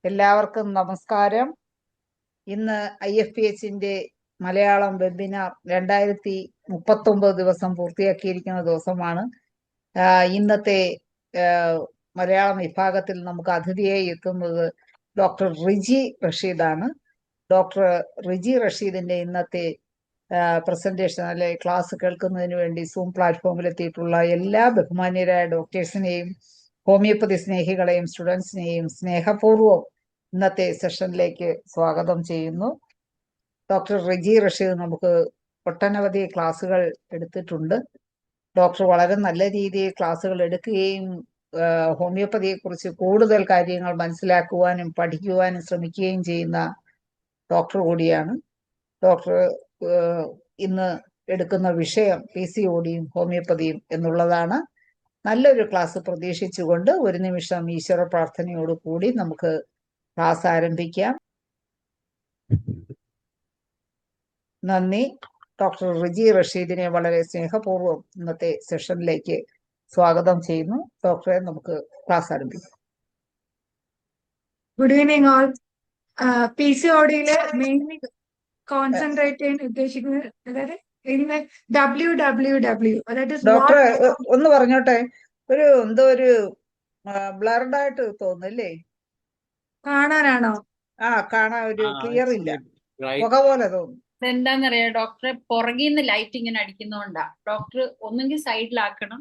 എല്ലാവർക്കും നമസ്കാരം. ഇന്ന് IFPHന്റെ മലയാളം വെബിനാർ 2039 ദിവസം പൂർത്തിയാക്കിയിരിക്കുന്ന ദിവസമാണ്. ഇന്നത്തെ മലയാളം വിഭാഗത്തിൽ നമുക്ക് അതിഥിയായി എത്തുന്നത് ഡോക്ടർ റിജി റഷീദാണ്. ഡോക്ടർ റിജി റഷീദിന്റെ ഇന്നത്തെ പ്രസന്റേഷൻ അല്ലെ ക്ലാസ് കേൾക്കുന്നതിന് വേണ്ടി സൂം പ്ലാറ്റ്ഫോമിൽ എത്തിയിട്ടുള്ള എല്ലാ ബഹുമാന്യരായ ഡോക്ടേഴ്സിനെയും ഹോമിയോപ്പതി സ്നേഹികളെയും സ്റ്റുഡൻസിനെയും സ്നേഹപൂർവ്വം ഇന്നത്തെ സെഷനിലേക്ക് സ്വാഗതം ചെയ്യുന്നു. ഡോക്ടർ റിജി റഷീദ് നമുക്ക് ഒട്ടനവധി ക്ലാസ്സുകൾ എടുത്തിട്ടുണ്ട്. ഡോക്ടർ വളരെ നല്ല രീതിയിൽ ക്ലാസ്സുകൾ എടുക്കുകയും ഹോമിയോപ്പതിയെ കുറിച്ച് കൂടുതൽ കാര്യങ്ങൾ മനസ്സിലാക്കുവാനും പഠിക്കുവാനും ശ്രമിക്കുകയും ചെയ്യുന്ന ഡോക്ടർ കൂടിയാണ്. ഡോക്ടർ ഇന്ന് എടുക്കുന്ന വിഷയം PCODയും ഹോമിയോപ്പതിയും എന്നുള്ളതാണ്. നല്ലൊരു ക്ലാസ് പ്രതീക്ഷിച്ചുകൊണ്ട് ഒരു നിമിഷം ഈശ്വര പ്രാർത്ഥനയോട് കൂടി നമുക്ക് ക്ലാസ് ആരംഭിക്കാം. നന്ദി. ഡോക്ടർ റിജി റഷീദിനെ വളരെ സ്നേഹപൂർവ്വം ഇന്നത്തെ സെഷനിലേക്ക് സ്വാഗതം ചെയ്യുന്നു. ഡോക്ടറെ, നമുക്ക് ക്ലാസ് ആരംഭിക്കാം. Good evening all. PCODയില് മെയിൻലി കോൺസെൻട്രേറ്റ് ചെയ്യാൻ ഉദ്ദേശിക്കുന്നത് അതായത് ഇന്ന് WWW, അതായത് ഡോക്ടർ ഒന്ന് പറഞ്ഞോട്ടെ, എന്തോ ഒരു ബ്ലർഡ് ആയിട്ട് തോന്നുന്നല്ലേ? കാണാനാണോ? കാണാൻ ഒരു ക്ലിയർ ഇല്ല, പുക പോലെ തോന്നുന്നു. എന്താന്നറിയാ ഡോക്ടറെ, പുറകിന്ന് ലൈറ്റ് ഇങ്ങനെ അടിക്കുന്നോണ്ടാ. ഡോക്ടർ ഒന്നെങ്കിൽ സൈഡിലാക്കണം.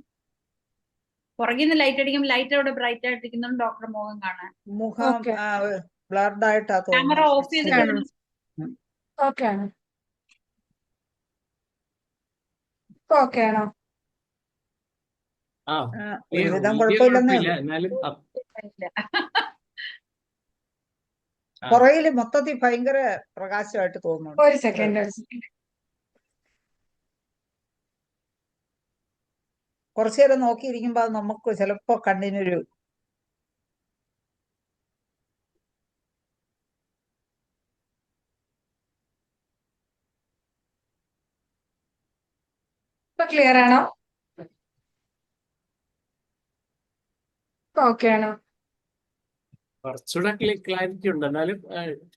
പുറകിന്ന് ലൈറ്റ് അടിക്കുമ്പോൾ ലൈറ്റ് അവിടെ ബ്രൈറ്റ് ആയിട്ടിരിക്കുന്നോണ്ട് ഡോക്ടർ മുഖം കാണാൻ. മുഖം ബ്ലർഡ് ആയിട്ടാ തോന്നുന്നു. ക്യാമറ ഓഫ് ചെയ്ത് ഓക്കെ ആണോ? ഓക്കെ ആണോ? ഒരുവിധം കുഴപ്പമില്ലെന്നേ. പുറകില് മൊത്തത്തിൽ ഭയങ്കര പ്രകാശമായിട്ട് തോന്നുന്നു. ഒരു സെക്കൻഡ്. കുറച്ചു നേരം നോക്കിയിരിക്കുമ്പോ അത് നമുക്ക് ചിലപ്പോ കണ്ണിനൊരു ക്ലിയർ ആണോ? ഓക്കെ ആണോ? കുറച്ചുകൂടെ ക്ലാരിറ്റി ഉണ്ട്, എന്നാലും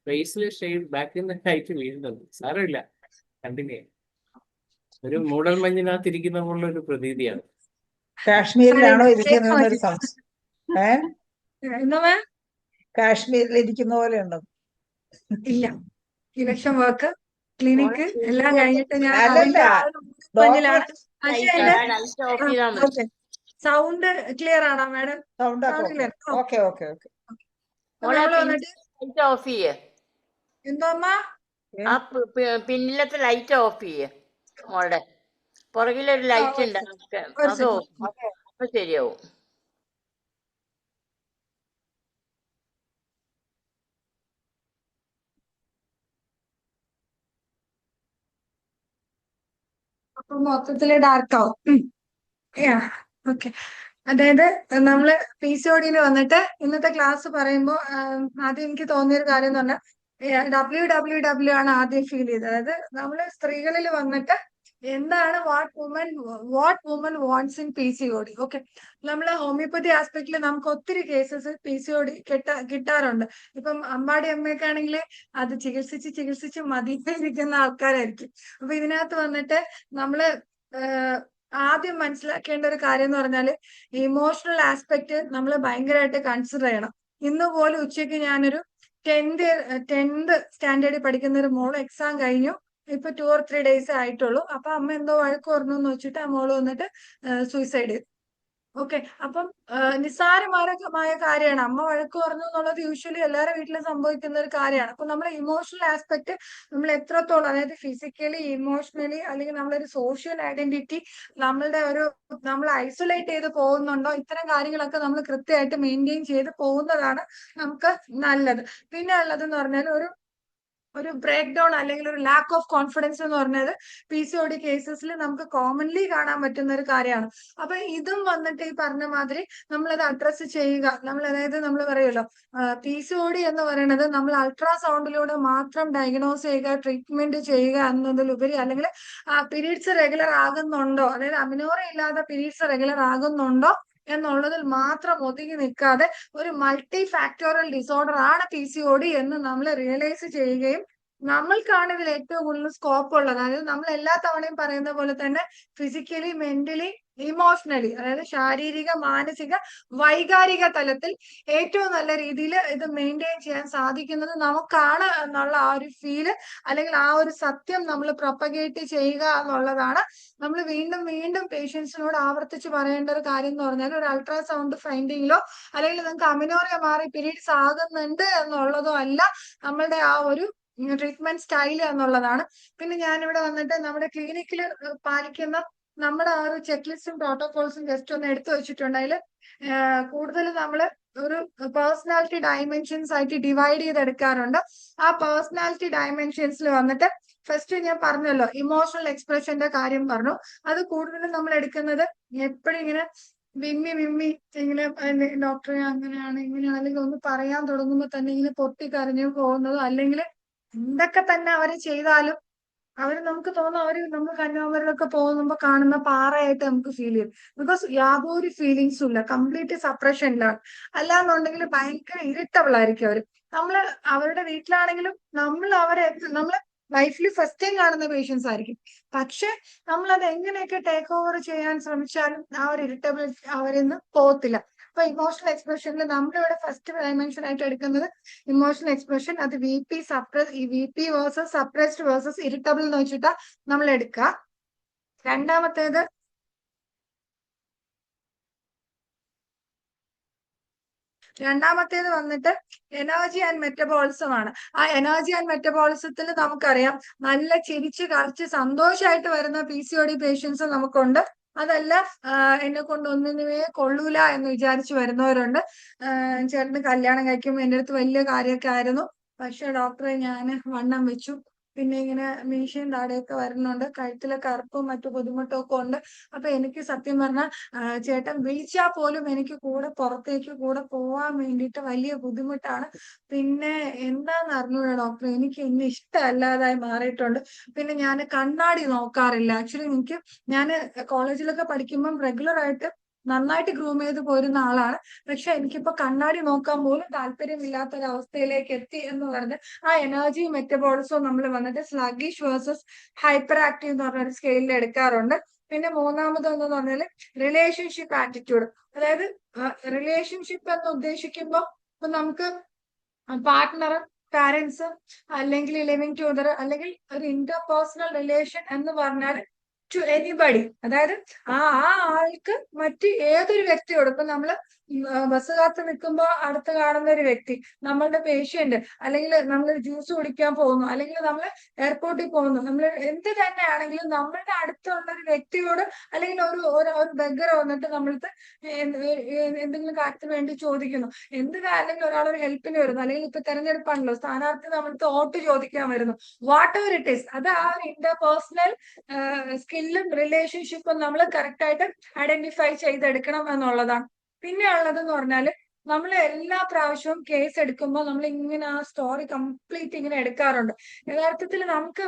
ഫേസിൽ ഷെയ്ഡ് ബാക്കിൽ നിന്ന് ലൈറ്റ് വീഴുന്നുണ്ട്. സാരമില്ല, കണ്ടിന്യൂ. ഒരു മൂടൽ മഞ്ഞിനകത്ത് ഇരിക്കുന്ന പോലുള്ള ഒരു പ്രതീതിയാണ്. കാശ്മീരിലാണോ ഇരിക്കുന്ന ഒരു കാശ്മീരിൽ ഇരിക്കുന്ന പോലെ ഉണ്ടോ? ഇല്ല, ഇലക്ഷൻ വർക്ക് ക്ലിനിക്ക് എല്ലാം കഴിഞ്ഞിട്ട് ഞാൻ സൗണ്ട് ക്ലിയർ ആണോ madam? Sound okay okay okay. എന്തോ അമ്മ? പിന്നിലത്തെ ലൈറ്റ് ഓഫ് ചെയ്യേ മോളുടെ പുറകിലൊരു ലൈറ്റ് ഉണ്ട്, അതോ അപ്പൊ ശരിയാവും. അപ്പൊ മൊത്തത്തില് ഡാർക്ക് ആവും. ഓക്കെ. അതായത് നമ്മള് PCODയിൽ വന്നിട്ട് ഇന്നത്തെ ക്ലാസ് പറയുമ്പോൾ ആദ്യം എനിക്ക് തോന്നിയൊരു കാര്യം എന്ന് പറഞ്ഞാൽ WWW ആണ് ആദ്യം ഫീൽ ചെയ്തത്. അതായത് നമ്മള് സ്ത്രീകളിൽ വന്നിട്ട് എന്താണ് what women wants in PCOD. Okay, നമ്മള് ഹോമിയോപ്പതി ആസ്പെക്ടിൽ നമുക്ക് ഒത്തിരി കേസസ് PCOD കിട്ടാറുണ്ട്. ഇപ്പം അമ്പാടി അമ്മയൊക്കെ ആണെങ്കിൽ അത് ചികിത്സിച്ച് മതിയായിരിക്കുന്ന ആൾക്കാരായിരിക്കും. അപ്പൊ ഇതിനകത്ത് വന്നിട്ട് നമ്മള് ആദ്യം മനസ്സിലാക്കേണ്ട ഒരു കാര്യം എന്ന് പറഞ്ഞാല് ഇമോഷണൽ ആസ്പെക്ട് നമ്മൾ ഭയങ്കരമായിട്ട് കൺസിഡർ ചെയ്യണം. ഇന്ന് പോലും ഉച്ചയ്ക്ക് ഞാനൊരു 10th സ്റ്റാൻഡേർഡിൽ പഠിക്കുന്ന ഒരു മോള് എക്സാം കഴിഞ്ഞു. ഇപ്പൊ 2 or 3 days ആയിട്ടുള്ളൂ. അപ്പൊ അമ്മ എന്തോ വഴക്ക് പറഞ്ഞു എന്ന് വെച്ചിട്ട് ആ മോള് വന്നിട്ട് സൂയിസൈഡ് ചെയ്തു. ഓക്കെ, അപ്പം നിസ്സാരമായ കാര്യമാണ്. അമ്മ വഴക്ക് പറഞ്ഞു എന്നുള്ളത് യൂഷ്വലി എല്ലാവരുടെ വീട്ടിലും സംഭവിക്കുന്ന ഒരു കാര്യമാണ്. അപ്പൊ നമ്മുടെ ഇമോഷണൽ ആസ്പെക്ട് നമ്മൾ എത്രത്തോളം, അതായത് ഫിസിക്കലി, ഇമോഷണലി, അല്ലെങ്കിൽ നമ്മളൊരു സോഷ്യൽ ഐഡന്റിറ്റി നമ്മൾ ഐസൊലേറ്റ് ചെയ്ത് പോകുന്നുണ്ടോ, ഇത്തരം കാര്യങ്ങളൊക്കെ നമ്മൾ കൃത്യമായിട്ട് മെയിൻറ്റെയിൻ ചെയ്ത് പോകുന്നതാണ് നമുക്ക് നല്ലത്. പിന്നെ ഉള്ളതെന്ന് പറഞ്ഞാൽ ഒരു ബ്രേക്ക് ഡൗൺ അല്ലെങ്കിൽ ഒരു ലാക്ക് ഓഫ് കോൺഫിഡൻസ് എന്ന് പറഞ്ഞത് PCOD കേസസിൽ നമുക്ക് കോമൺലി കാണാൻ പറ്റുന്ന ഒരു കാര്യമാണ്. അപ്പൊ ഇതും വന്നിട്ട് ഈ പറഞ്ഞ മാതിരി നമ്മളത് അഡ്രസ്സ് ചെയ്യുക. അതായത് നമ്മൾ പറയുമല്ലോ PCOD എന്ന് പറയുന്നത് നമ്മൾ അൾട്രാസൗണ്ടിലൂടെ മാത്രം ഡയഗ്നോസ് ചെയ്യുക, ട്രീറ്റ്മെന്റ് ചെയ്യുക എന്നതിലുപരി, അല്ലെങ്കിൽ പീരീഡ്സ് റെഗുലർ ആകുന്നുണ്ടോ, അതായത് അമിനോറ ഇല്ലാതെ പീരീഡ്സ് റെഗുലർ ആകുന്നുണ്ടോ എന്നുള്ളതിൽ മാത്രം ഒതുങ്ങി നിൽക്കാതെ ഒരു മൾട്ടി ഫാക്ടോറിയൽ ഡിസോർഡർ ആണ് PCOD എന്ന് നമ്മൾ റിയലൈസ് ചെയ്യുകയും നമ്മൾക്കാണ് ഇതിൽ ഏറ്റവും കൂടുതൽ സ്കോപ്പ് ഉള്ളത്. അതായത് നമ്മൾ എല്ലാ തവണയും പറയുന്ന പോലെ തന്നെ ഫിസിക്കലി, മെന്റലി, ഇമോഷണലി, അതായത് ശാരീരിക, മാനസിക, വൈകാരിക തലത്തിൽ ഏറ്റവും നല്ല രീതിയിൽ ഇത് മെയിൻറ്റെയിൻ ചെയ്യാൻ സാധിക്കുന്നത് നമുക്കാണ് എന്നുള്ള ആ ഒരു ഫീല് അല്ലെങ്കിൽ ആ ഒരു സത്യം നമ്മൾ പ്രൊപ്പഗേറ്റ് ചെയ്യുക എന്നുള്ളതാണ് നമ്മൾ വീണ്ടും വീണ്ടും പേഷ്യൻസിനോട് ആവർത്തിച്ച് പറയേണ്ട ഒരു കാര്യം എന്ന് പറഞ്ഞാൽ ഒരു അൾട്രാസൗണ്ട് ഫൈൻഡിങ്ങിലോ അല്ലെങ്കിൽ നിങ്ങൾക്ക് അമിനോറിയ മാറി പീരീഡ്സ് ആകുന്നുണ്ട് എന്നുള്ളതോ അല്ല നമ്മളുടെ ആ ഒരു ട്രീറ്റ്മെന്റ് സ്റ്റൈല് എന്നുള്ളതാണ്. പിന്നെ ഞാനിവിടെ വന്നിട്ട് നമ്മുടെ ക്ലിനിക്കിൽ പാലിക്കുന്ന നമ്മുടെ ആ ഒരു ചെക്ക് ലിസ്റ്റും പ്രോട്ടോകോൾസും ജസ്റ്റ് ഒന്ന് എടുത്തു വെച്ചിട്ടുണ്ട്. അതിൽ കൂടുതൽ നമ്മൾ ഒരു പേഴ്സണാലിറ്റി ഡയമെൻഷൻസ് ആയിട്ട് ഡിവൈഡ് ചെയ്തെടുക്കാറുണ്ട്. ആ പേഴ്സണാലിറ്റി ഡയമെൻഷൻസിൽ വന്നിട്ട് ഫസ്റ്റ് ഞാൻ പറഞ്ഞല്ലോ ഇമോഷണൽ എക്സ്പ്രഷന്റെ കാര്യം പറഞ്ഞു. അത് കൂടുതലും നമ്മൾ എടുക്കുന്നത് എപ്പോഴും ഇങ്ങനെ വിമ്മി ഇങ്ങനെ ഡോക്ടറെ അങ്ങനെയാണ് ഇങ്ങനെയാണ് അല്ലെങ്കിൽ ഒന്ന് പറയാൻ തുടങ്ങുമ്പോൾ തന്നെ ഇങ്ങനെ പൊട്ടിക്കരഞ്ഞു പോകുന്നതോ അല്ലെങ്കിൽ എന്തൊക്കെ തന്നെ അവര് ചെയ്താലും അവര് നമുക്ക് തോന്നും അവര് നമ്മൾ കന്യാകുമാരിലൊക്കെ പോകുമ്പോ കാണുന്ന പാറയായിട്ട് നമുക്ക് ഫീൽ ചെയ്യും. ബിക്കോസ് യാതൊരു ഫീലിങ്സും ഇല്ല, കംപ്ലീറ്റ് സപ്രഷനിലാണ്. അല്ലാന്നുണ്ടെങ്കിൽ ഭയങ്കര ഇറിറ്റബിൾ ആയിരിക്കും അവര്. നമ്മള് അവരുടെ വീട്ടിലാണെങ്കിലും നമ്മള് ലൈഫിൽ ഫസ്റ്റ് ടൈം കാണുന്ന പേഷ്യൻസ് ആയിരിക്കും. പക്ഷെ നമ്മൾ അത് എങ്ങനെയൊക്കെ ടേക്ക് ഓവർ ചെയ്യാൻ ശ്രമിച്ചാലും ആ ഒരു ഇറിറ്റബിലിറ്റി അവരിൽ നിന്ന് പോകത്തില്ല. അപ്പൊ ഇമോഷണൽ എക്സ്പ്രഷനിൽ നമ്മളിവിടെ ഫസ്റ്റ് ഡയമെൻഷൻ ആയിട്ട് എടുക്കുന്നത് ഇമോഷണൽ എക്സ്പ്രഷൻ. അത് VP versus suppressed versus irritable എന്ന് വെച്ചിട്ടാ നമ്മൾ എടുക്കുക. രണ്ടാമത്തേത് വന്നിട്ട് എനർജി ആൻഡ് മെറ്റബോളിസം ആണ്. ആ എനർജി ആൻഡ് മെറ്റബോളിസത്തിൽ നമുക്കറിയാം നല്ല ചിരിച്ച് കളിച്ച് സന്തോഷമായിട്ട് വരുന്ന PCOD പേഷ്യൻസ് നമുക്കുണ്ട്. അതല്ല എന്നെ കൊണ്ട് ഒന്നിനുമേ കൊള്ളൂല എന്ന് വിചാരിച്ചു വരുന്നവരുണ്ട്. ചേട്ടന് കല്യാണം കഴിക്കുമ്പോൾ എൻ്റെ അടുത്ത് വലിയ കാര്യമൊക്കെ ആയിരുന്നു, പക്ഷെ ഡോക്ടറെ ഞാൻ വണ്ണം വെച്ചു, പിന്നെ ഇങ്ങനെ മീശയും താടയൊക്കെ വരുന്നുണ്ട്, കഴുത്തിലെ കറുപ്പും മറ്റു ബുദ്ധിമുട്ടും ഒക്കെ ഉണ്ട്. അപ്പൊ എനിക്ക് സത്യം പറഞ്ഞാൽ ചേട്ടൻ വിളിച്ചാൽ പോലും എനിക്ക് പുറത്തേക്ക് കൂടെ പോവാൻ വേണ്ടിയിട്ട് വലിയ ബുദ്ധിമുട്ടാണ്. പിന്നെ എന്താന്ന് അറിഞ്ഞൂടാ ഡോക്ടർ, എനിക്ക് ഇന്ന് ഇഷ്ടമല്ലാതായി മാറിയിട്ടുണ്ട്. പിന്നെ ഞാൻ കണ്ണാടി നോക്കാറില്ല. ആക്ച്വലി ഞാൻ കോളേജിലൊക്കെ പഠിക്കുമ്പം റെഗുലർ ആയിട്ട് നന്നായിട്ട് ഗ്രൂം ചെയ്ത് പോരുന്ന ആളാണ്. പക്ഷെ എനിക്കിപ്പോ കണ്ണാടി നോക്കാൻ പോലും താല്പര്യമില്ലാത്തൊരവസ്ഥയിലേക്ക് എത്തി എന്ന് പറഞ്ഞ് ആ എനർജി മെറ്റബോളിസവും നമ്മൾ വന്നിട്ട് സ്ലഗിഷ് വേഴ്സസ് ഹൈപ്പർ ആക്റ്റീവ് എന്ന് പറഞ്ഞൊരു സ്കെയിലിൽ എടുക്കാറുണ്ട്. പിന്നെ മൂന്നാമതെന്ന് പറഞ്ഞാല് റിലേഷൻഷിപ്പ് ആറ്റിറ്റ്യൂഡ്. അതായത് റിലേഷൻഷിപ്പ് എന്ന് ഉദ്ദേശിക്കുമ്പോൾ ഇപ്പൊ നമുക്ക് പാർട്ട്ണർ, പാരന്റ്സ് അല്ലെങ്കിൽ ലിവിങ് ടുഗദർ അല്ലെങ്കിൽ ഒരു ഇന്റർപേഴ്സണൽ റിലേഷൻ എന്ന് പറഞ്ഞാൽ ടു എനിബഡി, അതായത് ആ ആൾക്ക് മറ്റ് ഏതൊരു വ്യക്തിയോട്, ഇപ്പൊ നമ്മള് ബസ് കാത്ത് നിൽക്കുമ്പോൾ അടുത്ത് കാണുന്ന ഒരു വ്യക്തി, നമ്മളുടെ പേഷ്യന്റ്, അല്ലെങ്കിൽ നമ്മൾ ജ്യൂസ് കുടിക്കാൻ പോകുന്നു, അല്ലെങ്കിൽ നമ്മൾ എയർപോർട്ടിൽ പോകുന്നു, നമ്മൾ എന്ത് തന്നെ ആണെങ്കിലും നമ്മളുടെ അടുത്തുള്ള ഒരു വ്യക്തിയോട് അല്ലെങ്കിൽ ഒരു ബെഗർ വന്നിട്ട് നമ്മൾക്ക് എന്തെങ്കിലും കാര്യത്തിന് വേണ്ടി ചോദിക്കുന്നു, അല്ലെങ്കിൽ ഒരാളൊരു ഹെൽപ്പിന് വരുന്നു, അല്ലെങ്കിൽ ഇപ്പൊ തെരഞ്ഞെടുപ്പാണല്ലോ സ്ഥാനാർത്ഥി നമ്മൾക്ക് വോട്ട് ചോദിക്കാൻ വരുന്നു, വാട്ട് എവർ ഇറ്റ് ഈസ്, അത് ആ ഒരു ഇന്റർപേഴ്സണൽ സ്കില്ലും റിലേഷൻഷിപ്പും നമ്മൾ കറക്റ്റ് ആയിട്ട് ഐഡന്റിഫൈ ചെയ്തെടുക്കണം എന്നുള്ളതാണ്. പിന്നെ ഉള്ളതെന്ന് പറഞ്ഞാല് നമ്മൾ എല്ലാ പ്രാവശ്യവും കേസ് എടുക്കുമ്പോൾ നമ്മൾ ഇങ്ങനെ ആ സ്റ്റോറി കംപ്ലീറ്റ് ഇങ്ങനെ എടുക്കാറുണ്ട്. യഥാർത്ഥത്തിൽ നമുക്ക്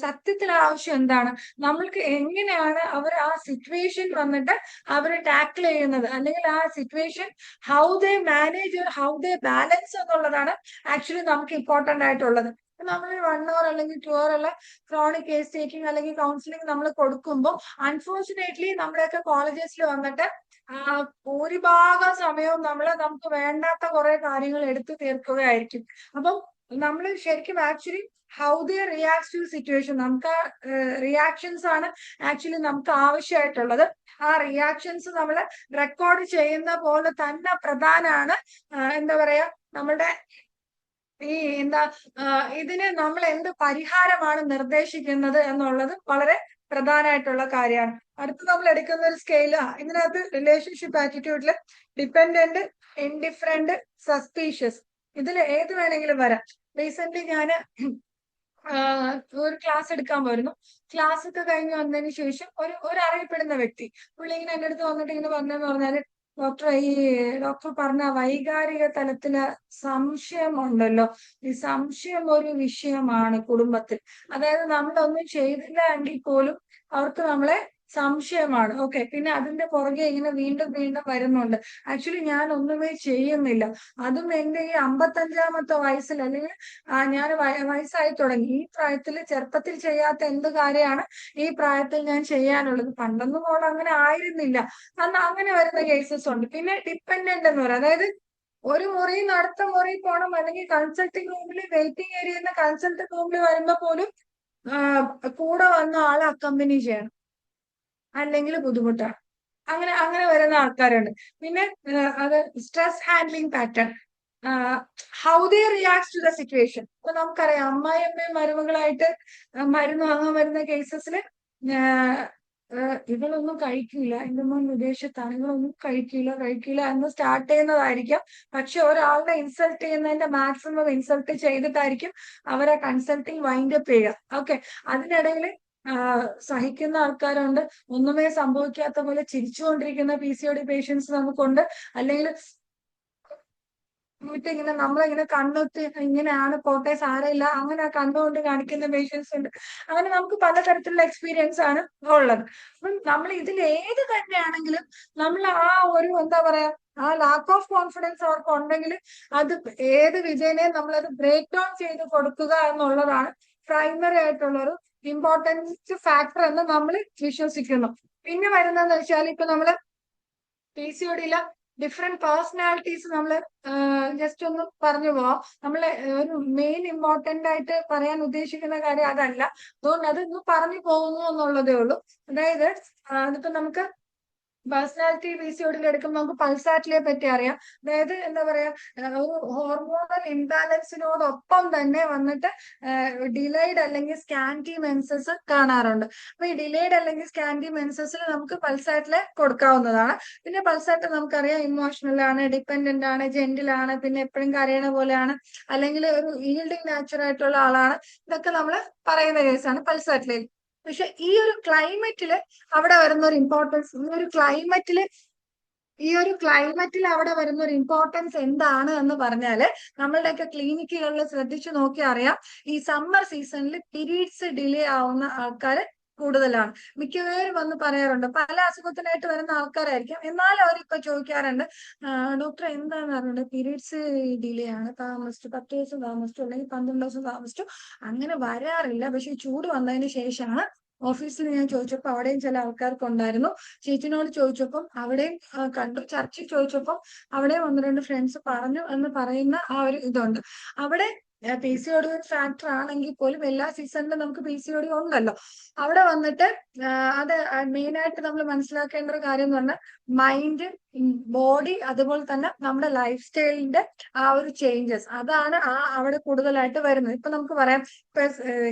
സത്യത്തിൽ ആവശ്യം എന്താണ്, നമ്മൾക്ക് എങ്ങനെയാണ് അവർ ആ സിറ്റുവേഷൻ വന്നിട്ട് അവർ ടാക്കിൾ ചെയ്യുന്നത്, അല്ലെങ്കിൽ ആ situation how they manage how they balance എന്നുള്ളതാണ് ആക്ച്വലി നമുക്ക് ഇമ്പോർട്ടന്റ് ആയിട്ടുള്ളത്. നമ്മൾ 1 hour അല്ലെങ്കിൽ 2 hour ഉള്ള ക്രോണിക് കേസ് ടേക്കിംഗ് അല്ലെങ്കിൽ കൗൺസിലിംഗ് നമ്മൾ കൊടുക്കുമ്പോൾ അൺഫോർച്ചുനേറ്റ്ലി നമ്മുടെയൊക്കെ കോളേജസിൽ വന്നിട്ട് ഭൂരിഭാഗം സമയവും നമുക്ക് വേണ്ടാത്ത കുറെ കാര്യങ്ങൾ എടുത്തു തീർക്കുകയായിരിക്കും. അപ്പം നമ്മൾ ശരിക്കും actually how they react to situation, നമുക്ക് ആ റിയാക്ഷൻസ് ആണ് ആക്ച്വലി നമുക്ക് ആവശ്യമായിട്ടുള്ളത്. ആ റിയാക്ഷൻസ് നമ്മൾ റെക്കോർഡ് ചെയ്യുന്ന പോലെ തന്നെ പ്രധാനമാണ് എന്താ പറയാ നമ്മളുടെ ഇതിന് നമ്മൾ എന്ത് പരിഹാരമാണ് നിർദ്ദേശിക്കുന്നത് എന്നുള്ളത് വളരെ പ്രധാനമായിട്ടുള്ള കാര്യമാണ്. അടുത്ത് നമ്മൾ എടുക്കുന്ന ഒരു സ്കെയിലാ ഇതിനകത്ത് റിലേഷൻഷിപ്പ് ആറ്റിറ്റ്യൂഡില് ഡിപ്പെൻഡന്റ്, ഇൻഡിഫറന്റ്, സസ്പീഷ്യസ്, ഇതിൽ ഏത് വേണമെങ്കിലും വരാം. റീസെന്റ് ഞാൻ ഒരു ക്ലാസ് എടുക്കാൻ പോയിരുന്നു. ക്ലാസ് ഒക്കെ കഴിഞ്ഞ് വന്നതിന് ശേഷം ഒരു അറിയപ്പെടുന്ന വ്യക്തി പുള്ളി ഇങ്ങനെ എൻ്റെ അടുത്ത് വന്നിട്ട് ഇങ്ങനെ പറഞ്ഞെന്ന് പറഞ്ഞാല്, ഡോക്ടർ പറഞ്ഞ വൈകാരിക തലത്തില് സംശയം ഉണ്ടല്ലോ, ഈ സംശയം ഒരു വിഷയമാണ് കുടുംബത്തിൽ. അതായത് നമ്മളൊന്നും ചെയ്തില്ല എങ്കിൽ പോലും അവർക്ക് നമ്മളെ സംശയമാണ്. ഓക്കെ, പിന്നെ അതിന്റെ പുറകെ ഇങ്ങനെ വീണ്ടും വീണ്ടും വരുന്നുണ്ട്. ആക്ച്വലി ഞാൻ ഒന്നുമേ ചെയ്യുന്നില്ല. അതും എന്റെ ഈ 55-ാമത്തെ വയസ്സിൽ, അല്ലെങ്കിൽ ഞാൻ വയസ്സായി തുടങ്ങി. ഈ പ്രായത്തിൽ ചെറുപ്പത്തിൽ ചെയ്യാത്ത എന്ത് കാര്യമാണ് ഈ പ്രായത്തിൽ ഞാൻ ചെയ്യാനുള്ളത്? പണ്ടൊന്നും മോൾ അങ്ങനെ ആയിരുന്നില്ല. അന്ന് അങ്ങനെ വരുന്ന കേസസ് ഉണ്ട്. പിന്നെ ഡിപ്പെൻഡന്റ് എന്ന് പറയാം, അതായത് ഒരു മുറിയിൽ നിന്ന് അടുത്ത മുറിയിൽ പോകണം, അല്ലെങ്കിൽ കൺസൾട്ടിംഗ് റൂമിൽ വെയിറ്റിംഗ് ഏരിയയിൽ കൺസൾട്ടിംഗ് റൂമിൽ വരുമ്പോ പോലും കൂടെ വന്ന ആളെ അക്കമ്പനി ചെയ്യണം, അല്ലെങ്കിൽ ബുദ്ധിമുട്ടാണ്. അങ്ങനെ അങ്ങനെ വരുന്ന ആൾക്കാരുണ്ട്. പിന്നെ അത് stress handling pattern, how they react to the situation. ഇപ്പൊ നമുക്കറിയാം, അമ്മായിയമ്മയും മരുമകളായിട്ട് മരുന്ന് വാങ്ങാൻ വരുന്ന കേസസിൽ ഇവളൊന്നും കഴിക്കില്ല, എന്റെ മോൻ വിദേശത്താണ്, ഇവളൊന്നും കഴിക്കില്ല എന്ന് സ്റ്റാർട്ട് ചെയ്യുന്നതായിരിക്കാം. പക്ഷെ ഒരാളുടെ ഇൻസൾട്ട് ചെയ്യുന്നതിന്റെ മാക്സിമം ഇൻസൾട്ട് ചെയ്തിട്ടായിരിക്കും അവരെ കൺസൾട്ടിങ് വൈൻഡ് അപ്പ് ചെയ്യുക. ഓക്കെ, അതിനിടയിൽ സഹിക്കുന്ന ആൾക്കാരുണ്ട്, ഒന്നുമേ സംഭവിക്കാത്ത പോലെ ചിരിച്ചുകൊണ്ടിരിക്കുന്ന PCOD പേഷ്യൻസ് നമുക്കുണ്ട്. അല്ലെങ്കിൽ ഇങ്ങനെ നമ്മളിങ്ങനെ കണ്ണൊത്ത് ഇങ്ങനെയാണ്, പോട്ടെ സാരമില്ല, അങ്ങനെ കണ്ണുകൊണ്ട് കാണിക്കുന്ന പേഷ്യൻസ് ഉണ്ട്. അങ്ങനെ നമുക്ക് പലതരത്തിലുള്ള എക്സ്പീരിയൻസ് ആണ് ഉള്ളത്. അപ്പം നമ്മൾ ഇതിൽ ഏത് തന്നെയാണെങ്കിലും നമ്മൾ ആ ഒരു എന്താ പറയാ, ആ ലാക്ക് ഓഫ് കോൺഫിഡൻസ് അവർക്ക് ഉണ്ടെങ്കിൽ അത് ഏത് വിജയനെയും നമ്മളത് ബ്രേക്ക് ഡൗൺ ചെയ്ത് കൊടുക്കുക എന്നുള്ളതാണ് പ്രൈമറി ആയിട്ടുള്ളൊരു ഇമ്പോർട്ടൻസ് ഫാക്ടർ എന്ന് നമ്മൾ വിശ്വസിക്കുന്നു. പിന്നെ വരുന്നതെന്ന് വെച്ചാൽ, ഇപ്പൊ നമ്മള് PCOD-യിലെ ഡിഫറെന്റ് പേഴ്സണാലിറ്റീസ് നമ്മൾ ജസ്റ്റ് ഒന്ന് പറഞ്ഞു പോവാം. നമ്മള് ഒരു മെയിൻ ഇമ്പോർട്ടന്റ് ആയിട്ട് പറയാൻ ഉദ്ദേശിക്കുന്ന കാര്യം അതല്ല, അതുകൊണ്ട് അതൊന്ന് പറഞ്ഞു പോകുന്നു എന്നുള്ളതേ ഉള്ളൂ. അതായത് അതിപ്പോ നമുക്ക് പേഴ്സണാലിറ്റി PCOD-യിൽ എടുക്കുമ്പോൾ നമുക്ക് പൾസാറ്റിലെ പറ്റി അറിയാം. അതായത് എന്താ പറയാ, ഒരു ഹോർമോണൽ ഇംബാലൻസിനോടൊപ്പം തന്നെ വന്നിട്ട് ഡിലേഡ് അല്ലെങ്കിൽ സ്കാൻറ്റി മെൻസസ് കാണാറുണ്ട്. അപ്പൊ ഈ ഡിലേഡ് അല്ലെങ്കിൽ സ്കാൻറ്റി മെൻസസിൽ നമുക്ക് പൾസാറ്റിലെ കൊടുക്കാവുന്നതാണ്. പിന്നെ പൾസാറ്റ് നമുക്കറിയാം ഇമോഷണൽ ആണ്, ഡിപ്പെൻഡന്റ് ആണ്, ജെന്റിൽ ആണ്, പിന്നെ എപ്പോഴും കരയണ പോലെയാണ്, അല്ലെങ്കിൽ ഒരു ഈൽഡിങ് നാച്ചർ ആയിട്ടുള്ള ആളാണ്. ഇതൊക്കെ നമ്മൾ പറയുന്ന കേസാണ് പൾസാറ്റിലേക്ക്. പക്ഷെ ഈ ഒരു ക്ലൈമറ്റില് അവിടെ വരുന്ന ഒരു ഇമ്പോർട്ടൻസ്, ഈ ഒരു ക്ലൈമറ്റിൽ അവിടെ വരുന്ന ഒരു ഇമ്പോർട്ടൻസ് എന്താണ് എന്ന് പറഞ്ഞാല്, നമ്മളുടെയൊക്കെ ക്ലിനിക്കുകളിൽ ശ്രദ്ധിച്ചു നോക്കിയാൽ അറിയാം, ഈ സമ്മർ സീസണിൽ പീരീഡ്സ് ഡിലേ ആവുന്ന ആൾക്കാർ കൂടുതലാണ്. മിക്കവരും വന്ന് പറയാറുണ്ട്, പല അസുഖത്തിനായിട്ട് വരുന്ന ആൾക്കാരായിരിക്കും, എന്നാലും അവരിപ്പൊ ചോദിക്കാറുണ്ട്, ഡോക്ടർ എന്താന്ന് പറഞ്ഞിട്ട് പീരീഡ്സ് ഡിലേ ആണ്, താമസിച്ചു, 10 ദിവസം താമസിച്ചു, അല്ലെങ്കിൽ 12 ദിവസം താമസിച്ചു, അങ്ങനെ വരാറില്ല. പക്ഷെ ഈ ചൂട് വന്നതിന് ശേഷമാണ്. ഓഫീസിൽ ഞാൻ ചോദിച്ചപ്പോൾ അവിടെയും ചില ആൾക്കാർക്ക് ഉണ്ടായിരുന്നു. ചേച്ചിനോട് ചോദിച്ചപ്പം അവിടെയും കണ്ടു, ചർച്ചിൽ ചോദിച്ചപ്പം അവിടെയും 1-2 ഫ്രണ്ട്സ് പറഞ്ഞു എന്ന് പറയുന്ന ആ ഒരു ഇതുണ്ട്. അവിടെ PCOD ഒരു ഫാക്ടർ ആണെങ്കിൽ പോലും എല്ലാ സീസണിലും നമുക്ക് PCOD ഉണ്ടല്ലോ. അവിടെ വന്നിട്ട് അത് മെയിൻ ആയിട്ട് നമ്മൾ മനസ്സിലാക്കേണ്ട ഒരു കാര്യം എന്ന് പറഞ്ഞാൽ, മൈൻഡ്, ബോഡി, അതുപോലെ തന്നെ നമ്മുടെ ലൈഫ് സ്റ്റൈലിന്റെ ആ ഒരു ചേഞ്ചസ്, അതാണ് അവിടെ കൂടുതലായിട്ട് വരുന്നത്. ഇപ്പൊ നമുക്ക് പറയാം, ഇപ്പൊ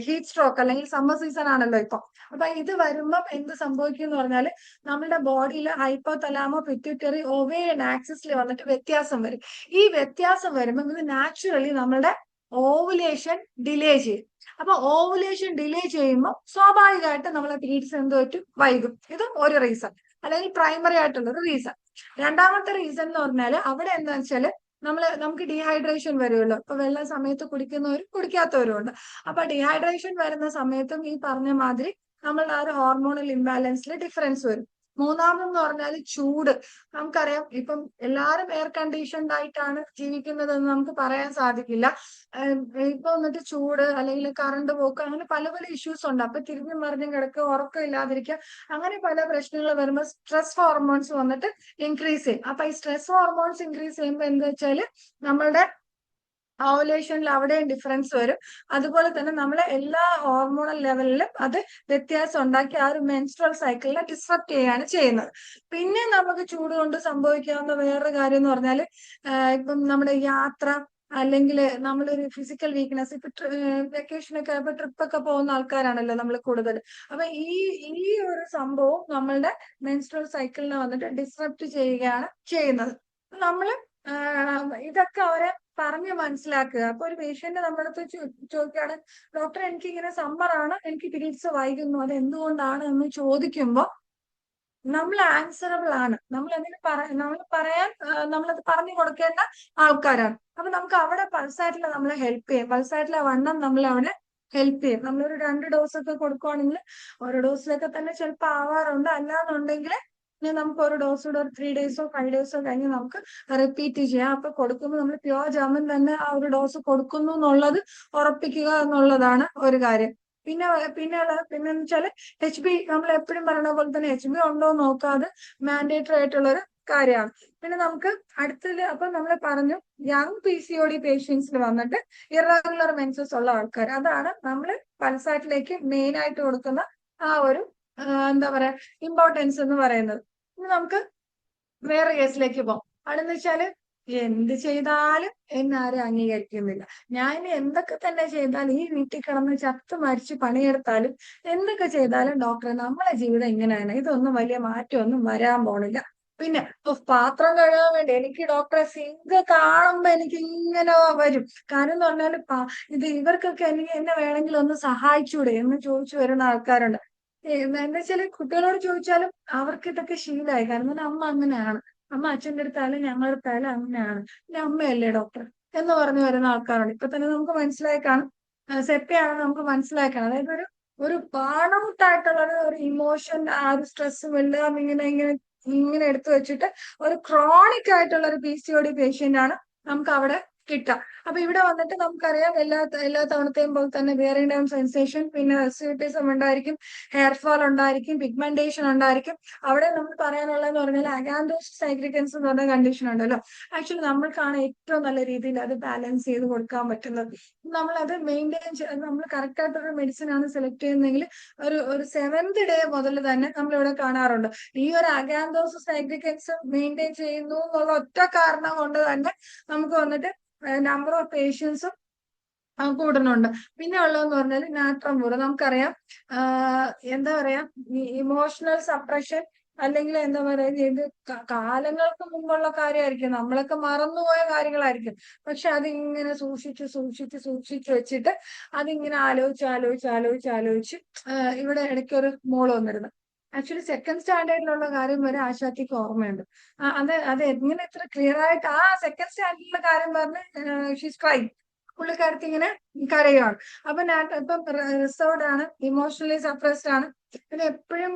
ഹീറ്റ് സ്ട്രോക്ക് അല്ലെങ്കിൽ സമ്മർ സീസൺ ആണല്ലോ ഇപ്പൊ. അപ്പൊ ഇത് വരുമ്പം എന്ത് സംഭവിക്കും എന്ന് പറഞ്ഞാല്, നമ്മുടെ ബോഡിയിൽ ഹൈപ്പോ തലാമോ പിറ്റ്യൂട്ടറി ഓവേറിയൻ ആക്സിസിൽ വന്നിട്ട് വ്യത്യാസം വരും. ഈ വ്യത്യാസം വരുമ്പോൾ ഇത് നാച്ചുറലി നമ്മുടെ ഓവുലേഷൻ ഡിലേ ചെയ്യും. അപ്പൊ ഓവുലേഷൻ ഡിലേ ചെയ്യുമ്പോൾ സ്വാഭാവികമായിട്ട് നമ്മളെ പീരീഡ്സ് എന്ത് പറ്റും, വൈകും. ഇത് ഒരു റീസൺ, അല്ലെങ്കിൽ പ്രൈമറി ആയിട്ടുള്ള ഒരു റീസൺ. രണ്ടാമത്തെ റീസൺ എന്ന് പറഞ്ഞാല്, അവിടെ എന്താ വെച്ചാല് നമുക്ക് ഡീഹൈഡ്രേഷൻ വരുമല്ലോ. ഇപ്പൊ വെള്ളം സമയത്ത് കുടിക്കുന്നവരും കുടിക്കാത്തവരും ഉണ്ട്. അപ്പൊ ഡീഹൈഡ്രേഷൻ വരുന്ന സമയത്തും ഈ പറഞ്ഞ മാതിരി നമ്മളുടെ ആ ഒരു ഹോർമോണൽ ഇംബാലൻസിൽ ഡിഫറൻസ് വരും. മൂന്നാമെന്ന് പറഞ്ഞാൽ ചൂട്. നമുക്കറിയാം, ഇപ്പം എല്ലാവരും എയർ കണ്ടീഷൻഡ് ആയിട്ടാണ് ജീവിക്കുന്നതെന്ന് നമുക്ക് പറയാൻ സാധിക്കില്ല. ഇപ്പൊ വന്നിട്ട് ചൂട്, അല്ലെങ്കിൽ കറണ്ട് പോക്ക്, അങ്ങനെ പല പല ഇഷ്യൂസ് ഉണ്ട്. അപ്പൊ തിരിഞ്ഞും മറിഞ്ഞും കിടക്കുക, ഉറക്കം ഇല്ലാതിരിക്കുക, അങ്ങനെ പല പ്രശ്നങ്ങൾ വരുമ്പോൾ സ്ട്രെസ് ഹോർമോൺസ് വന്നിട്ട് ഇൻക്രീസ് ചെയ്യും. അപ്പൊ ഈ സ്ട്രെസ് ഹോർമോൺസ് ഇൻക്രീസ് ചെയ്യുമ്പോൾ എന്താ വെച്ചാല്, നമ്മളുടെ ഓവുലേഷനിൽ അവിടെയും ഡിഫറൻസ് വരും. അതുപോലെ തന്നെ നമ്മളെ എല്ലാ ഹോർമോണൽ ലെവലിലും അത് വ്യത്യാസം ഉണ്ടാക്കി ആ ഒരു മെൻസ്ട്രൽ സൈക്കിളിനെ ഡിസ്റപ്റ്റ് ചെയ്യുകയാണ് ചെയ്യുന്നത്. പിന്നെ നമുക്ക് ചൂട് കൊണ്ട് സംഭവിക്കാവുന്ന വേറൊരു കാര്യം എന്ന് പറഞ്ഞാല്, ഇപ്പം നമ്മുടെ യാത്ര, അല്ലെങ്കിൽ നമ്മളൊരു ഫിസിക്കൽ വീക്ക്നെസ്, ഇപ്പൊ വെക്കേഷനൊക്കെ ഇപ്പൊ ട്രിപ്പൊക്കെ പോകുന്ന ആൾക്കാരാണല്ലോ നമ്മൾ കൂടുതൽ. അപ്പൊ ഈ ഒരു സംഭവം നമ്മളുടെ മെൻസ്ട്രൽ സൈക്കിളിനെ വന്നിട്ട് ഡിസ്റപ്റ്റ് ചെയ്യുകയാണ് ചെയ്യുന്നത്. നമ്മള് ഇതൊക്കെ അവരെ പറഞ്ഞ് മനസ്സിലാക്കുക. അപ്പൊ ഒരു പേഷ്യന്റ് നമ്മുടെ അടുത്ത് ചോദിക്കുകയാണ്, ഡോക്ടർ എനിക്ക് ഇങ്ങനെ സമ്മർ ആണ്, എനിക്ക് പീരീഡ്സ് വൈകുന്നു, അത് എന്തുകൊണ്ടാണ് എന്ന് ചോദിക്കുമ്പോൾ നമ്മൾ ആൻസറബിൾ ആണ്, നമ്മളത് പറഞ്ഞു കൊടുക്കേണ്ട ആൾക്കാരാണ്. അപ്പൊ നമുക്ക് അവിടെ പൾസാറ്റിൽ നമ്മളെ ഹെൽപ്പ് ചെയ്യും. പൾസാറ്റിലെ വണ്ണം നമ്മൾ അവിടെ ഹെൽപ്പ് ചെയ്യും. നമ്മളൊരു 2 ഡോസ് ഒക്കെ കൊടുക്കുവാണെങ്കിൽ ഓരോ ഡോസിലൊക്കെ തന്നെ ചിലപ്പോൾ ആവാറുണ്ട്. അല്ലാന്നുണ്ടെങ്കിൽ ഇനി നമുക്ക് ഒരു ഡോസ് കൂടെ ഒരു 3 ഡേയ്സോ 5 ഡേയ്സോ കഴിഞ്ഞ് നമുക്ക് റിപ്പീറ്റ് ചെയ്യാം. അപ്പൊ കൊടുക്കുമ്പോൾ നമ്മൾ പ്യുവർ ജർമ്മൻ തന്നെ ആ ഒരു ഡോസ് കൊടുക്കുന്നു എന്നുള്ളത് ഉറപ്പിക്കുക എന്നുള്ളതാണ് ഒരു കാര്യം. പിന്നെന്ന് വെച്ചാൽ HB നമ്മൾ എപ്പോഴും പറയുന്ന പോലെ തന്നെ HB ഉണ്ടോ എന്ന് നോക്കാതെ മാൻഡേറ്ററി ആയിട്ടുള്ള ഒരു കാര്യമാണ്. പിന്നെ നമുക്ക് അടുത്തത് അപ്പൊ നമ്മൾ പറഞ്ഞു യങ് PCOD പേഷ്യൻസിൽ വന്നിട്ട് ഇറഗുലർ മെൻസസ് ഉള്ള ആൾക്കാർ, അതാണ് നമ്മൾ പൾസാറ്റിലേക്ക് മെയിൻ ആയിട്ട് കൊടുക്കുന്ന ആ ഒരു എന്താ പറയാ ഇമ്പോർട്ടൻസ് എന്ന് പറയുന്നത്. ഇനി നമുക്ക് വേറെ കേസിലേക്ക് പോകാം. അതെന്ന് വെച്ചാല് എന്ത് ചെയ്താലും എന്നാരും അംഗീകരിക്കുന്നില്ല. ഞാൻ ഇനി എന്തൊക്കെ തന്നെ ചെയ്താലും ഈ വീട്ടിൽ കിടന്ന് ചത്ത് മരിച്ച് പണിയെടുത്താലും എന്തൊക്കെ ചെയ്താലും ഡോക്ടറെ നമ്മളെ ജീവിതം ഇങ്ങനെയാണ്, ഇതൊന്നും വലിയ മാറ്റമൊന്നും വരാൻ പോണില്ല. പിന്നെ പാത്രം കഴുകാൻ വേണ്ടി എനിക്ക് ഡോക്ടറെ സിങ്ക് കാണുമ്പോ എനിക്ക് ഇങ്ങനെ വരും. കാരണം എന്ന് പറഞ്ഞാല് ഇത് ഇവർക്കൊക്കെ എനിക്ക് എന്നെ വേണമെങ്കിൽ ഒന്ന് സഹായിച്ചൂടെ എന്ന് ചോദിച്ചു വരുന്ന ആൾക്കാരുണ്ട്. എന്താ വെച്ചാല് കുട്ടികളോട് ചോദിച്ചാലും അവർക്ക് ഇതൊക്കെ ശീലമായി. കാരണം അമ്മ അങ്ങനെയാണ്, അമ്മ അച്ഛൻ്റെ അടുത്തായാലും ഞങ്ങളുടെ അടുത്തായാലും അങ്ങനെയാണ്, പിന്നെ അമ്മയല്ലേ ഡോക്ടർ എന്ന് പറഞ്ഞു വരുന്ന ആൾക്കാരുണ്ട്. ഇപ്പൊ തന്നെ നമുക്ക് മനസ്സിലായി കാണും, സെറ്റയാണ് നമുക്ക് മനസ്സിലായി കാണും. അതായത് ഒരു ബേൺഔട്ടായിട്ടുള്ള ഒരു ഇമോഷൻ, ആ ഒരു സ്ട്രെസ്സും എല്ലാം ഇങ്ങനെ എടുത്തു വെച്ചിട്ട് ഒരു ക്രോണിക് ആയിട്ടുള്ള ഒരു PCOD പേഷ്യന്റ് ആണ് നമുക്ക് അവിടെ കിട്ടുക. അപ്പൊ ഇവിടെ വന്നിട്ട് നമുക്കറിയാം എല്ലാ തവണത്തെയും പോലെ തന്നെ ബിയറിംഗ് ഡൗൺ സെൻസേഷൻ, പിന്നെ റെസിഡിസം ഉണ്ടായിരിക്കും, ഹെയർ ഫാൾ ഉണ്ടായിരിക്കും, പിഗ്മെന്റേഷൻ ഉണ്ടായിരിക്കും. അവിടെ നമ്മൾ പറയാനുള്ളതെന്ന് പറഞ്ഞാൽ അഗാന്തോസിസ് നൈഗ്രിക്കൻസ് എന്ന് പറഞ്ഞ കണ്ടീഷൻ ഉണ്ടല്ലോ. ആക്ച്വലി നമ്മൾക്കാണ് ഏറ്റവും നല്ല രീതിയിൽ അത് ബാലൻസ് ചെയ്ത് കൊടുക്കാൻ പറ്റുന്നത്. നമ്മളത് മെയിൻറ്റെയിൻ നമ്മൾ കറക്റ്റ് ആയിട്ടൊരു മെഡിസിൻ ആണ് സെലക്ട് ചെയ്യുന്നതെങ്കിൽ ഒരു 7th ഡേ മുതൽ തന്നെ നമ്മളിവിടെ കാണാറുണ്ട്. ഈ ഒരു അഗാന്തോസിസ് നൈഗ്രിക്കൻസ് മെയിൻറ്റെയിൻ ചെയ്യുന്നു എന്നുള്ള ഒറ്റ കാരണം കൊണ്ട് തന്നെ നമുക്ക് വന്നിട്ട് നമ്പർ ഓഫ് പേഷ്യൻസും കൂടുന്നുണ്ട്. പിന്നെ ഉള്ളതെന്ന് പറഞ്ഞാൽ നാട്രമൂർ. നമുക്കറിയാം എന്താ പറയാ ഇമോഷണൽ സപ്രഷൻ അല്ലെങ്കിൽ എന്താ പറയുക, ഇത് കാലങ്ങൾക്ക് മുമ്പുള്ള കാര്യമായിരിക്കും, നമ്മളൊക്കെ മറന്നുപോയ കാര്യങ്ങളായിരിക്കും. പക്ഷെ അതിങ്ങനെ സൂക്ഷിച്ച് വെച്ചിട്ട് അതിങ്ങനെ ആലോചിച്ച് ഇവിടെ ഇടയ്ക്ക് ഒരു മോള് വന്നിരുന്നു. ആക്ച്വലി 2nd സ്റ്റാൻഡേർഡിലുള്ള കാര്യം വരെ ആശാത്തിക്ക് ഓർമ്മയുണ്ട്. അത് എങ്ങനെ ഇത്ര ക്ലിയർ ആയിട്ട് ആ 2nd സ്റ്റാൻഡേർഡിലെ കാര്യം പറഞ്ഞ് ഷീസ് ക്രൈം, പുള്ളിക്കാരത്തി ഇങ്ങനെ കരയുവാണ്. ഇപ്പം റിസർവ്ഡ് ആണ്, ഇമോഷണലി സപ്രസ്ഡ് ആണ്. പിന്നെ എപ്പോഴും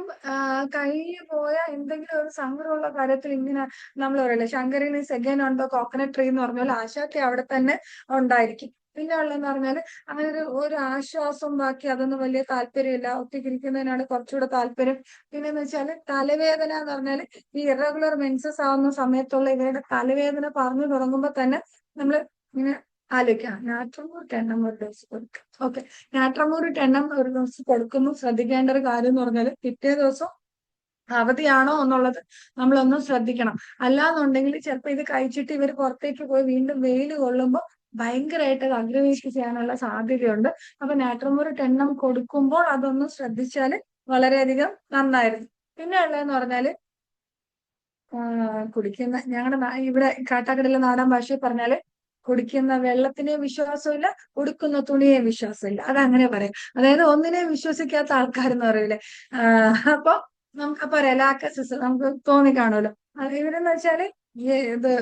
കഴിഞ്ഞു പോയ എന്തെങ്കിലും ഒരു സങ്കടമുള്ള കാര്യത്തിൽ ഇങ്ങനെ നമ്മൾ പറയില്ല ശങ്കറിന് സെഗൻ ഉണ്ടോ കോക്കനട്ട് ട്രീ എന്ന് പറഞ്ഞാൽ ആശാത്തി അവിടെ തന്നെ ഉണ്ടായിരിക്കും. പിന്നെ ഉള്ളതെന്ന് പറഞ്ഞാൽ അങ്ങനെ ഒരു ആശ്വാസം ബാക്കി അതൊന്നും വലിയ താല്പര്യമില്ല, ഒറ്റയ്ക്കിരിക്കുന്നതിനാണ് കുറച്ചുകൂടെ താല്പര്യം. പിന്നെന്ന് വെച്ചാൽ തലവേദന എന്ന് പറഞ്ഞാൽ ഈ ഇറഗുലർ മെൻസസ് ആവുന്ന സമയത്തുള്ള ഇവരുടെ തലവേദന പറഞ്ഞു തുടങ്ങുമ്പോൾ തന്നെ നമ്മൾ ഇങ്ങനെ ആലോചിക്കാം നാട്രമൂർ 10 ഒരു ഡോസ് കൊടുക്കും. ഓക്കെ, നാട്രമൂർ 10 ഒരു ഡോസ് കൊടുക്കുന്നു. ശ്രദ്ധിക്കേണ്ട ഒരു കാര്യം എന്ന് പറഞ്ഞാൽ പിറ്റേ ദിവസം അവധിയാണോ എന്നുള്ളത് നമ്മളൊന്ന് ശ്രദ്ധിക്കണം. അല്ലാന്നുണ്ടെങ്കിൽ ചിലപ്പോൾ ഇത് കഴിച്ചിട്ട് ഇവർ പുറത്തേക്ക് പോയി വീണ്ടും വെയിൽ കൊള്ളുമ്പോൾ ഭയങ്കരമായിട്ട് അത് അഗ്രവേറ്റ് ചെയ്യാനുള്ള സാധ്യതയുണ്ട്. അപ്പൊ നാട്രമൂർ 10 കൊടുക്കുമ്പോൾ അതൊന്ന് ശ്രദ്ധിച്ചാൽ വളരെയധികം നന്നായിരുന്നു. പിന്നെ ഉള്ളതെന്ന് പറഞ്ഞാല് കുടിക്കുന്ന ഞങ്ങളുടെ ഇവിടെ കാട്ടാക്കടയിലെ നാടൻ ഭാഷയിൽ പറഞ്ഞാല് കുടിക്കുന്ന വെള്ളത്തിനെ വിശ്വാസമില്ല, ഉടുക്കുന്ന തുണിയെ വിശ്വാസമില്ല, അതങ്ങനെ പറയാം. അതായത് ഒന്നിനെയും വിശ്വസിക്കാത്ത ആൾക്കാരെന്ന് പറയൂലേ. അപ്പൊ നമുക്ക് പറയാം ലാക്കസിസ് നമുക്ക് തോന്നിക്കാണുമല്ലോ. ഇവരെന്ന് വെച്ചാല് ഇത്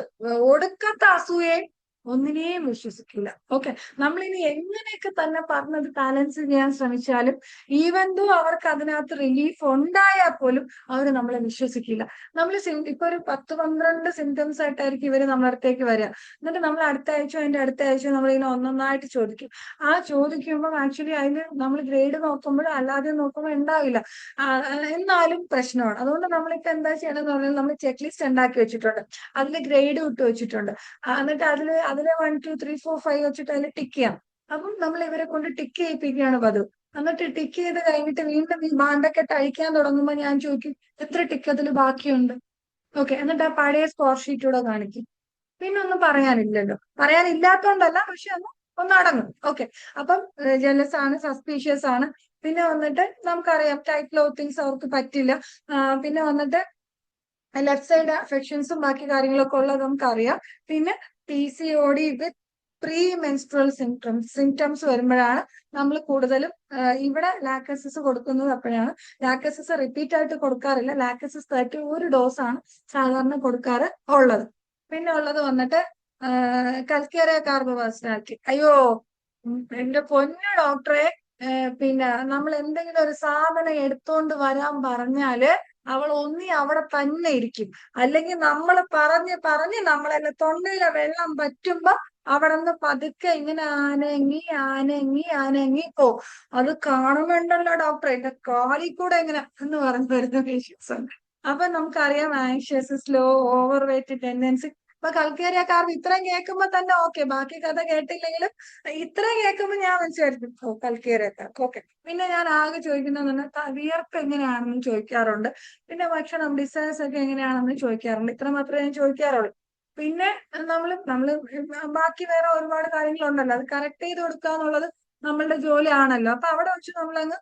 ഒടുക്കത്തെ അസൂയയെ ഒന്നിനെയും വിശ്വസിക്കില്ല. ഓക്കെ, നമ്മളിനി എങ്ങനെയൊക്കെ തന്നെ പറഞ്ഞത് ബാലൻസ് ചെയ്യാൻ ശ്രമിച്ചാലും ഈവൻ ദോ അവർക്ക് അതിനകത്ത് റിലീഫ് ഉണ്ടായാൽ പോലും അവർ നമ്മളെ വിശ്വസിക്കില്ല. നമ്മൾ ഇപ്പൊ ഒരു 10-12 സിംറ്റംസ് ആയിട്ടായിരിക്കും ഇവര് നമ്മുടെ അടുത്തേക്ക് വരിക. എന്നിട്ട് നമ്മൾ അടുത്ത ആഴ്ച നമ്മളിങ്ങനെ ഒന്നൊന്നായിട്ട് ചോദിക്കും. ആ ചോദിക്കുമ്പോൾ ആക്ച്വലി അതിന് നമ്മൾ ഗ്രേഡ് നോക്കുമ്പോൾ അല്ലാതെ നോക്കുമ്പോൾ ഉണ്ടാവില്ല, എന്നാലും പ്രശ്നമാണ്. അതുകൊണ്ട് നമ്മളിപ്പോ എന്താ ചെയ്യണമെന്ന് പറഞ്ഞാൽ നമ്മൾ ചെക്ക് ലിസ്റ്റ് ഉണ്ടാക്കി വെച്ചിട്ടുണ്ട്, അതിൽ ഗ്രേഡ് വിട്ട് വെച്ചിട്ടുണ്ട്. എന്നിട്ട് അതിലെ 1 2 3 4 5 വെച്ചിട്ട് അതിൽ ടിക്ക് ചെയ്യാം. അപ്പം നമ്മൾ ഇവരെ കൊണ്ട് ടിക്ക് ചെയ്യിപ്പിക്കുകയാണ് പതിവ്. എന്നിട്ട് ടിക്ക് ചെയ്ത് കഴിഞ്ഞിട്ട് വീണ്ടും ഈ ബാണ്ടൊക്കെ അഴിക്കാൻ തുടങ്ങുമ്പോൾ ഞാൻ ചോദിക്കും എത്ര ടിക്ക് അതിൽ ബാക്കിയുണ്ട്. ഓക്കെ, എന്നിട്ട് ആ പഴയ സ്കോർ ഷീറ്റ് കൂടെ കാണിക്കും. പിന്നെ ഒന്നും പറയാനില്ലല്ലോ, പറയാനില്ലാത്തോണ്ടല്ല, പക്ഷെ ഒന്ന് അടങ്ങും. ഓക്കെ, അപ്പം ജെലസ് ആണ്, സസ്പീഷ്യസ് ആണ്. പിന്നെ വന്നിട്ട് നമുക്കറിയാം ടൈറ്റ് ക്ലോത്തിങ്സ് അവർക്ക് പറ്റില്ല. പിന്നെ വന്നിട്ട് ലെഫ്റ്റ് സൈഡ് അഫെക്ഷൻസും ബാക്കി കാര്യങ്ങളൊക്കെ ഉള്ളത് നമുക്കറിയാം. പിന്നെ PCOD വിത്ത് പ്രീ മെൻസ്ട്രൽ സിംറ്റംസ് വരുമ്പോഴാണ് നമ്മൾ കൂടുതലും ഇവിടെ ലാക്കസിസ് കൊടുക്കുന്നത്. അപ്പോഴാണ് ലാക്കസിസ് റിപ്പീറ്റ് ആയിട്ട് കൊടുക്കാറില്ല, ലാക്കസിസ് 31 ഡോസാണ് സാധാരണ കൊടുക്കാറ് ഉള്ളത്. പിന്നെ ഉള്ളത് വന്നിട്ട് കൽക്കേറിയ കാർബോവാസ്റ്റാറ്റിക്. അയ്യോ എന്റെ പൊന്നു ഡോക്ടറെ, പിന്നെ നമ്മൾ എന്തെങ്കിലും ഒരു സാധനം എടുത്തോണ്ട് വരാൻ പറഞ്ഞാല് അവൾ ഒന്നി അവിടെ തന്നെ ഇരിക്കും, അല്ലെങ്കിൽ നമ്മൾ പറഞ്ഞ് നമ്മളെന്നെ തൊണ്ടയിലെ വെള്ളം പറ്റുമ്പോ അവിടെ നിന്ന് പതുക്കെ ഇങ്ങനെ ആനങ്ങി പോവും. അത് കാണുമ്പോണ്ടല്ലോ ഡോക്ടർ എന്റെ കാലിൽ കൂടെ ഇങ്ങനെ എന്ന് പറഞ്ഞു വരുന്ന പേഷ്യൻസ് ഉണ്ട്. അപ്പൊ നമുക്കറിയാം anxious, slow, over weight tendency. ഇപ്പൊ കൽക്കേരിയക്കാർക്ക് ഇത്രയും കേൾക്കുമ്പോ തന്നെ ഓക്കെ, ബാക്കി കഥ കേട്ടില്ലെങ്കിലും ഇത്രയും കേൾക്കുമ്പോ ഞാൻ മനസ്സിലായിരിക്കും ഓ കൽക്കേരിയക്കാർക്ക് ഓക്കെ. പിന്നെ ഞാൻ ആകെ ചോദിക്കുന്നത് വിയർപ്പ് എങ്ങനെയാണെന്ന് ചോദിക്കാറുണ്ട്. പിന്നെ ഭക്ഷണം ഡിസൈൻസ് ഒക്കെ എങ്ങനെയാണെന്ന് ചോദിക്കാറുണ്ട്. ഇത്ര മാത്രമേ ഞാൻ ചോദിക്കാറുള്ളൂ. പിന്നെ നമ്മള് ബാക്കി വേറെ ഒരുപാട് കാര്യങ്ങളുണ്ടല്ലോ, അത് കറക്റ്റ് ചെയ്ത് കൊടുക്കുക എന്നുള്ളത് നമ്മളുടെ ജോലിയാണല്ലോ. അപ്പൊ അവിടെ വെച്ച് നമ്മളങ്ങ്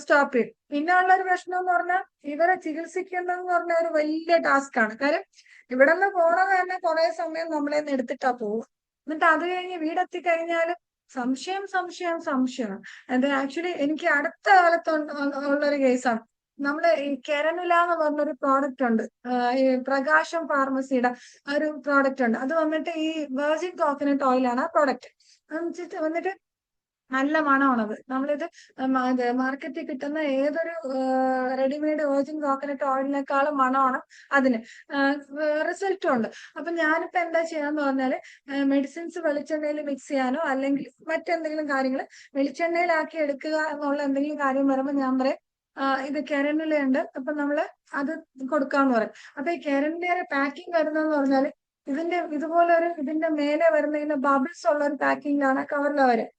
സ്റ്റോപ്പ് ചെയ്യും. പിന്നെ ഉള്ള ഒരു പ്രശ്നം എന്ന് പറഞ്ഞാൽ ഇവരെ ചികിത്സിക്കേണ്ടതെന്ന് പറഞ്ഞ ഒരു വലിയ ടാസ്ക് ആണ്. കാര്യം ഇവിടെ നിന്ന് പോണത് തന്നെ കുറെ സമയം നമ്മളെ നിന്ന് എടുത്തിട്ടാ പോവുക. എന്നിട്ട് അത് കഴിഞ്ഞ് വീടെത്തി കഴിഞ്ഞാലും സംശയം. അത് ആക്ച്വലി എനിക്ക് അടുത്ത കാലത്ത് ഉള്ളൊരു കേസാണ്. നമ്മള് ഈ കെരനുല എന്ന് പറഞ്ഞൊരു പ്രോഡക്റ്റ് ഉണ്ട്, ഈ പ്രകാശം ഫാർമസിയുടെ ഒരു പ്രോഡക്റ്റ് ഉണ്ട്. അത് വന്നിട്ട് ഈ വെർജിൻ കോക്കനട്ട് ഓയിലാണ് ആ പ്രോഡക്റ്റ്. വന്നിട്ട് നല്ല മണമാണത്. നമ്മളിത് മാർക്കറ്റിൽ കിട്ടുന്ന ഏതൊരു റെഡിമെയ്ഡ് വെർജിൻ കോക്കനട്ട് ഓയിലിനേക്കാളും മണമാണ് അതിന്, റിസൾട്ടും ഉണ്ട്. അപ്പൊ ഞാനിപ്പോ എന്താ ചെയ്യാന്ന് പറഞ്ഞാല് മെഡിസിൻസ് വെളിച്ചെണ്ണയിൽ മിക്സ് ചെയ്യാനോ അല്ലെങ്കിൽ മറ്റെന്തെങ്കിലും കാര്യങ്ങൾ വെളിച്ചെണ്ണയിലാക്കി എടുക്കുക എന്നുള്ള എന്തെങ്കിലും കാര്യം വരുമ്പോൾ ഞാൻ പറയും ഇത് കെരനുലയുണ്ട്, അപ്പൊ നമ്മള് അത് കൊടുക്കാന്ന് പറയും. അപ്പൊ ഈ കെരനുലയുടെ പാക്കിംഗ് വരുന്നതെന്ന് പറഞ്ഞാല് ഇതിന്റെ മേലെ വരുന്ന ബബിൾസ് ഉള്ള ഒരു പാക്കിങ്ങിലാണ് കവറിലാണ് വരിക.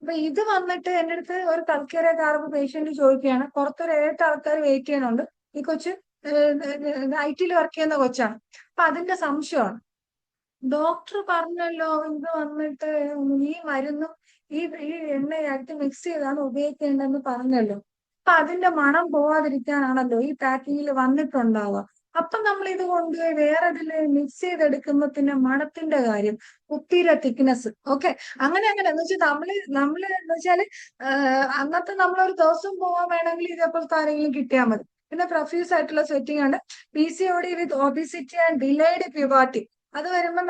അപ്പൊ ഇത് വന്നിട്ട് എന്റെ അടുത്ത് ഒരു തൽക്കേരിയക്കാർക്ക് പേഷ്യന്റ് ചോദിക്കുകയാണ്, പുറത്തൊരു 7 ആൾക്കാർ വെയിറ്റ് ചെയ്യുന്നുണ്ട്, ഈ കൊച്ച് IT വർക്ക് ചെയ്യുന്ന കൊച്ചാണ്. അപ്പൊ അതിന്റെ സംശയമാണ്, ഡോക്ടർ പറഞ്ഞല്ലോ ഇത് വന്നിട്ട് ഈ മരുന്നും ഈ എണ്ണയായിട്ട് മിക്സ് ചെയ്താണ് ഉപയോഗിക്കേണ്ടതെന്ന് പറഞ്ഞല്ലോ, അപ്പൊ അതിന്റെ മണം പോവാതിരിക്കാനാണല്ലോ ഈ പാക്കിങ്ങിൽ വന്നിട്ടുണ്ടാവുക. അപ്പൊ നമ്മൾ ഇത് കൊണ്ടുപോയി വേറെ ഇതില് മിക്സ് ചെയ്തെടുക്കുമ്പോ പിന്നെ മണത്തിന്റെ കാര്യം, കുപ്പിയിലെ തിക്നെസ് ഓക്കെ അങ്ങനെ എന്ന് വെച്ചാൽ നമ്മള് എന്ന് വെച്ചാല് അന്നത്തെ നമ്മളൊരു ദിവസം പോകാൻ വേണമെങ്കിൽ ഇതേപോലത്തെ ആരെങ്കിലും കിട്ടിയാൽ മതി. പിന്നെ പ്രൊഫ്യൂസ് ആയിട്ടുള്ള സ്വെറ്റിംഗ് ഉണ്ട്, PCOD with obesity and delayed puberty. അത് വരുമ്പോ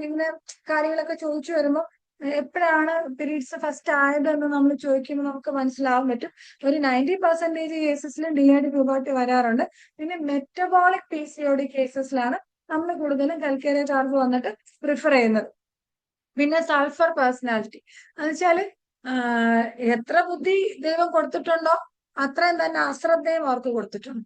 ഇങ്ങനെ കാര്യങ്ങളൊക്കെ ചോദിച്ചു വരുമ്പോ എപ്പോഴാണ് പീരീഡ്സ് ഫസ്റ്റ് ആയതെന്ന് നമ്മൾ ചോദിക്കുമ്പോൾ നമുക്ക് മനസ്സിലാവാൻ പറ്റും. ഒരു 90% കേസസിലും ഡിലേഡ് പ്യൂബർട്ടി വരാറുണ്ട്. പിന്നെ മെറ്റബോളിക് PCOD കേസസിലാണ് നമ്മൾ കൂടുതലും കൽക്കേരിയ ചാർജ് വന്നിട്ട് പ്രിഫർ ചെയ്യുന്നത്. പിന്നെ സൾഫർ പേഴ്സണാലിറ്റി എന്ന് വെച്ചാല് എത്ര ബുദ്ധി ദൈവം കൊടുത്തിട്ടുണ്ടോ അത്രയും തന്നെ അശ്രദ്ധയും അവർക്ക് കൊടുത്തിട്ടുണ്ട്.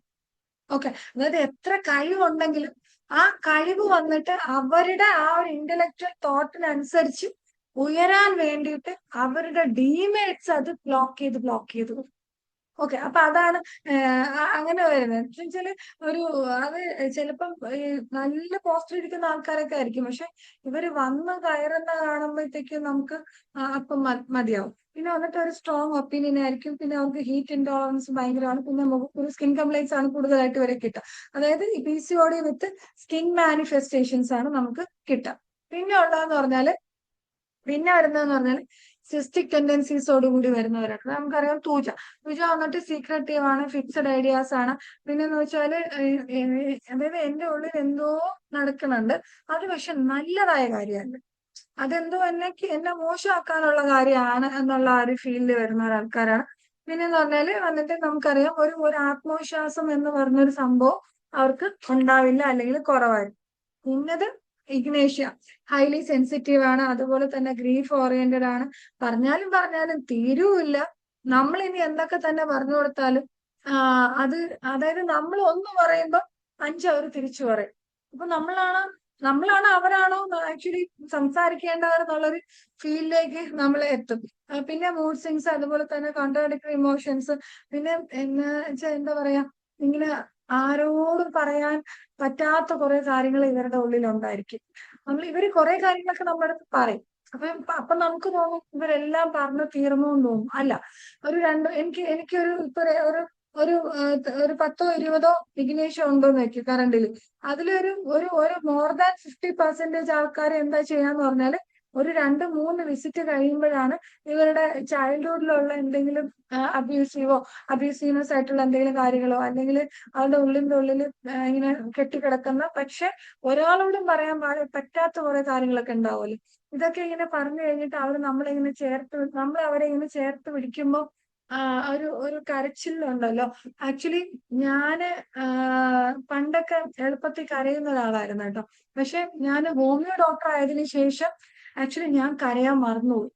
ഓക്കെ, അതായത് എത്ര കഴിവുണ്ടെങ്കിലും ആ കഴിവ് വന്നിട്ട് അവരുടെ ആ ഒരു ഇന്റലക്ച്വൽ തോട്ടിനനുസരിച്ച് ഉയരാൻ വേണ്ടിയിട്ട് അവരുടെ ഡീമേറ്റ്സ് അത് ബ്ലോക്ക് ചെയ്ത് ഓക്കെ. അപ്പൊ അതാണ് അങ്ങനെ വരുന്നത്. എന്നുവെച്ചാല് അത് ചിലപ്പം ഈ നല്ല പോസ്റ്റർ ഇരിക്കുന്ന ആൾക്കാരൊക്കെ ആയിരിക്കും, പക്ഷെ ഇവര് വന്ന് കയറുന്ന കാണുമ്പോഴത്തേക്കും നമുക്ക് അപ്പം മതിയാവും. പിന്നെ വന്നിട്ട് ഒരു സ്ട്രോങ് ഒപ്പീനിയൻ ആയിരിക്കും. പിന്നെ അവർക്ക് ഹീറ്റ് ഇൻടോളറൻസ് ഭയങ്കരമാണ്. പിന്നെ ഒരു സ്കിൻ കംപ്ലൈൻസ് ആണ് കൂടുതലായിട്ട് വരെ കിട്ടുക. അതായത് ഈ PCOD വിത്ത് സ്കിൻ മാനിഫെസ്റ്റേഷൻസ് ആണ് നമുക്ക് കിട്ടുക. പിന്നെ വരുന്നതെന്ന് പറഞ്ഞാൽ സിസ്റ്റിക് ടെൻഡൻസീസോടുകൂടി വരുന്നവരാണ്. നമുക്കറിയാം പൂജ വന്നിട്ട് സീക്രട്ടീവ് ആണ്, ഫിക്സഡ് ഐഡിയാസ് ആണ്. പിന്നെന്ന് വെച്ചാല് അതായത് എന്റെ ഉള്ളിൽ എന്തോ നടക്കുന്നുണ്ട്, അത് പക്ഷെ നല്ലതായ കാര്യമല്ല, അതെന്തോ എന്നെ മോശമാക്കാനുള്ള കാര്യമാണ് എന്നുള്ള ആ ഒരു ഫീൽഡിൽ വരുന്ന ഒരാൾക്കാരാണ്. പിന്നെന്ന് പറഞ്ഞാല് വന്നിട്ട് നമുക്കറിയാം ഒരു ആത്മവിശ്വാസം എന്ന് പറഞ്ഞൊരു സംഭവം അവർക്ക് ഉണ്ടാവില്ല, അല്ലെങ്കിൽ കുറവായിരിക്കും. പിന്നത് ഇഗ്നേഷ്യ ഹൈലി സെൻസിറ്റീവ് ആണ്, അതുപോലെ തന്നെ ഗ്രീഫ് ഓറിയന്റഡ് ആണ്. പറഞ്ഞാലും തീരുവില്ല. നമ്മൾ ഇനി എന്തൊക്കെ തന്നെ പറഞ്ഞു കൊടുത്താലും അതായത് നമ്മൾ ഒന്ന് പറയുമ്പോ 5 അവർ തിരിച്ചു പറയും. അപ്പൊ നമ്മളാണോ അവരാണോ ആക്ച്വലി സംസാരിക്കേണ്ടവർ എന്നുള്ളൊരു ഫീലിലേക്ക് നമ്മൾ എത്തും. പിന്നെ മൂഡ് സ്വിങ്സ്, അതുപോലെ തന്നെ കോൺട്രാഡിക്ടറി ഇമോഷൻസ്. പിന്നെ എന്താ പറയാ, ഇങ്ങനെ ആരോടും പറയാൻ പറ്റാത്ത കുറെ കാര്യങ്ങൾ ഇവരുടെ ഉള്ളിൽ ഉണ്ടായിരിക്കും. ഇവര് കുറെ കാര്യങ്ങളൊക്കെ നമ്മുടെ അടുത്ത് പറയും. അപ്പൊ നമുക്ക് തോന്നും ഇവരെല്ലാം പറഞ്ഞു തീർന്നു തോന്നും. അല്ല, എനിക്കൊരു ഇപ്പൊ ഒരു 10 20 ഇഗ്നേഷ്യ ഉണ്ടോന്ന് വെക്കും കറണ്ടില്. അതിലൊരു മോർ ദാൻ 50% ആൾക്കാർ എന്താ ചെയ്യാന്ന് പറഞ്ഞാല് ഒരു 2-3 വിസിറ്റ് കഴിയുമ്പോഴാണ് ഇവരുടെ ചൈൽഡ്ഹുഡിലുള്ള എന്തെങ്കിലും അബ്യൂസീവ്നെസ് ആയിട്ടുള്ള എന്തെങ്കിലും കാര്യങ്ങളോ അല്ലെങ്കിൽ അവരുടെ ഉള്ളിൽ ഇങ്ങനെ കെട്ടിക്കിടക്കുന്ന പക്ഷെ ഒരാളോടും പറയാൻ പറ്റാത്ത കുറെ കാര്യങ്ങളൊക്കെ ഉണ്ടാവുമല്ലോ. ഇതൊക്കെ ഇങ്ങനെ പറഞ്ഞു കഴിഞ്ഞിട്ട് നമ്മൾ അവരെ ഇങ്ങനെ ചേർത്ത് പിടിക്കുമ്പോൾ ഒരു കരച്ചിലുണ്ടല്ലോ. ആക്ച്വലി ഞാന് പണ്ടൊക്കെ എളുപ്പത്തിൽ കരയുന്ന ഒരാളായിരുന്നു കേട്ടോ. പക്ഷെ ഞാൻ ഹോമിയോ ഡോക്ടർ ആയതിനു ശേഷം ആക്ച്വലി ഞാൻ കരയാൻ മറന്നുപോയി.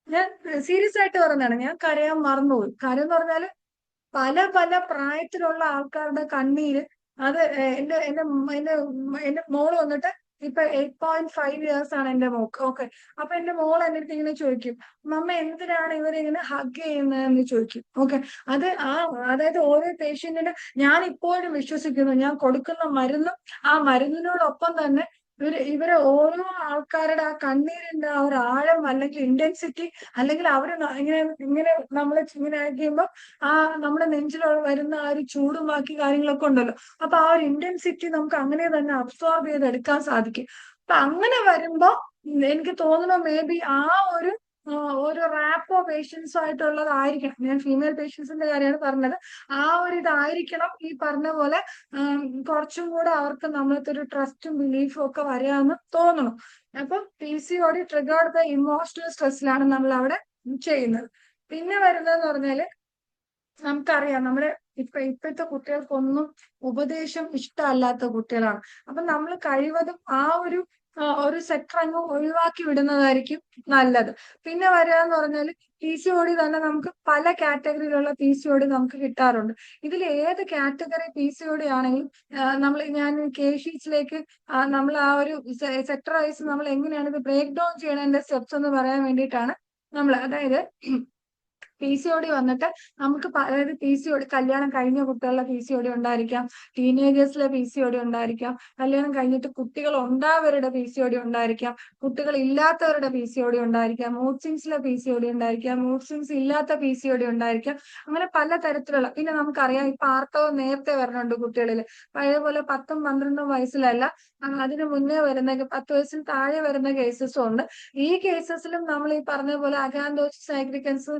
ഞാൻ സീരിയസ് ആയിട്ട് പറഞ്ഞതാണ്, ഞാൻ കരയാൻ മറന്നുപോയി. കാര്യം എന്ന് പറഞ്ഞാല് പല പല പ്രായത്തിലുള്ള ആൾക്കാരുടെ കണ്ണീര് അത് എന്റെ എന്റെ എന്റെ എന്റെ മോള് വന്നിട്ട് ഇപ്പൊ 8.5 years ആണ് എന്റെ മോക്ക്. ഓക്കെ, അപ്പൊ എന്റെ മോൾ എന്റെ അടുത്ത് ഇങ്ങനെ ചോദിക്കും, മമ്മ എന്തിനാണ് ഇവരിങ്ങനെ ഹഗ് ചെയ്യുന്നതെന്ന് ചോദിക്കും. ഓക്കെ, അതായത് ഓരോ പേഷ്യന്റിന് ഞാൻ ഇപ്പോഴും വിശ്വസിക്കുന്നു, ഞാൻ കൊടുക്കുന്ന മരുന്നും ആ മരുന്നിനോടൊപ്പം തന്നെ ഇവരെ ഓരോ ആൾക്കാരുടെ ആ കണ്ണീരിന്റെ ആ ഒരു ആഴം അല്ലെങ്കിൽ ഇന്റൻസിറ്റി അല്ലെങ്കിൽ അവര് ഇങ്ങനെ നമ്മളെ ഇങ്ങനെ ആക്കിയുമ്പോ ആ നമ്മുടെ നെഞ്ചിൽ വരുന്ന ആ ഒരു ചൂടും ബാക്കി കാര്യങ്ങളൊക്കെ ഉണ്ടല്ലോ. അപ്പൊ ആ ഒരു ഇന്റൻസിറ്റി നമുക്ക് അങ്ങനെ തന്നെ അബ്സോർബ് ചെയ്തെടുക്കാൻ സാധിക്കും. അപ്പൊ അങ്ങനെ വരുമ്പോ എനിക്ക് തോന്നുന്നു മേ ബി ഒരു റാപ്പോ പേഷ്യൻസും ആയിട്ടുള്ളതായിരിക്കണം. ഞാൻ ഫീമെയിൽ പേഷ്യൻസിന്റെ കാര്യമാണ് പറഞ്ഞത്. ആ ഒരു ഇതായിരിക്കണം ഈ പറഞ്ഞ പോലെ കുറച്ചും കൂടെ അവർക്ക് നമ്മളത്തെ ഒരു ട്രസ്റ്റും ബിലീഫും ഒക്കെ വരാമെന്ന് തോന്നണം. അപ്പൊ PCOD ട്രിഗേർഡ് ബൈ ഇമോഷണൽ സ്ട്രെസ്സിലാണ് നമ്മൾ അവിടെ ചെയ്യുന്നത്. പിന്നെ വരുന്നതെന്ന് പറഞ്ഞാല് നമുക്കറിയാം നമ്മുടെ ഇപ്പോഴത്തെ കുട്ടികൾക്കൊന്നും ഉപദേശം ഇഷ്ടമല്ലാത്ത കുട്ടികളാണ്. അപ്പൊ നമ്മൾ കഴിവതും ആ ഒരു സെക്ടർ അങ്ങ് ഒഴിവാക്കി വിടുന്നതായിരിക്കും നല്ലത്. പിന്നെ വരിക എന്ന് പറഞ്ഞാൽ PCOD തന്നെ നമുക്ക് പല കാറ്റഗറിയിലുള്ള PCOD നമുക്ക് കിട്ടാറുണ്ട്. ഇതിൽ ഏത് കാറ്റഗറി PCOD ആണെങ്കിലും ഞാൻ കേഷീസിലേക്ക് നമ്മൾ ആ ഒരു സെക്ടർ വൈസ് നമ്മൾ എങ്ങനെയാണ് ഇത് ബ്രേക്ക് ഡൗൺ ചെയ്യണതിന്റെ സ്റ്റെപ്സ് എന്ന് പറയാൻ വേണ്ടിയിട്ടാണ് അതായത് PCOD വന്നിട്ട് നമുക്ക് അതായത് PCOD കല്യാണം കഴിഞ്ഞ കുട്ടികളുടെ PCOD ഉണ്ടായിരിക്കാം, ടീനേജേഴ്സിലെ PCOD ഉണ്ടായിരിക്കാം, കല്യാണം കഴിഞ്ഞിട്ട് കുട്ടികൾ ഉണ്ടായവരുടെ PCOD ഉണ്ടായിരിക്കാം, കുട്ടികൾ ഇല്ലാത്തവരുടെ PCOD ഉണ്ടായിരിക്കാം, മൂഡ് സ്വിങ്സിലെ PCOD ഉണ്ടായിരിക്കാം, മൂഡ് സ്വിങ്സ് ഇല്ലാത്ത PCOD ഉണ്ടായിരിക്കാം. അങ്ങനെ പല തരത്തിലുള്ള, പിന്നെ നമുക്കറിയാം ഇപ്പൊ ആർത്തവം നേരത്തെ വരണുണ്ട് കുട്ടികളിൽ. പഴയപോലെ 10-12 വയസ്സിലല്ല, അതിനു മുന്നേ വരുന്ന 10 വയസ്സിന് താഴെ വരുന്ന കേസസും ഉണ്ട്. ഈ കേസസിലും നമ്മൾ ഈ പറഞ്ഞ പോലെ അഗാന്തോസിസ് സാഗ്രിക്കൻസ്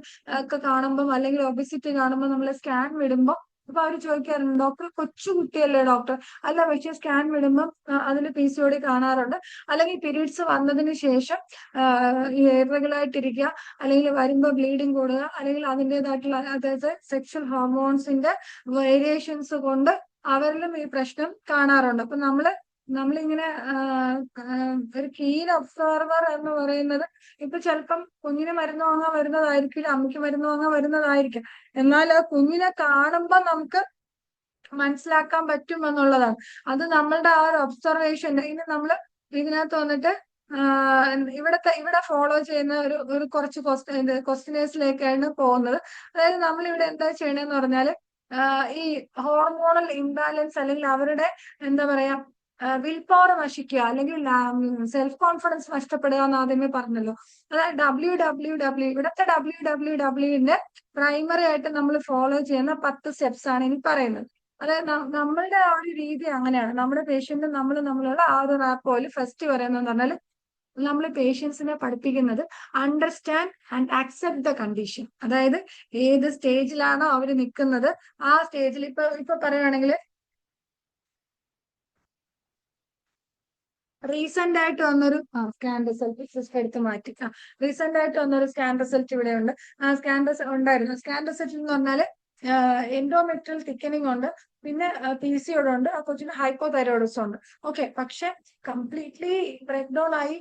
ഒക്കെ കാണുമ്പോൾ അല്ലെങ്കിൽ ഒബിസിറ്റി കാണുമ്പോൾ നമ്മൾ സ്കാൻ വിടുമ്പോൾ അപ്പൊ അവര് ചോദിക്കാറുണ്ട്, ഡോക്ടർ കൊച്ചുകുട്ടിയല്ലേ ഡോക്ടർ? അല്ല, പക്ഷെ സ്കാൻ വിടുമ്പോൾ അതിൽ PCOD കാണാറുണ്ട്. അല്ലെങ്കിൽ പീരീഡ്സ് വന്നതിന് ശേഷം ഇറഗുലർ ആയിട്ടിരിക്കുക, അല്ലെങ്കിൽ വരുമ്പോൾ ബ്ലീഡിങ് കൂടുക, അല്ലെങ്കിൽ അതിൻ്റെതായിട്ടുള്ള അതായത് സെക്ഷൽ ഹോർമോൺസിന്റെ വേരിയേഷൻസ് കൊണ്ട് അവരിലും ഈ പ്രശ്നം കാണാറുണ്ട്. അപ്പൊ നമ്മളിങ്ങനെ ഒരു കീൻ ഒബ്സർവർ എന്ന് പറയുന്നത് ഇപ്പൊ ചിലപ്പം കുഞ്ഞിന് മരുന്ന് വാങ്ങാൻ വരുന്നതായിരിക്കില്ല, അമ്മയ്ക്ക് മരുന്ന് വാങ്ങാൻ വരുന്നതായിരിക്കും. എന്നാൽ ആ കുഞ്ഞിനെ കാണുമ്പോ നമുക്ക് മനസ്സിലാക്കാൻ പറ്റും എന്നുള്ളതാണ്. അത് നമ്മളുടെ ആ ഒരു ഒബ്സർവേഷൻ. ഇനി നമ്മൾ ഇതിനകത്ത് വന്നിട്ട് ഇവിടെ ഫോളോ ചെയ്യുന്ന ഒരു കുറച്ച് ക്വസ്റ്റ്യനേഴ്സിലേക്കാണ് പോകുന്നത്. അതായത് നമ്മളിവിടെ എന്താ ചെയ്യണമെന്ന് പറഞ്ഞാല് ഈ ഹോർമോണൽ ഇംബാലൻസ് അല്ലെങ്കിൽ അവരുടെ എന്താ പറയാ വിൽ പവർ നശിക്കുക അല്ലെങ്കിൽ സെൽഫ് കോൺഫിഡൻസ് നഷ്ടപ്പെടുക എന്ന് ആദ്യമേ പറഞ്ഞല്ലോ. അതായത് ഇവിടുത്തെ WWWന്റെ പ്രൈമറി ആയിട്ട് നമ്മൾ ഫോളോ ചെയ്യുന്ന 10 സ്റ്റെപ്സ് ആണ് ഇനി പറയുന്നത്. അതായത് നമ്മളുടെ ആ ഒരു രീതി അങ്ങനെയാണ്. നമ്മുടെ പേഷ്യന്റ് നമ്മളുള്ള ആ ഒരു റാപ്പോയിൽ ഫസ്റ്റ് പറയുന്നതെന്ന് പറഞ്ഞാൽ നമ്മൾ പേഷ്യൻസിനെ പഠിപ്പിക്കുന്നത് understand and accept the condition. അതായത് ഏത് സ്റ്റേജിലാണോ അവർ നിൽക്കുന്നത് ആ സ്റ്റേജിൽ ഇപ്പൊ പറയുകയാണെങ്കിൽ റീസെന്റ് ആയിട്ട് വന്നൊരു സ്കാൻ റിസൾട്ട് സിസ്റ്റർ എടുത്ത് മാറ്റി. റീസെന്റ് ആയിട്ട് വന്നൊരു സ്കാൻ റിസൾട്ട് ഇവിടെ ഉണ്ട്. സ്കാൻ റിസൾട്ട് ഉണ്ടായിരുന്നു. സ്കാൻ റിസൾട്ട് എന്ന് പറഞ്ഞാല് എൻഡോമെട്രിയൽ തിക്കനിങ് ഉണ്ട്, പിന്നെ PCOD ഉണ്ട്, ആ കൊച്ചിന് ഹൈപ്പോതൈറോയിഡിസം ഉണ്ട്. ഓക്കെ, പക്ഷെ കംപ്ലീറ്റ്ലി ബ്രേക്ക് ഡൗൺ ആയി.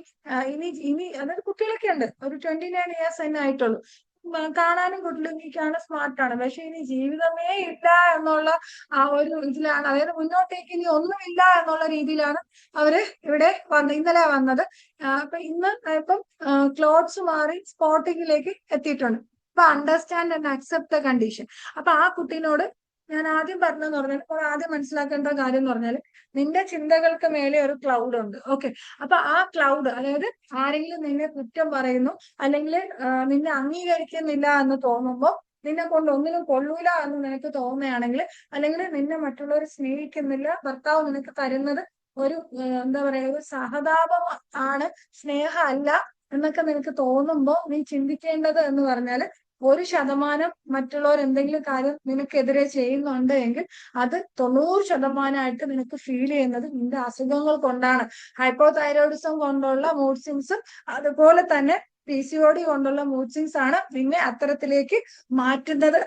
ഇനി അതായത് കുട്ടികളൊക്കെ ഉണ്ട്, ഒരു 29 years തന്നെ ആയിട്ടുള്ളൂ. കാണാനും ഗുഡ് ലുക്കിക്കാണ്, സ്മാർട്ടാണ്, പക്ഷെ ഇനി ജീവിതമേ ഇല്ല എന്നുള്ള ആ ഒരു ഇതിലാണ്. അതായത് മുന്നോട്ടേക്ക് ഇനി ഒന്നുമില്ല എന്നുള്ള രീതിയിലാണ് അവര് ഇവിടെ ഇന്നലെ വന്നത്. അപ്പൊ ഇപ്പം ക്ലോത്ത്സ് മാറി സ്പോട്ടിങ്ങിലേക്ക് എത്തിയിട്ടുണ്ട്. അപ്പൊ understand and accept the condition. അപ്പൊ ആ കുട്ടീനോട് ഞാൻ ആദ്യം പറഞ്ഞെന്ന് പറഞ്ഞാൽ ആദ്യം മനസ്സിലാക്കേണ്ട കാര്യം എന്ന് പറഞ്ഞാൽ നിന്റെ ചിന്തകൾക്ക് മേലെ ഒരു ക്ലൗഡ് ഉണ്ട്. ഓക്കെ, അപ്പൊ ആ ക്ലൗഡ് അതായത് ആരെങ്കിലും നിന്നെ കുറ്റം പറയുന്നു അല്ലെങ്കിൽ നിന്നെ അംഗീകരിക്കുന്നില്ല എന്ന് തോന്നുമ്പോൾ, നിന്നെ കൊണ്ട് ഒന്നിനും കൊള്ളൂല എന്ന് നിനക്ക് തോന്നുകയാണെങ്കിൽ, അല്ലെങ്കിൽ നിന്നെ മറ്റുള്ളവർ സ്നേഹിക്കുന്നില്ല, ഭർത്താവ് നിനക്ക് തരുന്നത് ഒരു എന്താ പറയാ ഒരു സഹതാപം ആണ്, സ്നേഹം അല്ല എന്നൊക്കെ നിനക്ക് തോന്നുമ്പോ നീ ചിന്തിക്കേണ്ടത് എന്ന് പറഞ്ഞാല് 1% മറ്റുള്ളവർ എന്തെങ്കിലും കാര്യം നിനക്കെതിരെ ചെയ്യുന്നുണ്ട് എങ്കിൽ അത് 90% നിനക്ക് ഫീൽ ചെയ്യുന്നത് നിന്റെ അസുഖങ്ങൾ കൊണ്ടാണ്. ഹൈപ്പോതൈറോയിഡിസം കൊണ്ടുള്ള മൂഡ് സ്വിങ്സും അതുപോലെ തന്നെ PCOD കൊണ്ടുള്ള മൂഡ് സ്വിങ്സ് ആണ് നിന്നെ അത്തരത്തിലേക്ക് മാറ്റുന്നത്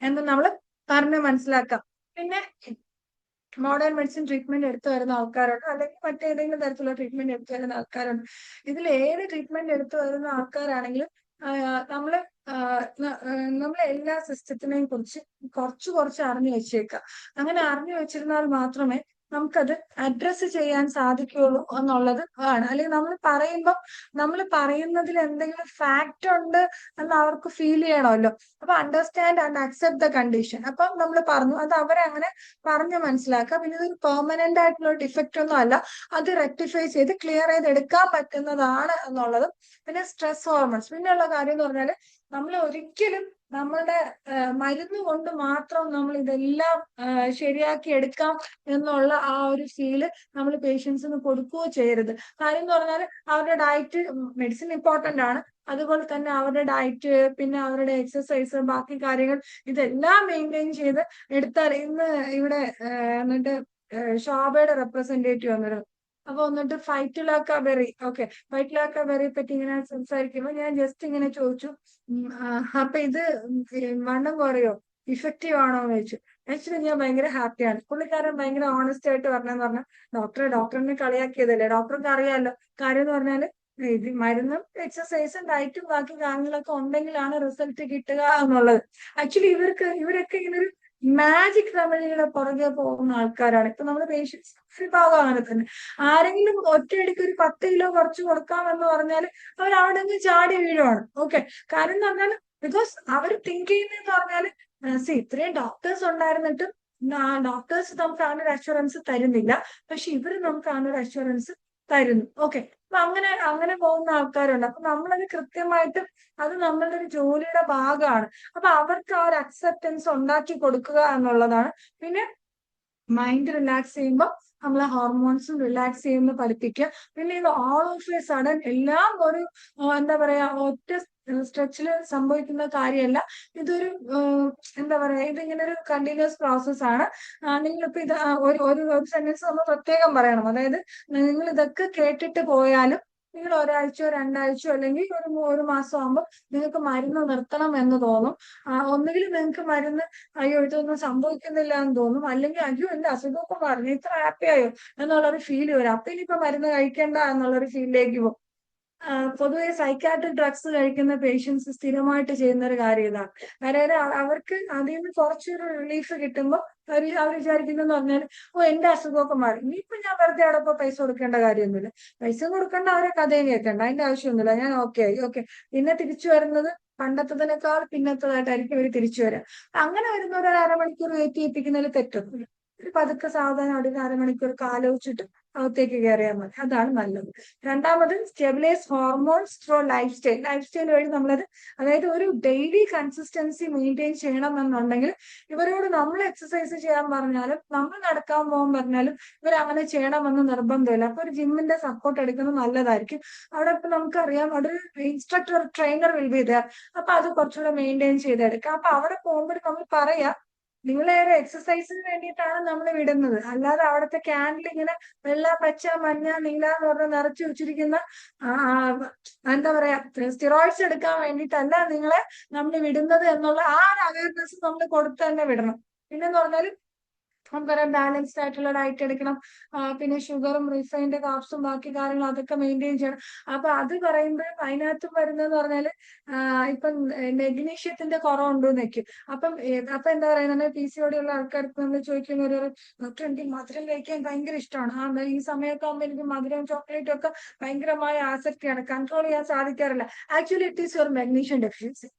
എന്ന് നമ്മൾ പറഞ്ഞ് മനസ്സിലാക്കാം. പിന്നെ മോഡേൺ മെഡിസിൻ ട്രീറ്റ്മെന്റ് എടുത്തു വരുന്ന ആൾക്കാരുണ്ട്, അല്ലെങ്കിൽ മറ്റേതെങ്കിലും തരത്തിലുള്ള ട്രീറ്റ്മെന്റ് എടുത്തു വരുന്ന ആൾക്കാരുണ്ട്. ഇതിൽ ഏത് ട്രീറ്റ്മെന്റ് എടുത്തു വരുന്ന ആൾക്കാരാണെങ്കിലും നമ്മള് നമ്മളെ എല്ലാ സിസ്റ്റത്തിനെയും കുറിച്ച് കുറച്ച് അറിഞ്ഞു വെച്ചേക്കാം. അങ്ങനെ അറിഞ്ഞു വെച്ചിരുന്നാൽ മാത്രമേ നമുക്കത് അഡ്രസ്സ് ചെയ്യാൻ സാധിക്കുകയുള്ളൂ എന്നുള്ളത് ആണ്. അല്ലെങ്കിൽ നമ്മൾ പറയുന്നതിൽ എന്തെങ്കിലും ഫാക്റ്റ് ഉണ്ട് എന്ന് അവർക്ക് ഫീൽ ചെയ്യണമല്ലോ. അപ്പൊ understand and accept the condition. അപ്പം നമ്മൾ പറഞ്ഞു, അത് അവരെ അങ്ങനെ പറഞ്ഞ് മനസ്സിലാക്കുക. പിന്നെ ഇതൊരു പെർമനന്റ് ആയിട്ടുള്ള ഡിഫക്റ്റ് ഒന്നും അല്ല, അത് റെക്ടിഫൈ ചെയ്ത് ക്ലിയർ ചെയ്ത് എടുക്കാൻ പറ്റുന്നതാണ് എന്നുള്ളതും. പിന്നെ സ്ട്രെസ് ഹോർമോൺസ്, പിന്നെയുള്ള കാര്യം എന്ന് പറഞ്ഞാല് നമ്മൾ ഒരിക്കലും നമ്മളുടെ മരുന്ന് കൊണ്ട് മാത്രം നമ്മൾ ഇതെല്ലാം ശരിയാക്കി എടുക്കാം എന്നുള്ള ആ ഒരു ഫീല് നമ്മൾ പേഷ്യൻസിന് കൊടുക്കുകയോ ചെയ്യരുത്. കാര്യം എന്ന് പറഞ്ഞാൽ അവരുടെ ഡയറ്റ്, മെഡിസിൻ ഇമ്പോർട്ടന്റ് ആണ്, അതുപോലെ തന്നെ അവരുടെ ഡയറ്റ്, പിന്നെ അവരുടെ എക്സസൈസ്, ബാക്കി കാര്യങ്ങൾ ഇതെല്ലാം മെയിൻറ്റെയിൻ ചെയ്ത് എടുത്താൽ. ഇന്ന് ഇവിടെ എന്നിട്ട് ശോഭയുടെ റെപ്രസെന്റേറ്റീവ് വന്നിരുന്നു. അപ്പൊ വന്നിട്ട് ഫൈറ്റിലാക്ക ബെറി, ഓക്കെ, ഫൈറ്റിലാക്ക ബെറിയെ പറ്റി ഇങ്ങനെ സംസാരിക്കുമ്പോൾ ഞാൻ ജസ്റ്റ് ഇങ്ങനെ ചോദിച്ചു, അപ്പൊ ഇത് വണ്ണം കുറയോ, ഇഫക്റ്റീവ് ആണോ എന്ന് ചോദിച്ചു. ആക്ച്വലി ഞാൻ ഭയങ്കര ഹാപ്പിയാണ്. പുള്ളിക്കാരൻ ഭയങ്കര ഓണസ്റ്റ് ആയിട്ട് പറഞ്ഞെന്ന് പറഞ്ഞാൽ, ഡോക്ടറിനെ കളിയാക്കിയതല്ലേ, ഡോക്ടർക്ക് അറിയാമല്ലോ. കാര്യം എന്ന് പറഞ്ഞാല് ഇത് മരുന്നും എക്സസൈസും ഡയറ്റും ബാക്കി കാര്യങ്ങളൊക്കെ ഉണ്ടെങ്കിലാണ് റിസൾട്ട് കിട്ടുക എന്നുള്ളത്. ആക്ച്വലി ഇവരൊക്കെ ഇങ്ങനെ ഒരു മാജിക് റെമഡിയുടെ പുറകെ പോകുന്ന ആൾക്കാരാണ്. ഇപ്പൊ നമ്മുടെ പേഷ്യൻസ് വിഭാഗം അങ്ങനെ തന്നെ. ആരെങ്കിലും ഒറ്റയടിക്ക് ഒരു 10 കിലോ കുറച്ച് കൊടുക്കാമെന്ന് പറഞ്ഞാൽ അവർ അവിടെ നിന്ന് ചാടി വീഴുവാണ്. ഓക്കെ, കാര്യം എന്ന് പറഞ്ഞാൽ ബിക്കോസ് അവർ തിങ്ക് ചെയ്യുന്നതെന്ന് പറഞ്ഞാല് ഇത്രയും ഡോക്ടേഴ്സ് ഉണ്ടായിരുന്നിട്ടും ഡോക്ടേഴ്സ് നമുക്ക് അങ്ങനെ ഒരു അഷുറൻസ് തരുന്നില്ല, പക്ഷെ ഇവര് നമുക്ക് അങ്ങനെ ഒരു അഷുറൻസ് തരുന്നു. ഓക്കെ, അപ്പൊ അങ്ങനെ പോകുന്ന ആൾക്കാരുണ്ട്. അപ്പൊ നമ്മളത് കൃത്യമായിട്ട്, അത് നമ്മളുടെ ഒരു ജോലിയുടെ ഭാഗമാണ്. അപ്പൊ അവർക്ക് ആ ഒരു അക്സെപ്റ്റൻസ് ഉണ്ടാക്കി കൊടുക്കുക എന്നുള്ളതാണ്. പിന്നെ മൈൻഡ് റിലാക്സ് ചെയ്യുമ്പോൾ നമ്മളെ ഹോർമോൺസും റിലാക്സ് ചെയ്യുന്ന പഠിപ്പിക്കുക. പിന്നെ ഇത് ഓൾ ഓഫ് എ സഡൻ എല്ലാം ഒരു എന്താ പറയാ ഒറ്റ സ്ട്രെച്ചിൽ സംഭവിക്കുന്ന കാര്യമല്ല. ഇതൊരു എന്താ പറയാ, ഇതിങ്ങനെ ഒരു കണ്ടിന്യൂസ് പ്രോസസ് ആണ്. നിങ്ങളിപ്പോ ഇത് ഒരു സെന്റൻസ് നമ്മൾ പ്രത്യേകം പറയണം. അതായത് നിങ്ങൾ ഇതൊക്കെ കേട്ടിട്ട് പോയാലും നിങ്ങൾ ഒരാഴ്ചയോ 2 ആഴ്ചയോ അല്ലെങ്കിൽ ഒരു മാസം ആകുമ്പോൾ നിങ്ങൾക്ക് മരുന്ന് നിർത്തണം എന്ന് തോന്നും. ഒന്നുകിൽ നിങ്ങൾക്ക് മരുന്ന് അയ്യോ ഇതൊന്നും സംഭവിക്കുന്നില്ല എന്ന് തോന്നും, അല്ലെങ്കിൽ അയ്യോ എന്റെ അസുഖമൊക്കെ പറഞ്ഞു ഇത്ര ഹാപ്പി ആയോ എന്നുള്ളൊരു ഫീൽ വരും. അപ്പൊ ഇനിയിപ്പോ മരുന്ന് കഴിക്കണ്ട എന്നുള്ളൊരു ഫീലിലേക്ക് പോകും. പൊതുവെ സൈക്കാട്രിക് ഡ്രഗ്സ് കഴിക്കുന്ന പേഷ്യൻസ് സ്ഥിരമായിട്ട് ചെയ്യുന്ന ഒരു കാര്യം ഇതാണ്. അതായത് അവർക്ക് അതിൽ നിന്ന് കുറച്ചൊരു റിലീഫ് കിട്ടുമ്പോൾ അവർ വിചാരിക്കുന്നതെന്ന് പറഞ്ഞാൽ, എന്റെ അസുഖമൊക്കെ മാറി, ഇനിയിപ്പോ ഞാൻ വെറുതെ അവിടെ ഇപ്പൊ പൈസ കൊടുക്കേണ്ട കാര്യമൊന്നുമില്ല, പൈസ കൊടുക്കേണ്ട, അവരെ കഥയും കേൾക്കണ്ട, അതിന്റെ ആവശ്യമൊന്നുമില്ല, ഞാൻ ഓക്കെ ആയി. ഓക്കെ, പിന്നെ തിരിച്ചു വരുന്നത് പണ്ടത്തതിനേക്കാൾ പിന്നത്തതായിട്ടായിരിക്കും ഇവർ തിരിച്ചു വരാം. അങ്ങനെ വരുന്ന ഒരു അരമണിക്കൂർ വെയിറ്റ് ചെയ്യിപ്പിക്കുന്നതിൽ തെറ്റൊന്നുമില്ല. ഒരു പതുക്കെ സാവധാനം അവിടെ 1/2 മണിക്കൂർ ആലോചിച്ചിട്ട് അകത്തേക്ക് കയറിയാൽ മതി, അതാണ് നല്ലത്. രണ്ടാമത് stabilise hormones through life style വഴി നമ്മളത്, അതായത് ഒരു ഡെയിലി കൺസിസ്റ്റൻസി മെയിൻറ്റെയിൻ ചെയ്യണം എന്നുണ്ടെങ്കിൽ ഇവരോട് നമ്മൾ എക്സസൈസ് ചെയ്യാൻ പറഞ്ഞാലും നമ്മൾ നടക്കാൻ പോകാൻ പറഞ്ഞാലും ഇവർ അങ്ങനെ ചെയ്യണമെന്ന് നിർബന്ധമില്ല. അപ്പൊ ഒരു ജിമ്മിന്റെ സപ്പോർട്ട് എടുക്കുന്നത് നല്ലതായിരിക്കും. അവിടെ ഇപ്പൊ നമുക്കറിയാം അവിടെ ഒരു instructor trainer will be there. അപ്പൊ അത് കുറച്ചുകൂടെ മെയിൻറ്റെയിൻ ചെയ്തെടുക്കാം. അപ്പൊ അവിടെ പോകുമ്പോൾ നമ്മൾ പറയാം, നിങ്ങളെ ഒരു എക്സസൈസിന് വേണ്ടിയിട്ടാണ് നമ്മൾ വിടുന്നത്, അല്ലാതെ അവിടുത്തെ ക്യാൻഡിൽ ഇങ്ങനെ വെള്ള, പച്ച, മഞ്ഞ, നീല എന്ന് പറഞ്ഞ് നിറച്ചു വെച്ചിരിക്കുന്ന എന്താ പറയാ സ്റ്റിറോയിഡ്സ് എടുക്കാൻ വേണ്ടിയിട്ടല്ല നിങ്ങളെ നമ്മൾ വിടുന്നത് എന്നുള്ള ആ ഒരു അവയർനെസ് നമ്മൾ കൊടുത്ത് തന്നെ വിടണം. പിന്നെന്ന് പറഞ്ഞാൽ നമുക്കറിയാം ബാലൻസ്ഡ് ആയിട്ടുള്ള ഡയറ്റ് എടുക്കണം. പിന്നെ ഷുഗറും റിഫൈൻഡ് കാർബ്സും ബാക്കി കാര്യങ്ങളും അതൊക്കെ മെയിൻറ്റെയിൻ ചെയ്യണം. അപ്പൊ അത് പറയുമ്പോഴും അതിനകത്തും വരുന്നതെന്ന് പറഞ്ഞാല് ഇപ്പം മെഗ്നീഷ്യത്തിന്റെ കുറവുണ്ടെന്ന് വെക്കും. അപ്പൊ എന്താ പറയുക, PCOD ഉള്ള ആൾക്കാർക്ക് നമ്മൾ ചോദിക്കുന്ന ഒരു ഡോക്ടർ എനിക്ക് മധുരം കഴിക്കാൻ ഭയങ്കര ഇഷ്ടമാണ്, ഈ സമയമൊക്കെ ആകുമ്പോൾ എനിക്ക് മധുരം ചോക്ലേറ്റും ഒക്കെ ഭയങ്കരമായ ആസക്തിയാണ്, കൺട്രോൾ ചെയ്യാൻ സാധിക്കാറില്ല. Actually it is your magnesium deficiency.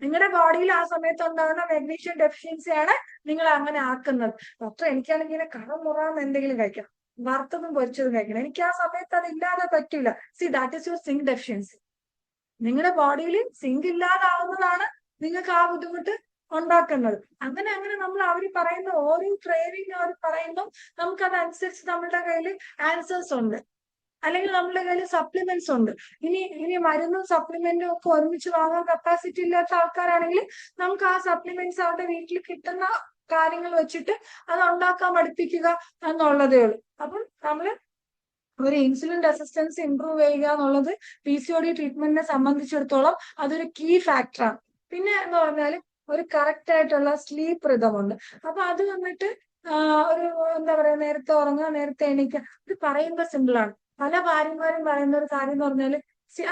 നിങ്ങളുടെ ബോഡിയിൽ ആ സമയത്ത് ഉണ്ടാകുന്ന മെഗ്നീഷ്യം ഡെഫിഷ്യൻസിയാണ് നിങ്ങൾ അങ്ങനെ ആക്കുന്നത്. ഡോക്ടർ എനിക്കാണെങ്കിൽ ഇങ്ങനെ കറമുറാന്ന് എന്തെങ്കിലും കഴിക്കണം, വറുത്തതും പൊരിച്ചതും കഴിക്കണം, എനിക്ക് ആ സമയത്ത് അത് ഇല്ലാതെ പറ്റില്ല. That is your zinc deficiency. നിങ്ങളുടെ ബോഡിയിൽ സിങ്ക് ഇല്ലാതാവുന്നതാണ് നിങ്ങൾക്ക് ആ ബുദ്ധിമുട്ട് ഉണ്ടാക്കുന്നത്. അങ്ങനെ അങ്ങനെ നമ്മൾ അവർ പറയുന്ന ഓരോ ക്രേവിങ് അവർ പറയുമ്പോൾ നമുക്കതനുസരിച്ച് നമ്മളുടെ കയ്യിൽ ആൻസേഴ്സ് ഉണ്ട്, അല്ലെങ്കിൽ നമ്മുടെ കയ്യിൽ സപ്ലിമെന്റ്സ് ഉണ്ട്. ഇനി മരുന്നും സപ്ലിമെന്റും ഒക്കെ ഒരുമിച്ച് വാങ്ങാൻ കപ്പാസിറ്റി ഇല്ലാത്ത ആൾക്കാരാണെങ്കിൽ നമുക്ക് ആ സപ്ലിമെന്റ്സ് അവരുടെ വീട്ടിൽ കിട്ടുന്ന കാര്യങ്ങൾ വെച്ചിട്ട് അത് ഉണ്ടാക്കാൻ പഠിപ്പിക്കുക എന്നുള്ളതേ ഉള്ളൂ. അപ്പം നമ്മള് ഒരു ഇൻസുലിൻ റെസിസ്റ്റൻസ് ഇംപ്രൂവ് ചെയ്യുക എന്നുള്ളത് PCOD ട്രീറ്റ്മെന്റിനെ സംബന്ധിച്ചിടത്തോളം അതൊരു കീ ഫാക്ടറാണ്. പിന്നെ എന്ന് പറഞ്ഞാൽ ഒരു കറക്റ്റ് ആയിട്ടുള്ള സ്ലീപ്പ് റിതമുണ്ട്. അപ്പൊ അത് വന്നിട്ട് ഒരു എന്താ പറയാ, നേരത്തെ ഉറങ്ങുക, നേരത്തെ എണീക്കുക. ഇത് പറയുമ്പോൾ സിമ്പിൾ ആണ്. പല ഭാര്യമാരും പറയുന്ന ഒരു കാര്യം എന്ന് പറഞ്ഞാല്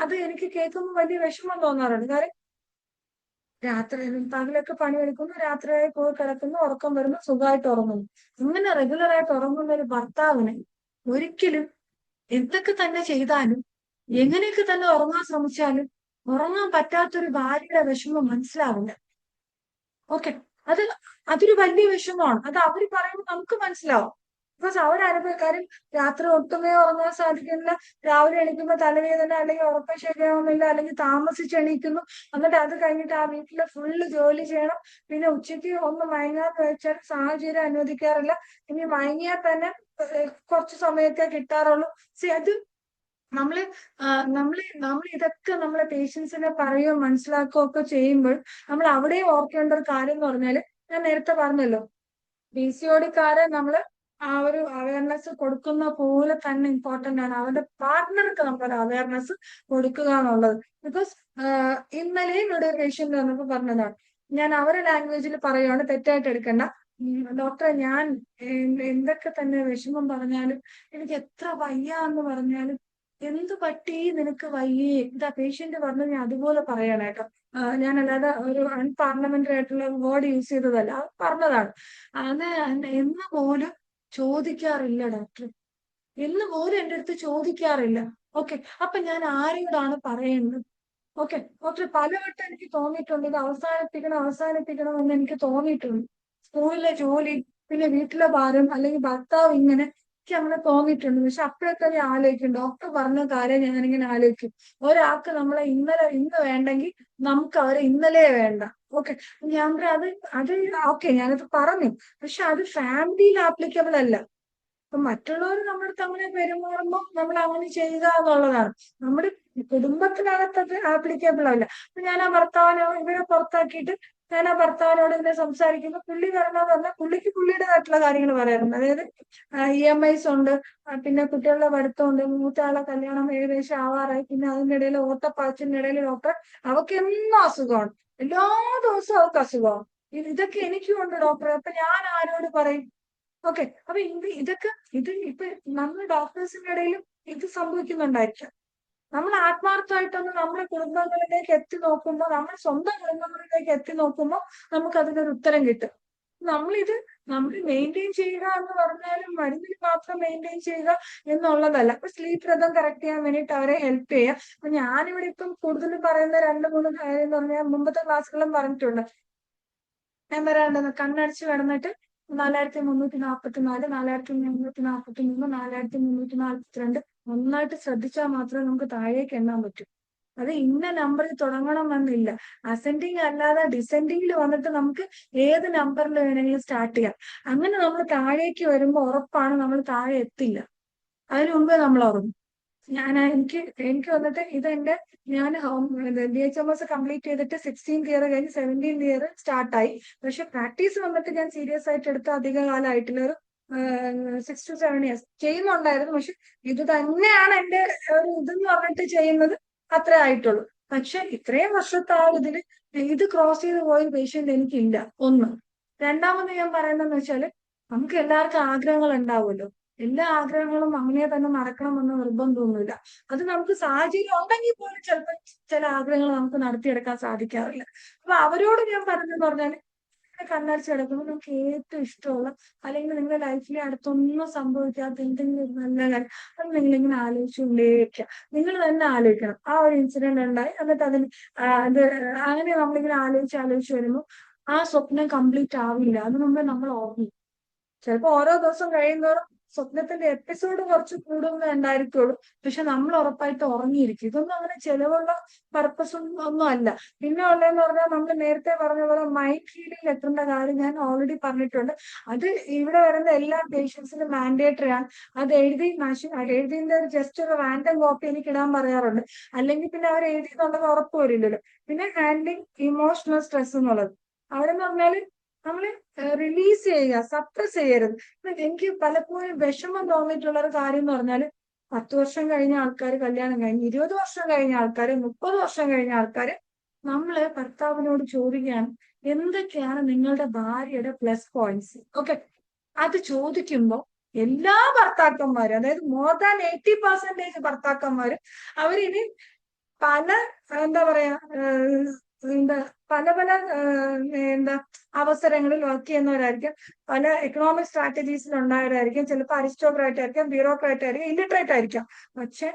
അത് എനിക്ക് കേൾക്കുമ്പോൾ വലിയ വിഷമം തോന്നാറുണ്ട്. കാര്യം രാത്രി പകലൊക്കെ പണിയെടുക്കുന്നു, രാത്രിയായി പോയി കിടക്കുന്നു, ഉറക്കം വരുന്നു, സുഖമായിട്ട് ഉറങ്ങുന്നു. ഇങ്ങനെ റെഗുലർ ആയിട്ട് ഉറങ്ങുന്ന ഒരു ഭർത്താവിന് ഒരിക്കലും എന്തൊക്കെ തന്നെ ചെയ്താലും എങ്ങനെയൊക്കെ തന്നെ ഉറങ്ങാൻ ശ്രമിച്ചാലും ഉറങ്ങാൻ പറ്റാത്തൊരു ഭാര്യയുടെ വിഷമം മനസ്സിലാവില്ല. ഓക്കെ, അതൊരു വലിയ വിഷമമാണ്. അത് അവർ പറയുമ്പോൾ നമുക്ക് മനസ്സിലാവും. ബിക്കോസ് അവരനുഭവക്കാരും രാത്രി ഒട്ടുമേ ഉറങ്ങാൻ സാധിക്കുന്നില്ല, രാവിലെ എണീക്കുമ്പോൾ തലവേദന, അല്ലെങ്കിൽ ഉറക്കം ശരിയാവുന്നില്ല, അല്ലെങ്കിൽ താമസിച്ച് എണീക്കുന്നു, എന്നിട്ട് അത് കഴിഞ്ഞിട്ട് ആ വീട്ടിലെ ഫുള്ള് ജോലി ചെയ്യണം. പിന്നെ ഉച്ചയ്ക്ക് ഒന്ന് മയങ്ങാന്ന് വെച്ചാൽ സാഹചര്യം അനുവദിക്കാറില്ല. ഇനി മയങ്ങിയാൽ തന്നെ കുറച്ച് സമയത്തേ കിട്ടാറുള്ളൂ. അത് നമ്മൾ ഇതൊക്കെ നമ്മളെ പേഷ്യൻസിനെ പറയുകയോ മനസ്സിലാക്കുകയോ ഒക്കെ ചെയ്യുമ്പോൾ നമ്മൾ അവിടെ ഓർക്കേണ്ട ഒരു കാര്യം എന്ന് പറഞ്ഞാൽ, ഞാൻ നേരത്തെ പറഞ്ഞല്ലോ, PCODക്കാരെ നമ്മൾ ആ ഒരു അവയർനെസ് കൊടുക്കുന്ന പോലെ തന്നെ ഇമ്പോർട്ടന്റ് ആണ് അവരുടെ പാർട്ട്ണർക്ക് നമ്മളൊരു അവയർനെസ് കൊടുക്കുക എന്നുള്ളത്. ബിക്കോസ് ഇന്നലെയും ഇവിടെ ഒരു പേഷ്യന്റ് വന്നപ്പോൾ പറഞ്ഞതാണ്, ഞാൻ അവരുടെ ലാംഗ്വേജിൽ പറയുകയാണ്, തെറ്റായിട്ട് എടുക്കണ്ട, ഡോക്ടറെ ഞാൻ എന്തൊക്കെ തന്നെ വിഷമം പറഞ്ഞാലും, എനിക്ക് എത്ര വയ്യ എന്ന് പറഞ്ഞാലും, എന്ത് പറ്റി നിനക്ക് വയ്യേ, ഇതാ പേഷ്യന്റ് പറഞ്ഞു, ഞാൻ അതുപോലെ പറയണം കേട്ടോ. ഞാനല്ലാതെ ഒരു അൺപാർലമെന്ററി ആയിട്ടുള്ള വേർഡ് യൂസ് ചെയ്തതല്ല, അത് പറഞ്ഞതാണ്. അത് എന്ന് പോലും ചോദിക്കാറില്ല ഡോക്ടർ, എന്ന് പോലും എൻ്റെ അടുത്ത് ചോദിക്കാറില്ല. ഓക്കെ, അപ്പൊ ഞാൻ ആരോടാണ് പറയുന്നത്? ഓക്കെ ഡോക്ടർ, പലവട്ടം എനിക്ക് തോന്നിയിട്ടുണ്ട് ഇത് അവസാനിപ്പിക്കണം എന്ന് എനിക്ക് തോന്നിയിട്ടുണ്ട്. സ്കൂളിലെ ജോലി, പിന്നെ വീട്ടിലെ ഭാരം, അല്ലെങ്കിൽ ഭർത്താവ്, ഇങ്ങനെ എനിക്ക് അങ്ങനെ തോന്നിയിട്ടുണ്ട്. പക്ഷെ അപ്പോഴൊക്കെ ഞാൻ ആലോചിക്കും, ഡോക്ടർ പറഞ്ഞ കാര്യം ഞാനിങ്ങനെ ആലോചിക്കും, ഒരാൾക്ക് നമ്മളെ ഇന്ന് വേണ്ടെങ്കിൽ നമുക്ക് അവരെ ഇന്നലെ വേണ്ട. ഓക്കെ, ഞാൻ അത് ഓക്കെ, ഞാനത് പറഞ്ഞു, പക്ഷെ അത് ഫാമിലിയിൽ ആപ്ലിക്കബിൾ അല്ല. അപ്പൊ മറ്റുള്ളവർ നമ്മുടെ തമ്മിൽ പെരുമാറുമ്പോൾ നമ്മൾ അങ്ങനെ ചെയ്യുക എന്നുള്ളതാണ്. നമ്മുടെ കുടുംബത്തിനകത്ത് അത് ആപ്ലിക്കബിൾ അല്ല. അപ്പൊ ഞാൻ ആ ഭർത്താവിനെ ഇവരെ പുറത്താക്കിയിട്ട് ഞാൻ ആ ഭർത്താവിനോട് ഇങ്ങനെ സംസാരിക്കുമ്പോൾ പുള്ളി വരണമെന്ന് പറഞ്ഞാൽ പുള്ളിക്ക് പുള്ളിയുടേതായിട്ടുള്ള കാര്യങ്ങൾ പറയാറുണ്ട്. അതായത് EMIs ഉണ്ട്, പിന്നെ കുട്ടികളുടെ പഠിത്തമുണ്ട്, മൂത്തയാളെ കല്യാണം ഏകദേശം ആവാറായി, പിന്നെ അതിൻ്റെ ഇടയിൽ ഓട്ടപ്പാച്ചിൻ്റെ ഇടയിൽ ഡോക്ടർ അവർക്ക് എന്നും അസുഖമാണ്, എല്ലാ ദിവസവും അവർക്ക് അസുഖമാണ്. ഇതൊക്കെ എനിക്കും ഉണ്ട് ഡോക്ടറെ, അപ്പൊ ഞാൻ ആരോട് പറയും? ഓക്കെ, അപ്പൊ ഇപ്പൊ നമ്മൾ ഡോക്ടേഴ്സിന്റെ ഇടയിലും ഇത് സംഭവിക്കുന്നുണ്ടായിരിക്കാം. നമ്മൾ ആത്മാർത്ഥമായിട്ടൊന്ന് നമ്മുടെ കുടുംബങ്ങളിലേക്ക് എത്തി നോക്കുമ്പോൾ, നമ്മൾ സ്വന്തം കുടുംബങ്ങളിലേക്ക് എത്തി നോക്കുമ്പോൾ നമുക്ക് അതിനൊരു ഉത്തരം കിട്ടും. നമ്മൾ മെയിൻറ്റെയിൻ ചെയ്യുക എന്ന് പറഞ്ഞാലും മരുന്നിൽ മാത്രം മെയിൻറ്റെയിൻ ചെയ്യുക എന്നുള്ളതല്ല. അപ്പൊ സ്ലീപ്പ് റിതം കറക്റ്റ് ചെയ്യാൻ വേണ്ടിയിട്ട് അവരെ ഹെൽപ്പ് ചെയ്യുക. അപ്പൊ ഞാനിവിടെ ഇപ്പം കൂടുതലും പറയുന്ന 2-3 കാര്യം എന്ന് പറഞ്ഞാൽ മുമ്പത്തെ ക്ലാസ്സുകളും പറഞ്ഞിട്ടുണ്ട്. ഞാൻ പറയാറുണ്ട്, കണ്ണടച്ച് കിടന്നിട്ട് 4344, 4343, 4342 ഒന്നായിട്ട് ശ്രദ്ധിച്ചാൽ മാത്രമേ നമുക്ക് താഴേക്ക് എണ്ണാൻ പറ്റൂ. അത് ഇന്ന നമ്പറിൽ തുടങ്ങണമെന്നില്ല. അസെൻഡിങ് അല്ലാതെ ഡിസെൻഡിങ്ങിൽ വന്നിട്ട് നമുക്ക് ഏത് നമ്പറിൽ വേണമെങ്കിലും സ്റ്റാർട്ട് ചെയ്യാം. അങ്ങനെ നമ്മൾ താഴേക്ക് വരുമ്പോൾ ഉറപ്പാണ് നമ്മൾ താഴെ എത്തില്ല, അതിനു മുമ്പേ നമ്മൾ ഉറങ്ങും. എനിക്ക് വന്നിട്ട് ഞാൻ BHMS കംപ്ലീറ്റ് ചെയ്തിട്ട് 16th ഇയർ കഴിഞ്ഞ് 17th ഇയർ സ്റ്റാർട്ടായി. പക്ഷെ പ്രാക്ടീസ് വന്നിട്ട് ഞാൻ സീരിയസ് ആയിട്ട് എടുത്ത അധിക കാലമായിട്ടില്ല, ഒരു 6 to 7 years ചെയ്യുന്നുണ്ടായിരുന്നു. പക്ഷെ ഇത് തന്നെയാണ് എന്റെ ഒരു ഇതെന്ന് പറഞ്ഞിട്ട് ചെയ്യുന്നത് അത്രേ ആയിട്ടുള്ളൂ. പക്ഷെ ഇത്രയും വർഷത്തെ ആ ഇത് ക്രോസ് ചെയ്ത് പോയ പേഷ്യന്റ് എനിക്കില്ല. ഒന്ന്. രണ്ടാമത് ഞാൻ പറയുന്നതെന്ന് വെച്ചാല്, നമുക്ക് എല്ലാവർക്കും ആഗ്രഹങ്ങൾ ഉണ്ടാവുമല്ലോ, എല്ലാ ആഗ്രഹങ്ങളും അങ്ങനെ തന്നെ നടക്കണമെന്ന് നിർബന്ധമൊന്നുമില്ല. അത് നമുക്ക് സാഹചര്യം ഉണ്ടെങ്കിൽ പോലും ചിലപ്പോൾ ചില ആഗ്രഹങ്ങൾ നമുക്ക് നടത്തിയെടുക്കാൻ സാധിക്കാറില്ല. അപ്പൊ അവരോട് ഞാൻ പറഞ്ഞെന്ന് പറഞ്ഞാൽ, കണ്ണടച്ച് കിടക്കുമ്പോൾ നമുക്ക് ഏറ്റവും ഇഷ്ടമുള്ള, അല്ലെങ്കിൽ നിങ്ങളുടെ ലൈഫിലെ അടുത്തൊന്നും സംഭവിക്കാത്ത എന്തെങ്കിലും ഒരു നല്ല കാര്യം അത് നിങ്ങളിങ്ങനെ ആലോചിച്ചുകൊണ്ടേയിരിക്കുക. നിങ്ങൾ തന്നെ ആലോചിക്കണം, ആ ഒരു ഇൻസിഡന്റ് ഉണ്ടായി, എന്നിട്ട് അങ്ങനെ നമ്മളിങ്ങനെ ആലോചിച്ച് വരുമ്പോൾ ആ സ്വപ്നം കംപ്ലീറ്റ് ആവില്ല. അത് മുമ്പേ നമ്മൾ ഓർമ്മ ചിലപ്പോൾ ഓരോ ദിവസം കഴിയുന്നതോറും സ്വപ്നത്തിന്റെ എപ്പിസോഡ് കുറച്ച് കൂടുന്നേ ഉണ്ടായിരിക്കുള്ളൂ. പക്ഷെ നമ്മൾ ഉറപ്പായിട്ട് ഉറങ്ങിയിരിക്കും. ഇതൊന്നും അങ്ങനെ ചെലവുള്ള പർപ്പസ് ഒന്നും അല്ല. പിന്നെ ഉള്ളതെന്ന് പറഞ്ഞാൽ നമ്മൾ നേരത്തെ പറഞ്ഞ പോലെ മൈൻഡ് ഹീലിംഗ് ലെറ്ററിന്റെ കാര്യം ഞാൻ ഓൾറെഡി പറഞ്ഞിട്ടുണ്ട്. അത് ഇവിടെ വരുന്ന എല്ലാ പേഷ്യൻസിനും മാൻഡേറ്ററി ആണ്. അത് എഴുതിന്റെ ജസ്റ്റ് ഒരു റാൻഡം കോപ്പി എനിക്ക് ഇടാൻ പറയാറുണ്ട്. അല്ലെങ്കിൽ പിന്നെ അവർ എഴുതിയിട്ടുണ്ടെന്ന് ഉറപ്പ് വരില്ലല്ലോ. പിന്നെ ഹാൻഡ്ലിങ് ഇമോഷണൽ സ്ട്രെസ് എന്നുള്ളത് അവരെന്ന് പറഞ്ഞാല് നമ്മള് റിലീസ് ചെയ്യുക, സപ്രസ് ചെയ്യരുത്. എനിക്ക് പലപ്പോഴും വിഷമം തോന്നിയിട്ടുള്ള ഒരു കാര്യം എന്ന് പറഞ്ഞാല് 10 വർഷം കഴിഞ്ഞ ആൾക്കാർ കല്യാണം കഴിഞ്ഞ് 20 വർഷം കഴിഞ്ഞ ആൾക്കാര് 30 വർഷം കഴിഞ്ഞ ആൾക്കാര് നമ്മള് ഭർത്താവിനോട് ചോദിക്കുകയാണ് എന്തൊക്കെയാണ് നിങ്ങളുടെ ഭാര്യയുടെ പ്ലസ് പോയിന്റ്സ്. ഓക്കെ, അത് ചോദിക്കുമ്പോ എല്ലാ ഭർത്താക്കന്മാരും, അതായത് മോർ ദാൻ 80% ഭർത്താക്കന്മാരും അവരിനി പല എന്താ പറയാ പല പല അവസരങ്ങളിൽ വർക്ക് ചെയ്യുന്നവരായിരിക്കും, പല എക്കണോമിക് സ്ട്രാറ്റജീസിൽ ഉണ്ടായവരായിരിക്കും, ചിലപ്പോൾ അരിസ്റ്റോക്രാറ്റ് ആയിരിക്കാം, ബ്യൂറോക്രാറ്റ് ആയിരിക്കും, ഇല്ലിട്രേറ്റ് ആയിരിക്കാം. പക്ഷെ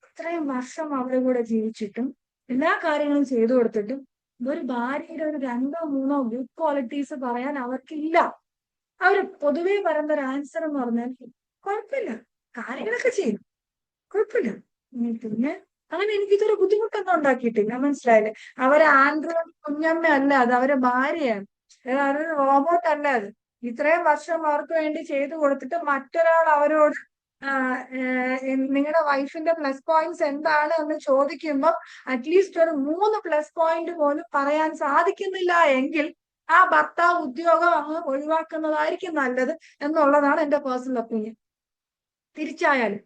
ഇത്രയും വർഷം അവരുടെ കൂടെ ജീവിച്ചിട്ടും എല്ലാ കാര്യങ്ങളും ചെയ്തു കൊടുത്തിട്ടും ഒരു ഭാര്യയുടെ ഒരു 2-3 ഗുഡ് ക്വാളിറ്റീസ് പറയാൻ അവർക്കില്ല. അവര് പൊതുവെ പറയുന്ന ഒരു ആൻസർ എന്ന് പറഞ്ഞാൽ കുഴപ്പമില്ല, കാര്യങ്ങളൊക്കെ ചെയ്യും, കുഴപ്പമില്ല. പിന്നെ അങ്ങനെ എനിക്കിതൊരു ബുദ്ധിമുട്ടൊന്നും ഉണ്ടാക്കിയിട്ടില്ല. മനസ്സിലായില്ലേ? അവരെ ആൻഡ്രോയിഡ് കുഞ്ഞമ്മ അല്ല, അത് അവരെ ഭാര്യയാണ്. അതൊരു റോബോട്ട് അല്ല. അത് ഇത്രയും വർഷം അവർക്ക് വേണ്ടി ചെയ്തു കൊടുത്തിട്ട് മറ്റൊരാൾ അവരോട് നിങ്ങളുടെ വൈഫിന്റെ പ്ലസ് പോയിന്റ്സ് എന്താണ് എന്ന് ചോദിക്കുമ്പോൾ അറ്റ്ലീസ്റ്റ് ഒരു 3 പ്ലസ് പോയിന്റ് പോലും പറയാൻ സാധിക്കുന്നില്ല എങ്കിൽ ആ ഭർത്താവ് ഉദ്യോഗം അങ്ങ് ഒഴിവാക്കുന്നതായിരിക്കും നല്ലത് എന്നുള്ളതാണ് എന്റെ പേഴ്സണൽ ഒപ്പീനിയൻ. തിരിച്ചായാലും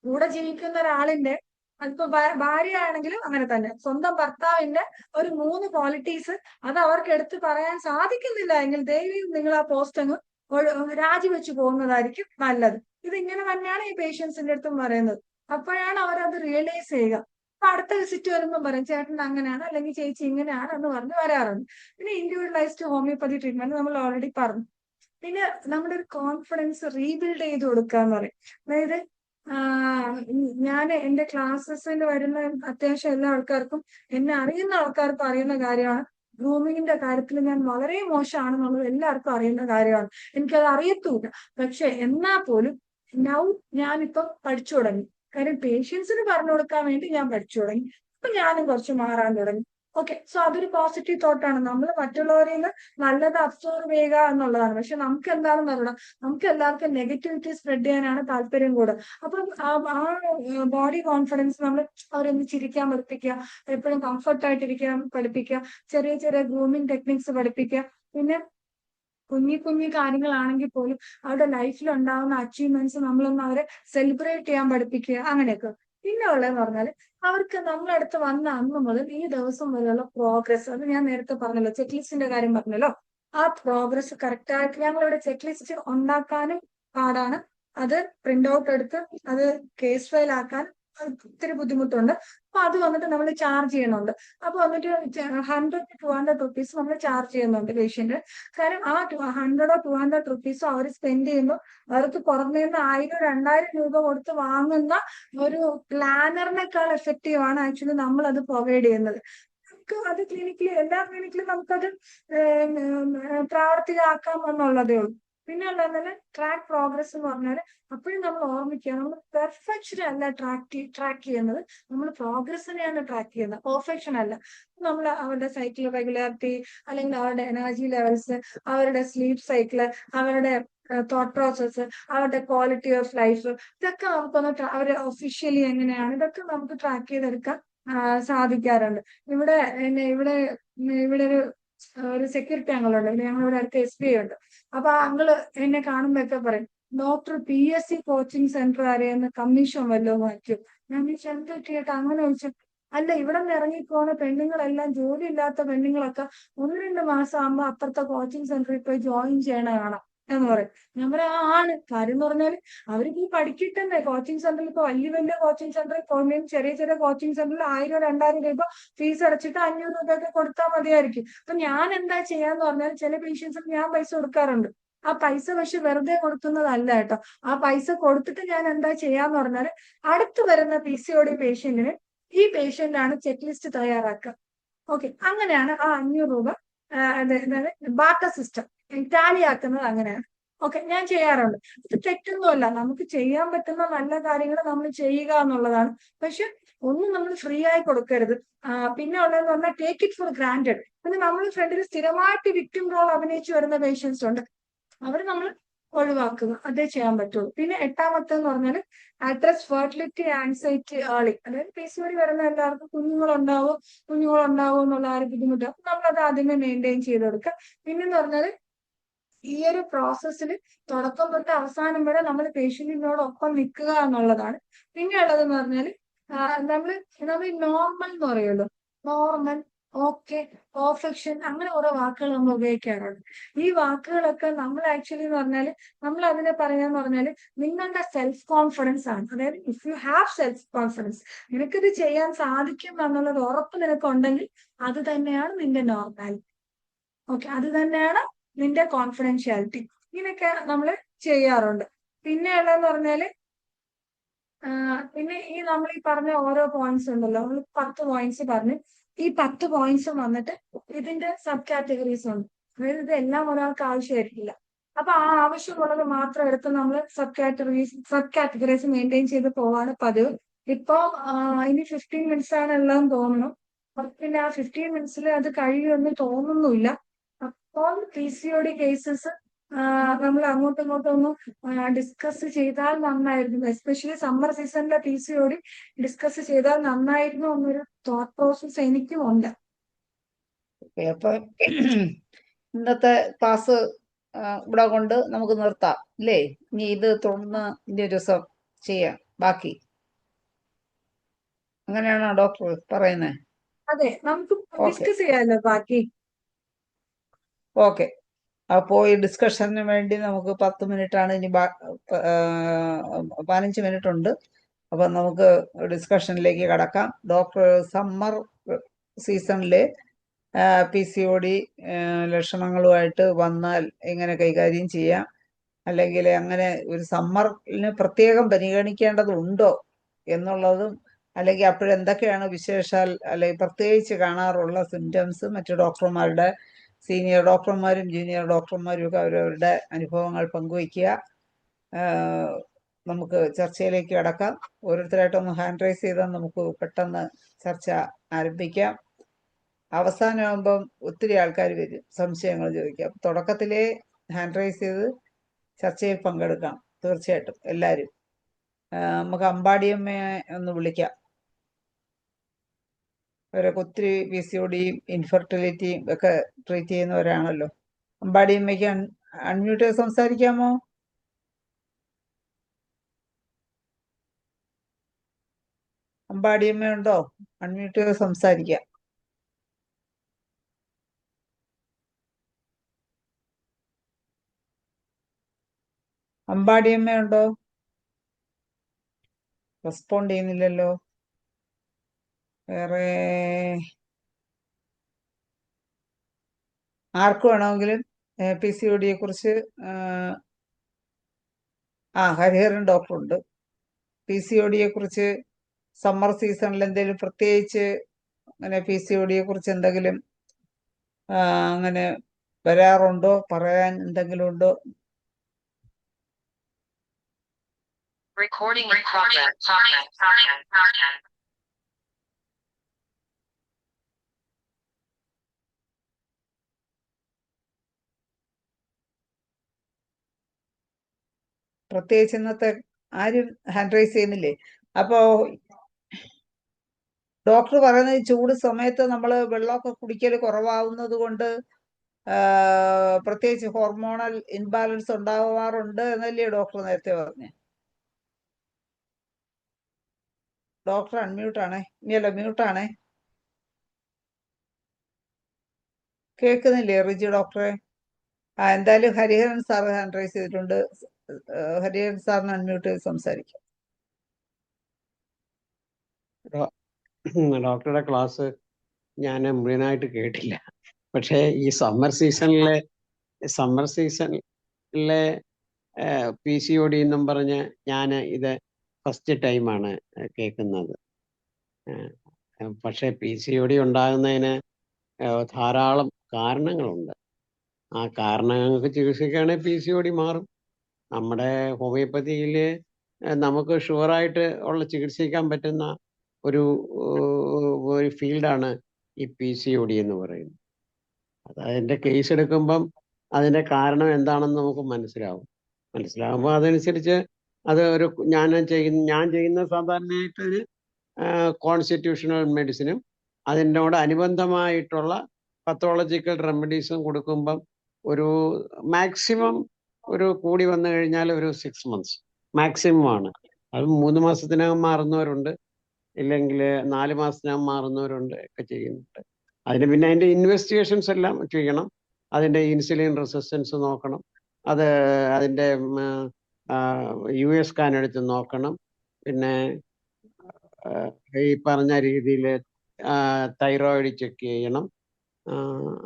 കൂടെ ജീവിക്കുന്ന ഒരാളിന്റെ അതിപ്പോ ഭാര്യ ആണെങ്കിലും അങ്ങനെ തന്നെ സ്വന്തം ഭർത്താവിന്റെ ഒരു 3 ക്വാളിറ്റീസ് അത് അവർക്ക് എടുത്ത് പറയാൻ സാധിക്കുന്നില്ല എങ്കിൽ ദയവായി നിങ്ങൾ ആ പോസ്റ്റ് അങ്ങ് രാജിവെച്ച് പോകുന്നതായിരിക്കും നല്ലത്. ഇതിങ്ങനെ തന്നെയാണ് ഈ പേഷ്യൻസിന്റെ അടുത്തും പറയുന്നത്. അപ്പോഴാണ് അവരത് റിയലൈസ് ചെയ്യുക. അപ്പൊ അടുത്ത വിസിറ്റ് വരുമ്പോൾ പറയും ചേട്ടൻ അങ്ങനെയാണ് അല്ലെങ്കിൽ ചേച്ചി ഇങ്ങനെയാണ് എന്ന് പറഞ്ഞ് വരാറുണ്ട്. പിന്നെ ഇൻഡിവിജ്വലൈസ്ഡ് ഹോമിയോപ്പതി ട്രീറ്റ്മെന്റ് നമ്മൾ ഓൾറെഡി പറഞ്ഞു. പിന്നെ നമ്മുടെ ഒരു കോൺഫിഡൻസ് റീബിൽഡ് ചെയ്ത് കൊടുക്കുക എന്ന് പറയും. അതായത് ഞാൻ എന്റെ ക്ലാസ്സസിൽ വരുന്ന അത്യാവശ്യം എല്ലാ ആൾക്കാർക്കും, എന്നെ അറിയുന്ന ആൾക്കാർക്കും അറിയുന്ന കാര്യമാണ്. ഗ്രൂമിങ്ങിന്റെ കാര്യത്തിൽ ഞാൻ വളരെ മോശമാണെന്നുള്ളത് എല്ലാവർക്കും അറിയുന്ന കാര്യമാണ്. എനിക്കത് അറിയത്തൂല്ല. പക്ഷെ എന്നാൽ പോലും ഞാനിപ്പം പഠിച്ചു തുടങ്ങി. കാര്യം പേഷ്യൻസിന് പറഞ്ഞു കൊടുക്കാൻ വേണ്ടി ഞാൻ പഠിച്ചു തുടങ്ങി. അപ്പൊ ഞാനും കുറച്ച് മാറാൻ തുടങ്ങി. ഓക്കെ, സോ അതൊരു പോസിറ്റീവ് തോട്ടാണ്. നമ്മൾ മറ്റുള്ളവരിൽ നിന്ന് നല്ലത് അബ്സോർവ് ചെയ്യുക എന്നുള്ളതാണ്. പക്ഷെ നമുക്ക് എന്താണെന്ന് അറിയണം, നമുക്ക് എല്ലാവർക്കും നെഗറ്റിവിറ്റി സ്പ്രെഡ് ചെയ്യാനാണ് താല്പര്യം കൂടെ. അപ്പം ആ ബോഡി കോൺഫിഡൻസ് നമ്മൾ അവരൊന്ന് ചിരിക്കാൻ പഠിപ്പിക്കുക, എപ്പോഴും കംഫർട്ടായിട്ടിരിക്കാൻ പഠിപ്പിക്കുക, ചെറിയ ചെറിയ ഗ്രൂമിങ് ടെക്നിക്സ് പഠിപ്പിക്കുക. പിന്നെ കുഞ്ഞി കാര്യങ്ങളാണെങ്കിൽ പോലും അവരുടെ ലൈഫിൽ ഉണ്ടാകുന്ന അച്ചീവ്മെന്റ്സ് നമ്മളൊന്ന് അവരെ സെലിബ്രേറ്റ് ചെയ്യാൻ പഠിപ്പിക്കുക, അങ്ങനെയൊക്കെ. പിന്നെ ഉള്ളതെന്ന് പറഞ്ഞാൽ അവർക്ക് നമ്മളടുത്ത് വന്ന അന്ന് മുതൽ ഈ ദിവസം വരെയുള്ള പ്രോഗ്രസ്, അത് ഞാൻ നേരത്തെ പറഞ്ഞല്ലോ, ചെക്ക് ലിസ്റ്റിന്റെ കാര്യം പറഞ്ഞല്ലോ, ആ പ്രോഗ്രസ് കറക്റ്റ് ആയിട്ട് ഞങ്ങളിവിടെ ചെക്ക് ലിസ്റ്റ് ഉണ്ടാക്കാനും പാടാണ്. അത് പ്രിന്റ് ഔട്ട് എടുത്ത് അത് കേസ് ഫയൽ ആക്കാൻ ഒത്തിരി ബുദ്ധിമുട്ടുണ്ട്. അപ്പൊ അത് വന്നിട്ട് നമ്മൾ ചാർജ് ചെയ്യുന്നുണ്ട്. അപ്പൊ വന്നിട്ട് 100 to 200 റുപ്പീസ് നമ്മൾ ചാർജ് ചെയ്യുന്നുണ്ട് പേഷ്യന്റ്. കാരണം ആ 100 or 200 റുപ്പീസോ അവർ സ്പെൻഡ് ചെയ്യുമ്പോൾ അവർക്ക് പുറമേന്ന് 1000-2000 രൂപ കൊടുത്ത് വാങ്ങുന്ന ഒരു പ്ലാനറിനേക്കാൾ എഫക്റ്റീവ് ആണ് ആക്ച്വലി നമ്മൾ അത് പ്രൊവൈഡ് ചെയ്യുന്നത്. നമുക്ക് അത് എല്ലാ ക്ലിനിക്കിലും നമുക്കത് പ്രാവർത്തികമാക്കാം എന്നുള്ളതേ ഉള്ളൂ. പിന്നെ ഉള്ളതെന്ന് ട്രാക്ക് പ്രോഗ്രസ് എന്ന് പറഞ്ഞാൽ അപ്പോഴും നമ്മൾ ഓർമ്മിക്കുക, നമ്മൾ പെർഫെക്ഷൻ അല്ല ട്രാക്ക് ചെയ്യുന്നത്, നമ്മൾ പ്രോഗ്രസിനെയാണ് ട്രാക്ക് ചെയ്യുന്നത്, പെർഫെക്ഷൻ അല്ല. നമ്മൾ അവരുടെ സൈക്കിൾ റെഗുലാരിറ്റി, അല്ലെങ്കിൽ അവരുടെ എനർജി ലെവൽസ്, അവരുടെ സ്ലീപ്പ് സൈക്കിള്, അവരുടെ തോട്ട് പ്രോസസ്സ്, അവരുടെ ക്വാളിറ്റി ഓഫ് ലൈഫ്, ഇതൊക്കെ നമുക്കൊന്ന് അവര് ഒഫീഷ്യലി എങ്ങനെയാണ്, ഇതൊക്കെ നമുക്ക് ട്രാക്ക് ചെയ്തെടുക്കാൻ സാധിക്കാറുണ്ട്. ഇവിടെ ഒരു സെക്യൂരിറ്റി അംഗിളുണ്ട്, ഞങ്ങളിവിടെ അടുത്ത് SBI ഉണ്ട്. അപ്പൊ ആ അങ്കിള് എന്നെ കാണുമ്പോഴൊക്കെ പറയും, ഡോക്ടർ PSC കോച്ചിങ് സെന്റർ അറിയുന്ന കമ്മീഷൻ വല്ലതും വാങ്ങിക്കും. ഞാൻ എന്താ കേട്ടോ അങ്ങനെ ചോദിച്ചു. അല്ല, ഇവിടെ നിന്ന് ഇറങ്ങിപ്പോകുന്ന പെണ്ണുങ്ങളെല്ലാം ജോലി ഇല്ലാത്ത പെണ്ണുങ്ങളൊക്കെ 1-2 മാസം ആകുമ്പോൾ അപ്പുറത്തെ കോച്ചിങ് സെന്ററിൽ പോയി ജോയിൻ ചെയ്യണ കാണാം എന്ന് പറയും. ഞാൻ പറയാം ആണ്. കാര്യം എന്ന് പറഞ്ഞാൽ അവർക്ക് ഈ പഠിക്കിട്ടണ്ടേ. കോച്ചിങ് സെന്ററിൽ ഇപ്പൊ വലിയ കോച്ചിങ് സെന്ററിൽ പോകുമ്പോൾ ചെറിയ കോച്ചിങ് സെന്ററിൽ 1000-2000 രൂപ ഫീസ് അടച്ചിട്ട് 500 രൂപയൊക്കെ കൊടുത്താൽ മതിയായിരിക്കും. അപ്പൊ ഞാൻ എന്താ ചെയ്യാന്ന് പറഞ്ഞാൽ ചില പേഷ്യൻസിന് ഞാൻ പൈസ കൊടുക്കാറുണ്ട്. ആ പൈസ പക്ഷെ വെറുതെ കൊടുക്കുന്നതല്ല കേട്ടോ. ആ പൈസ കൊടുത്തിട്ട് ഞാൻ എന്താ ചെയ്യാന്ന് പറഞ്ഞാൽ അടുത്ത് വരുന്ന PCOD പേഷ്യന്റിന് ഈ പേഷ്യന്റ് ആണ് ചെക്ക് ലിസ്റ്റ് തയ്യാറാക്കുക. ഓക്കെ, അങ്ങനെയാണ് ആ 500 രൂപ അതായത് ബാർട്ടർ സിസ്റ്റം ടാലി ആക്കുന്നത് അങ്ങനെയാണ്. ഓക്കെ, ഞാൻ ചെയ്യാറുണ്ട്. ഇത് തെറ്റൊന്നുമല്ല, നമുക്ക് ചെയ്യാൻ പറ്റുന്ന നല്ല കാര്യങ്ങൾ നമ്മൾ ചെയ്യുക എന്നുള്ളതാണ്. പക്ഷെ ഒന്നും നമ്മൾ ഫ്രീ ആയി കൊടുക്കരുത്. പിന്നെ ഉള്ളതെന്ന് പറഞ്ഞാൽ ടേക്ക് ഇറ്റ് ഫോർ ഗ്രാൻഡഡ്. പിന്നെ നമ്മൾ ഫ്രണ്ടിൽ സ്ഥിരമായിട്ട് വിക്ടിം റോൾ അഭിനയിച്ചു വരുന്ന പേഷ്യൻസ് ഉണ്ട്, അവർ നമ്മൾ ഒഴിവാക്കുക, അതേ ചെയ്യാൻ പറ്റുള്ളൂ. പിന്നെ എട്ടാമത്തെന്ന് പറഞ്ഞാൽ അഡ്രസ് ഫെർട്ടിലിറ്റി ആൻസൈറ്റി ഏർലി. അതായത് PCOD വരുന്ന എല്ലാവർക്കും കുഞ്ഞുങ്ങളുണ്ടാവോ എന്നുള്ള ആ ഒരു ബുദ്ധിമുട്ട്, നമ്മളത് ആദ്യമേ മെയിൻറ്റെയിൻ ചെയ്ത് കൊടുക്കുക. പിന്നെന്ന് പറഞ്ഞാൽ ഈ ഒരു പ്രോസസ്സിൽ തുടക്കം തൊട്ട് അവസാനം വരെ നമ്മൾ പേഷ്യന്റിനോടൊപ്പം നിൽക്കുക എന്നുള്ളതാണ്. പിന്നെ ഉള്ളതെന്ന് പറഞ്ഞാൽ നമ്മൾ നോർമൽ എന്ന് പറയുമല്ലോ, നോർമൽ, ഓക്കെ, പെർഫെക്ഷൻ, അങ്ങനെ കുറെ വാക്കുകൾ നമ്മൾ ഉപയോഗിക്കാറുണ്ട്. ഈ വാക്കുകളൊക്കെ നമ്മൾ ആക്ച്വലി എന്ന് പറഞ്ഞാൽ നമ്മൾ അതിനെ പറയാന്ന് പറഞ്ഞാൽ നിങ്ങളുടെ സെൽഫ് കോൺഫിഡൻസ് ആണ്. അതായത് if you have self confidence, നിനക്കിത് ചെയ്യാൻ സാധിക്കും എന്നുള്ളത് ഉറപ്പ് നിനക്കുണ്ടെങ്കിൽ അത് തന്നെയാണ് നിന്റെ നോർമാലിറ്റി. ഓക്കെ, അത് തന്നെയാണ് നിന്റെ കോൺഫിഡൻഷ്യാലിറ്റി. ഇങ്ങനെയൊക്കെ നമ്മൾ ചെയ്യാറുണ്ട്. പിന്നെ ഉള്ളതെന്ന് പറഞ്ഞാല് പിന്നെ നമ്മൾ ഈ പറഞ്ഞ ഓരോ പോയിന്റ്സ് ഉണ്ടല്ലോ, നമ്മൾ 10 പോയിന്റ്സ് പറഞ്ഞ് ഈ 10 പോയിന്റ്സും വന്നിട്ട് ഇതിന്റെ സബ് കാറ്റഗറീസ് ഉണ്ട്. അതായത് ഇതെല്ലാം ഒരാൾക്ക് ആവശ്യമായിരിക്കില്ല. അപ്പൊ ആ ആവശ്യമുള്ളത് മാത്രം എടുത്ത് നമ്മൾ സബ് കാറ്റഗറീസ് മെയിൻറ്റെയിൻ ചെയ്ത് പോവാണ് പതിവ്. ഇപ്പൊ ഇനി 15 മിനിറ്റ്സ് ആണ് ഉള്ളതെന്ന് തോന്നുന്നു. പിന്നെ ആ 15 മിനിറ്റ്സിൽ അത് കഴിയുമെന്ന് തോന്നുന്നില്ല. അപ്പോൾ PCOD കേസസ് നമ്മൾ അങ്ങോട്ടും ഇങ്ങോട്ടും ഒന്ന് ഡിസ്കസ് ചെയ്താൽ നന്നായിരുന്നു. എസ്പെഷ്യലി സമ്മർ സീസണിലെ PCOD ഡിസ്കസ് ചെയ്താൽ നന്നായിരുന്നു എന്നൊരു തോട്ട് പ്രോസസ് എനിക്കും ഉണ്ട്. അപ്പൊ ഇന്നത്തെ ക്ലാസ് ഇവിടെ കൊണ്ട് നമുക്ക് നിർത്താം അല്ലേ? ഇനി ഇത് തുടർന്ന് ഇനി ഒരു ദിവസം ചെയ്യാം ബാക്കി. അങ്ങനെയാണോ ഡോക്ടർ പറയുന്നത്? അതെ, നമുക്ക് ഓക്കെ ഡിസ്കസ് ചെയ്യാമല്ലോ ബാക്കി. ഓക്കെ. അപ്പോൾ ഈ ഡിസ്കഷന് വേണ്ടി നമുക്ക് 10 മിനിറ്റ് ആണ് ഇനി 15 മിനിറ്റ് ഉണ്ട്. അപ്പം നമുക്ക് ഡിസ്കഷനിലേക്ക് കടക്കാം. ഡോക്ടർ സമ്മർ സീസണിലെ PCOD ലക്ഷണങ്ങളുമായിട്ട് വന്നാൽ എങ്ങനെ കൈകാര്യം ചെയ്യാം, അല്ലെങ്കിൽ അങ്ങനെ ഒരു സമ്മറിന് പ്രത്യേകം പരിഗണിക്കേണ്ടതുണ്ടോ എന്നുള്ളതും, അല്ലെങ്കിൽ അപ്പോഴെന്തൊക്കെയാണ് വിശേഷാൽ അല്ലെങ്കിൽ പ്രത്യേകിച്ച് കാണാറുള്ള സിംറ്റംസ്, മറ്റു ഡോക്ടർമാരുടെ സീനിയർ ഡോക്ടർമാരും ജൂനിയർ ഡോക്ടർമാരും ഒക്കെ അവരവരുടെ അനുഭവങ്ങൾ പങ്കുവയ്ക്കുക. നമുക്ക് ചർച്ചയിലേക്ക് കടക്കാം. ഓരോരുത്തരായിട്ടൊന്ന് ഹാൻഡ് റൈസ് ചെയ്താൽ നമുക്ക് പെട്ടെന്ന് ചർച്ച ആരംഭിക്കാം. അവസാനമാകുമ്പം ഒത്തിരി ആൾക്കാർ വരും സംശയങ്ങൾ ചോദിക്കാം. തുടക്കത്തിലേ ഹാൻഡ് റൈസ് ചെയ്ത് ചർച്ചയിൽ പങ്കെടുക്കാം തീർച്ചയായിട്ടും എല്ലാവരും. നമുക്ക് അമ്പാടിയമ്മയെ ഒന്ന് വിളിക്കാം. അവരൊക്കെ ഒത്തിരി PCODയും ഇൻഫെർട്ടിലിറ്റിയും ഒക്കെ ട്രീറ്റ് ചെയ്യുന്നവരാണല്ലോ. അമ്പാടിയമ്മയ്ക്ക് അൺമ്യൂട്ട് ചെയ്ത് സംസാരിക്കാമോ? അമ്പാടിയമ്മയുണ്ടോ? അൺമ്യൂട്ട് ചെയ്ത് സംസാരിക്കാം. അമ്പാടിയമ്മയുണ്ടോ? റെസ്പോണ്ട് ചെയ്യുന്നില്ലല്ലോ. വേറെ ആർക്ക് വേണമെങ്കിലും PCODയെ കുറിച്ച് ഹരിഹരൻ ഡോക്ടറുണ്ട്. PCODയെ കുറിച്ച് സമ്മർ സീസണിൽ എന്തെങ്കിലും പ്രത്യേകിച്ച് അങ്ങനെ PCODയെ കുറിച്ച് എന്തെങ്കിലും അങ്ങനെ വരാറുണ്ടോ, പറയാൻ എന്തെങ്കിലും ഉണ്ടോ? Recording in progress. പ്രത്യേകിച്ച് ഇന്നത്തെ ആരും ഹാൻഡ് റൈസ് ചെയ്യുന്നില്ലേ? അപ്പോ ഡോക്ടർ പറയുന്നത് ചൂട് സമയത്ത് നമ്മൾ വെള്ളമൊക്കെ കുടിക്കൽ കുറവാകുന്നത് കൊണ്ട് പ്രത്യേകിച്ച് ഹോർമോണൽ ഇൻബാലൻസ് ഉണ്ടാവാറുണ്ട് എന്നല്ലേ ഡോക്ടർ നേരത്തെ പറഞ്ഞേ? ഡോക്ടർ അൺമ്യൂട്ടാണേ, ഇനിയല്ല മ്യൂട്ടാണേ. കേൾക്കുന്നില്ലേ റിജി ഡോക്ടറെ? എന്തായാലും ഹരിഹരൻ സാർ ഹാൻഡ് റൈസ് ചെയ്തിട്ടുണ്ട്. ഹരിഹരൻ സാറിന് അൺമ്യൂട്ട് ചെയ്ത് സംസാരിക്കാം. ഡോക്ടറുടെ ക്ലാസ് ഞാൻ മുഴുവനായിട്ട് കേട്ടില്ല. പക്ഷേ ഈ സമ്മർ സീസണിലെ PCOD എന്നും പറഞ്ഞ് ഞാൻ ഇത് ഫസ്റ്റ് ടൈമാണ് കേൾക്കുന്നത്. പക്ഷേ PCOD ഉണ്ടാകുന്നതിന് ധാരാളം കാരണങ്ങളുണ്ട്. ആ കാരണങ്ങൾക്ക് ചികിത്സിക്കുകയാണെങ്കിൽ PCOD മാറും. നമ്മുടെ ഹോമിയോപ്പതിയിൽ നമുക്ക് ഷുവറായിട്ട് ഉള്ള ചികിത്സിക്കാൻ പറ്റുന്ന ഒരു ഒരു ഫീൽഡാണ് ഈ PCOD എന്ന് പറയുന്നത്. അത് അതിൻ്റെ കേസ് എടുക്കുമ്പം അതിൻ്റെ കാരണം എന്താണെന്ന് നമുക്ക് മനസ്സിലാകുമ്പോൾ അതനുസരിച്ച് അത് ഒരു ഞാൻ ചെയ്യുന്ന സാധാരണയായിട്ട് ഒരു കോൺസ്റ്റിറ്റ്യൂഷണൽ മെഡിസിനും അതിനോട് അനുബന്ധമായിട്ടുള്ള പത്തോളജിക്കൽ റെമഡീസും കൊടുക്കുമ്പം ഒരു മാക്സിമം ഒരു കൂടി വന്നു കഴിഞ്ഞാൽ ഒരു 6 months മാക്സിമം ആണ്. അത് 3 മാസത്തിനകം മാറുന്നവരുണ്ട്, ഇല്ലെങ്കിൽ 4 മാസത്തിനകം മാറുന്നവരുണ്ട്, ഒക്കെ ചെയ്യുന്നുണ്ട്. അതിന് പിന്നെ അതിൻ്റെ ഇൻവെസ്റ്റിഗേഷൻസ് എല്ലാം ചെയ്യണം. അതിൻ്റെ ഇൻസുലിൻ റെസിസ്റ്റൻസ് നോക്കണം, അത് അതിൻ്റെ US സ്കാൻ എടുത്ത് നോക്കണം, പിന്നെ ഈ പറഞ്ഞ രീതിയിൽ തൈറോയിഡ് ചെക്ക് ചെയ്യണം.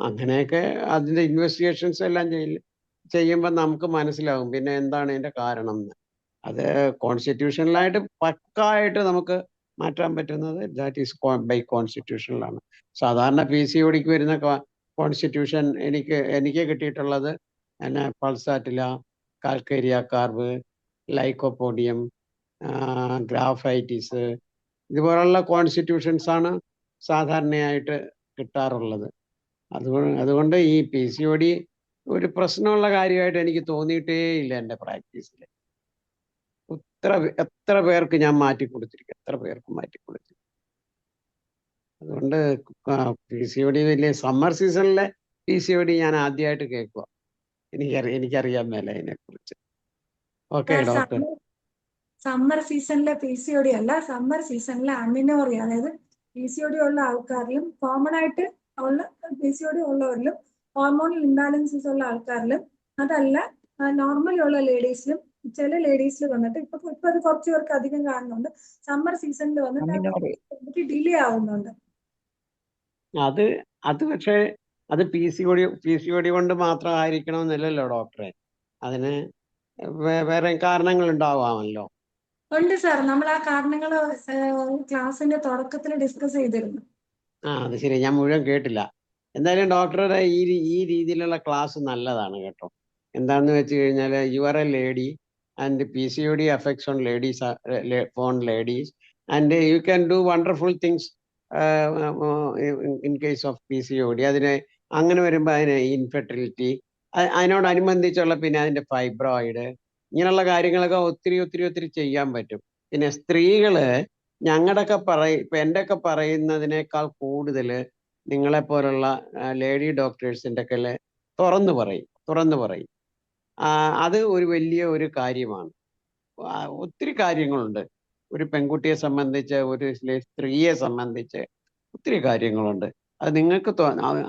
അങ്ങനെയൊക്കെ അതിൻ്റെ ഇൻവെസ്റ്റിഗേഷൻസ് എല്ലാം ചെയ്യുമ്പോൾ നമുക്ക് മനസ്സിലാവും പിന്നെ എന്താണ് ഇതിൻ്റെ കാരണം എന്ന്. അത് കോൺസ്റ്റിറ്റ്യൂഷണലായിട്ട് പക്കായിട്ട് നമുക്ക് മാറ്റാൻ പറ്റുന്നത് ദാറ്റ് ഈസ് ബൈ കോൺസ്റ്റിറ്റ്യൂഷനിലാണ്. സാധാരണ PCODക്ക് വരുന്ന കോൺസ്റ്റിറ്റ്യൂഷൻ എനിക്ക് കിട്ടിയിട്ടുള്ളത് പിന്നെ പൾസാറ്റില, കാൽക്കേരിയ കാർബ്, ലൈക്കോപോഡിയം, ഗ്രാഫൈറ്റിസ്, ഇതുപോലുള്ള കോൺസ്റ്റിറ്റ്യൂഷൻസ് ആണ് സാധാരണയായിട്ട് കിട്ടാറുള്ളത്. അതുകൊണ്ട് ഈ PCOD ഒരു പ്രശ്നമുള്ള കാര്യമായിട്ട് എനിക്ക് തോന്നിയിട്ടേ ഇല്ല എൻ്റെ പ്രാക്ടീസിൽ. എത്ര പേർക്ക് ഞാൻ മാറ്റി കൊടുത്തിരിക്കും. അതുകൊണ്ട് PCOD വലിയ സമ്മർ സീസണിലെ PCOD ഞാൻ ആദ്യമായിട്ട് കേൾക്കുക. എനിക്കറിയാൻ മേല അതിനെ കുറിച്ച്. Okay doctor. സമ്മർ സീസണിലെ PCOD അല്ല, സമ്മർ സീസണിലെ അമിനോറിയ, അതായത് PCOD ഉള്ള ആൾക്കാരിലും കോമൺ ആയിട്ട് ഉള്ള PCOD ഉള്ളവരിലും ഹോർമോണൽ ഇംബാലൻസസ് ഉള്ള ആൾക്കാരിലും, അതല്ല നോർമലി ഉള്ള ലേഡീസിലും, ചില ലേഡീസിൽ വന്നിട്ട് ഇപ്പൊ അത് കുറച്ച് പേർക്ക് അധികം കാണുന്നുണ്ട്. സമ്മർ സീസണിൽ വന്നിട്ട് ഡിലേ ആവുന്നുണ്ട്. അത് പക്ഷേ അത് PCOD കൊണ്ട് മാത്രം ആയിരിക്കണമെന്നില്ലല്ലോ ഡോക്ടറെ. അതിന് വേറെ കാരണങ്ങൾ ഉണ്ടാവാമല്ലോ. ഉണ്ട് സാർ, നമ്മൾ ആ കാരണങ്ങൾ ക്ലാസിന്റെ തുടക്കത്തിൽ ഡിസ്കസ് ചെയ്തിരുന്നു. അത് ശരി, ഞാൻ മുഴുവൻ കേട്ടില്ല. എന്തായാലും ഡോക്ടറുടെ ഈ രീതിയിലുള്ള ക്ലാസ് നല്ലതാണ് കേട്ടോ. എന്താണെന്ന് വെച്ച് കഴിഞ്ഞാൽ you are A lady and PCOD affects on ladies and you can do wonderful things in case of PCOD. അങ്ങനെ വരുമ്പോൾ അതിന് ഇൻഫെർട്ടിലിറ്റി, അതിനോടനുബന്ധിച്ചുള്ള പിന്നെ അതിൻ്റെ ഫൈബ്രോയിഡ്, ഇങ്ങനെയുള്ള കാര്യങ്ങളൊക്കെ ഒത്തിരി ചെയ്യാൻ പറ്റും. പിന്നെ സ്ത്രീകള് ഇപ്പൊ എന്റെയൊക്കെ പറയുന്നതിനേക്കാൾ കൂടുതൽ നിങ്ങളെപ്പോലുള്ള ലേഡി ഡോക്ടേഴ്സിൻ്റെ ഒക്കെ തുറന്നു പറയും. അത് ഒരു വലിയ ഒരു കാര്യമാണ്. ഒത്തിരി കാര്യങ്ങളുണ്ട്. ഒരു പെൺകുട്ടിയെ സംബന്ധിച്ച്, ഒരു സ്ത്രീയെ സംബന്ധിച്ച് ഒത്തിരി കാര്യങ്ങളുണ്ട്. അത് നിങ്ങൾക്ക്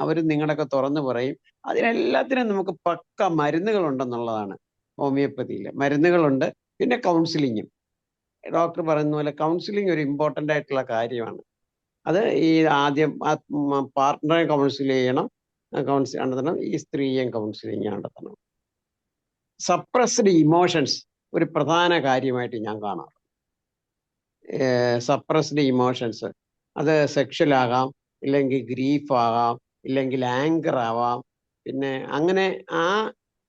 അവർ നിങ്ങളൊക്കെ തുറന്നു പറയും. അതിനെല്ലാത്തിനും നമുക്ക് പക്ക മരുന്നുകളുണ്ടെന്നുള്ളതാണ് ഹോമിയോപ്പതിയിൽ. മരുന്നുകളുണ്ട്, പിന്നെ കൗൺസിലിങ്ങും. ഡോക്ടർ പറയുന്ന പോലെ കൗൺസിലിംഗ് ഒരു ഇമ്പോർട്ടൻ്റ് ആയിട്ടുള്ള കാര്യമാണ്. അത് ഈ ആദ്യം പാർട്ട്ണറെ കൗൺസിൽ ചെയ്യണം, നടത്തണം, ഈ സ്ത്രീയെയും കൗൺസിലിംഗ് നടത്തണം. സപ്രസ്ഡ് ഇമോഷൻസ് ഒരു പ്രധാന കാര്യമായിട്ട് ഞാൻ കാണാറ്. സപ്രസ്ഡ് ഇമോഷൻസ്, അത് സെക്ഷൽ ആകാം, ഇല്ലെങ്കിൽ ഗ്രീഫ് ആകാം, ഇല്ലെങ്കിൽ ആങ്കർ ആവാം. പിന്നെ അങ്ങനെ ആ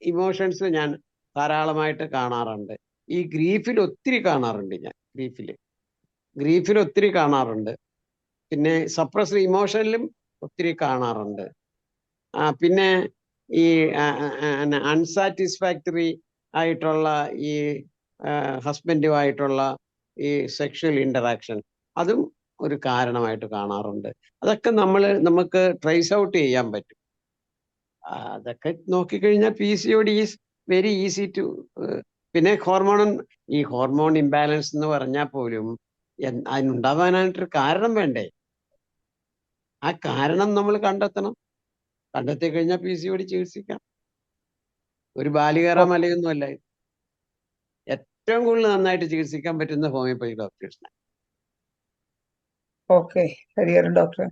ഇമോഷൻസ് ഞാൻ ധാരാളമായിട്ട് കാണാറുണ്ട്. ഈ ഗ്രീഫിൽ ഒത്തിരി കാണാറുണ്ട് ഞാൻ. ഗ്രീഫിൽ ഒത്തിരി കാണാറുണ്ട്. പിന്നെ സപ്രസ്ഡ് ഇമോഷനിലും ഒത്തിരി കാണാറുണ്ട്. പിന്നെ ഈ അൺസാറ്റിസ്ഫാക്ടറി ആയിട്ടുള്ള ഈ ഹസ്ബൻഡുമായിട്ടുള്ള ഈ സെക്ഷൽ ഇന്ററാക്ഷൻ, അതും ഒരു കാരണമായിട്ട് കാണാറുണ്ട്. അതൊക്കെ നമുക്ക് ട്രേസ് ഔട്ട് ചെയ്യാൻ പറ്റും. അതൊക്കെ നോക്കിക്കഴിഞ്ഞാൽ PCOD is very easy to. പിന്നെ ഹോർമോൺ ഇംബാലൻസ് എന്ന് പറഞ്ഞാൽ പോലും അതിനുണ്ടാവാനായിട്ടൊരു കാരണം വേണ്ടേ? ആ കാരണം നമ്മൾ കണ്ടെത്തി കഴിഞ്ഞാൽ PCOD ചികിത്സിക്കാം. ഒരു ബാലികേറ മലയൊന്നും അല്ല. ഏറ്റവും കൂടുതൽ നന്നായിട്ട് ചികിത്സിക്കാൻ പറ്റുന്ന ഹോമിയോപ്പതി ഡോക്ടേഴ്സിനെ. Okay, Hariharan doctor.